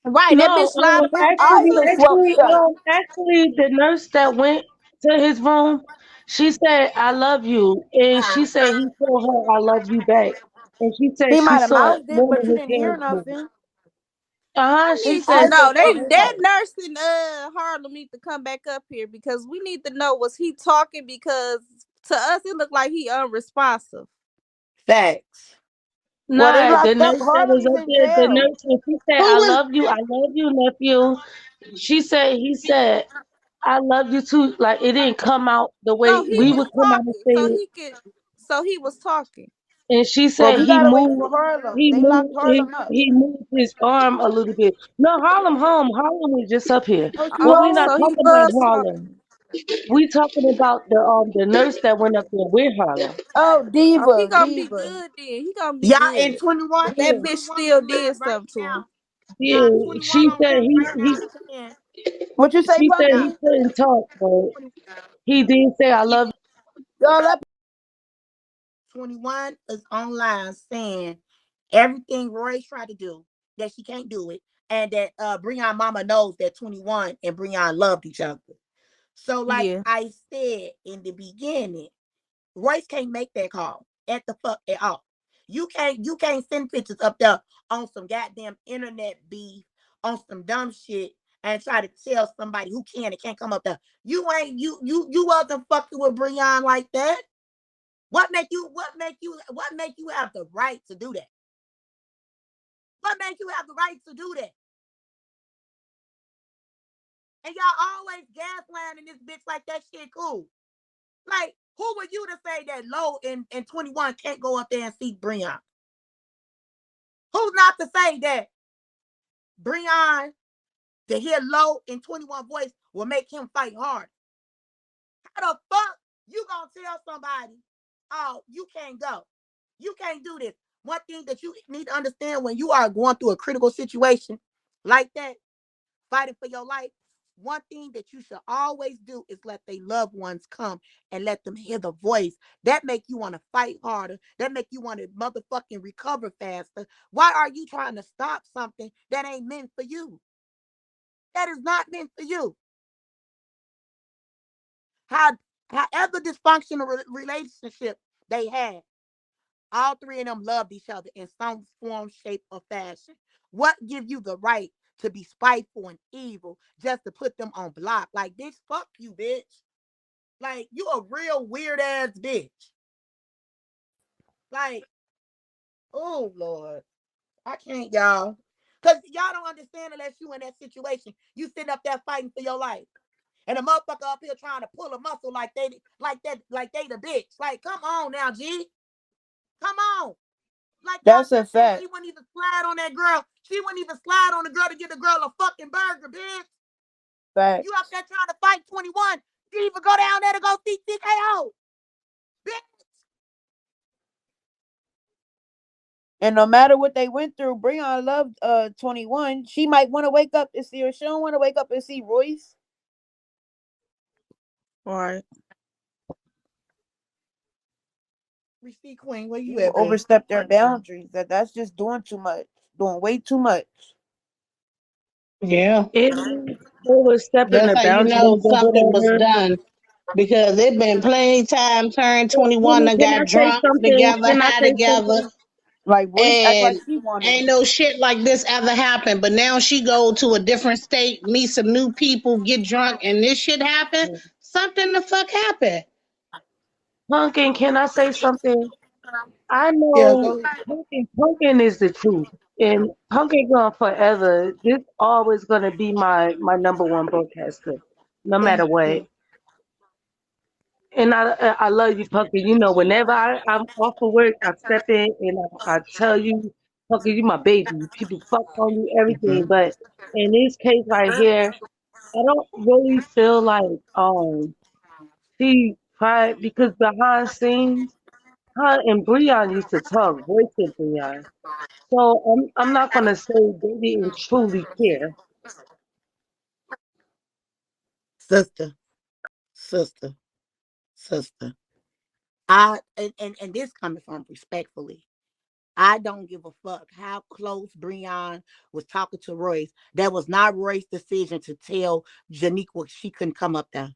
Right, that No, bitch lied His about that eyes are too. swelled shut. actually, the nurse that went to his room, She said, "I love you," and she said he told her, "I love you back," and she said He she might have saw it mouthed it, more but than you his didn't hear hands moved. nothing. Uh-huh. I She need His to said eyes know. was They closed. that nurse in Harlem need to come back up here because we need to know, was he talking, because to us it looked like he unresponsive. Facts. Well, they nah, the locked up nurse that Harlem. was He's up in there, the jail. nurse when she said, Who was I love you, nephew. She said he said, I love you too. Like it didn't come out the So way he we was would come out and talking. say So it. he could. So he was talking. And she Well, said we gotta wait for Harlem. They locked Harlem up. he moved his arm a little bit. No, Harlem home. Harlem was just up here. Oh, she But we're Oh, not was. so he talking about was talking. Harlem. We talking about the nurse that went up there with Harlem. Oh, Oh, he diva, gonna be diva. good then. He gonna be Y'all in good. 21, Yeah, That in bitch 21 still online did right something to now. him. yeah. Y'all 21 She said online right now saying What you say, she said y'all he Pumpkin? couldn't talk, but 20, he did say I love 21 is online saying everything Royce tried to do, that she can't do it, and that Breon mama knows that 21 and Breon loved each other. So, like Yeah. I said in the beginning, Royce can't make that call at the fuck at all. You can't send pictures up there on some goddamn internet beef, on some dumb shit, and try to tell somebody who can and can't come up there. You wasn't fucking with Breon like that. What make you have the right to do that? What make you have the right to do that? And y'all always gaslighting this bitch like that shit cool. Like, who were you to say that Low and 21 can't go up there and see Breon? Who's not to say that Breon, to hear Low in 21 voice, will make him fight hard? How the fuck you gonna tell somebody, oh, you can't go? You can't do this. One thing that you need to understand when you are going through a critical situation like that, fighting for your life, one thing that you should always do is let their loved ones come and let them hear the voice. That make you want to fight harder. That make you want to motherfucking recover faster. Why are you trying to stop something that ain't meant for you? That is not meant for you. How, however dysfunctional relationship they had, all three of them loved each other in some form, shape, or fashion. What give you the right to be spiteful and evil just to put them on block? Like, bitch, fuck you, bitch. Like, you a real weird ass bitch. Like, oh Lord, I can't, y'all. Cause y'all don't understand unless you in that situation. You sitting up there fighting for your life. And a motherfucker up here trying to pull a muscle like they the bitch. Like, come on now, G. Come on. Like y'all That's a just said, fact. she wouldn't even slide on that girl. She wouldn't even slide on the girl to get the girl a fucking burger, bitch. Fact. You up there trying to fight 21. You even go down there to go see TKO. Bitch. And no matter what they went through, Breon loved 21. She might want to wake up and see her. She don't want to wake up and see Royce Right. Receipt Queen, where you at, babe? overstep their boundaries. That's just doing too much, doing way too much. Yeah. it is overstepping That's the how you know boundaries or something was whatever. done. Because it been plenty time turn 21 and Can I got say drunk something? together, Can I high say together, something? Like Royce act like and she wanted ain't it. no shit like this ever happened. But now she go to a different state, meet some new people, get drunk, and this shit happen. Something the fuck happened. Pumpkin, can I say something? I Yeah, know go ahead. Pumpkin is the truth. And Pumpkin gonna forever. This always gonna be my number one broadcaster, no matter Thank what. you. And I love you, Pumpkin. You know, whenever I'm off of work, I step in and I tell you, Pumpkin, you my baby. People fuck on you, everything. Mm-hmm. But in this case right here, I don't really feel like she tried because behind scenes, her and Breon used to talk, Royce and Breon. So I'm not gonna say they didn't truly care. Sister, sister, sister. And this coming from respectfully. I don't give a fuck how close Breon was talking to Royce. That was not Royce's decision to tell Janiqua she couldn't come up there.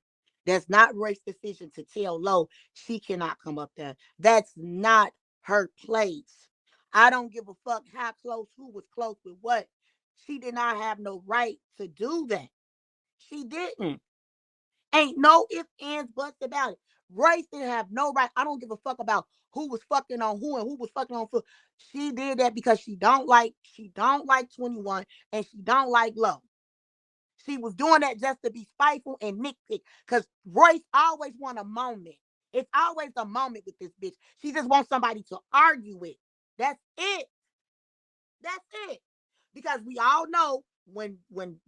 That's not Royce's decision to tell Lo she cannot come up there. That's not her place. I don't give a fuck how close, who was close with what. She did not have no right to do that. She didn't. Ain't no ifs, ands, buts about it. Royce didn't have no right. I don't give a fuck about who was fucking on who and who was fucking on who. She did that because she don't like 21 and she don't like Lo. She was doing that just to be spiteful and nitpick. Cause Royce always want a moment. It's always a moment with this bitch. She just wants somebody to argue with. That's it. That's it. Because we all know when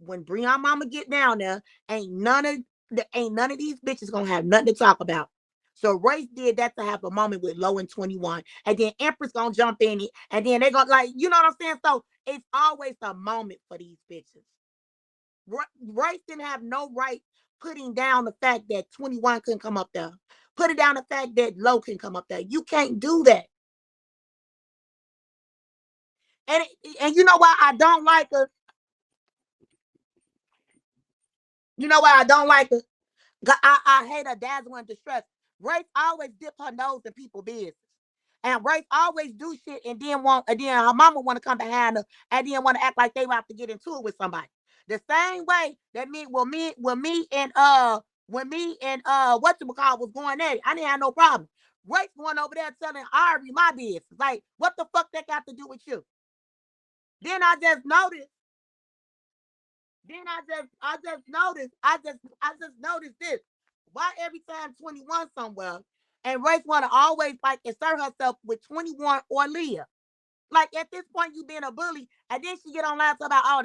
Breon mama get down there, ain't none of these bitches gonna have nothing to talk about. So Royce did that to have a moment with Low and 21. And then Empress gonna jump in it. And then they gonna like, you know what I'm saying? So it's always a moment for these bitches. Royce didn't have no right putting down the fact that 21 couldn't come up there. Putting down the fact that Low can come up there. You can't do that. And you know why I don't like her? You know why I don't like her? I hate her dazzle and distress. Rafe always dip her nose in people's business. And Rafe always do shit and then her mama want to come behind her and then want to act like they about to get into it with somebody. The same way that when me and what you call was going at it, I didn't have no problem. Rafe going over there telling Ari my business. Like, what the fuck that got to do with you? Then I just noticed Then I just noticed this. Why every time 21 somewhere and Race wanna always like insert herself with 21 or Leah? Like at this point you being a bully, and then she get on live talk about oh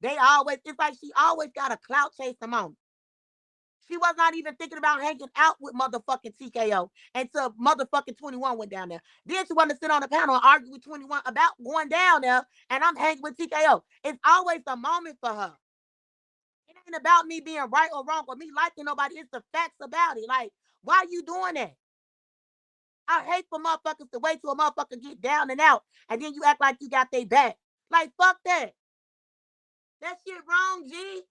they always it's like she always got a clout chasing moment. She was not even thinking about hanging out with motherfucking TKO until motherfucking 21 went down there. Then she wanted to sit on the panel and argue with 21 about going down there, and I'm hanging with TKO. It's always a moment for her. It ain't about me being right or wrong or me liking nobody. It's the facts about it. Like, why you doing that? I hate for motherfuckers to wait till a motherfucker get down and out and then you act like you got their back. Like, fuck that. That shit wrong, G.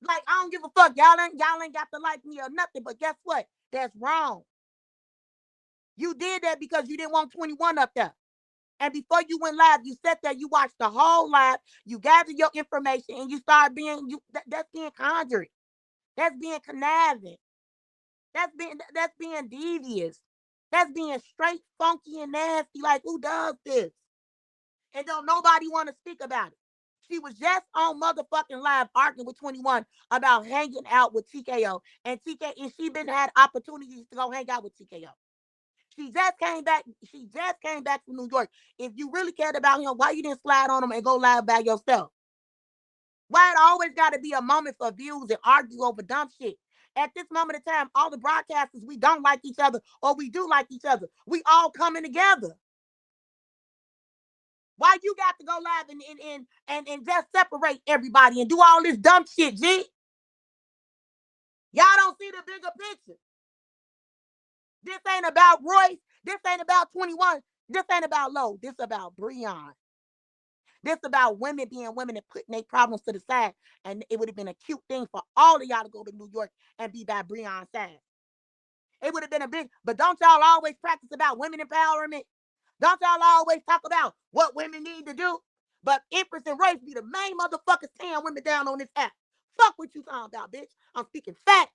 Like, I don't give a fuck. Y'all ain't got to like me or nothing, but guess what? That's wrong. You did that because you didn't want 21 up there. And before you went live, you sat there, you watched the whole live, you gathered your information, and you started that's being conjured. That's being conniving. That's being devious. That's being straight funky and nasty. Like, who does this? And don't nobody want to speak about it. She was just on motherfucking live arguing with 21 about hanging out with TKO. And she been had opportunities to go hang out with TKO. She just came back. She just came back from New York. If you really cared about him, why you didn't slide on him and go live by yourself? Why it always got to be a moment for views and argue over dumb shit? At this moment in time, all the broadcasters, we don't like each other or we do like each other. We all coming together. Why you got to go live and just separate everybody and do all this dumb shit, G? Y'all don't see the bigger picture. This ain't about Royce. This ain't about 21. This ain't about Low. This about Breon. This about women being women and putting their problems to the side. And it would have been a cute thing for all of y'all to go to New York and be by Breon's side. It would have been a big, but don't y'all always practice about women empowerment? Don't y'all always talk about what women need to do? But Empress and Royce be the main motherfuckers tearing women down on this app. Fuck what you talking about, bitch. I'm speaking facts.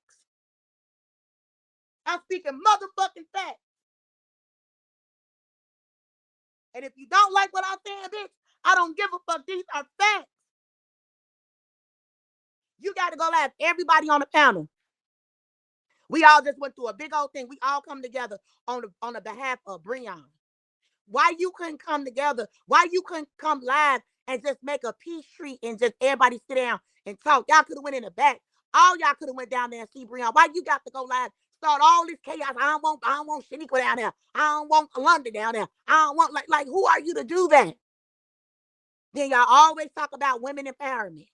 I'm speaking motherfucking facts. And if you don't like what I'm saying, bitch, I don't give a fuck. These are facts. You got to go laugh. Everybody on the panel. We all just went through a big old thing. We all come together on the behalf of Breon. Why you couldn't come together? Why you couldn't come live and just make a peace treat and just everybody sit down and talk? Y'all could have went in the back. All y'all could have went down there and see Breon. Why you got to go live? Start all this chaos. I don't want Shaniqua down there. I don't want London down there. I don't want like who are you to do that? Then y'all always talk about women empowerment.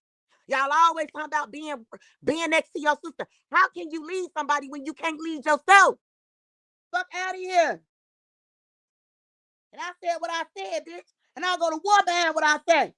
Y'all always talk about being next to your sister. How can you lead somebody when you can't lead yourself? Fuck out of here. And I said what I said, bitch. And I'll go to war behind what I say.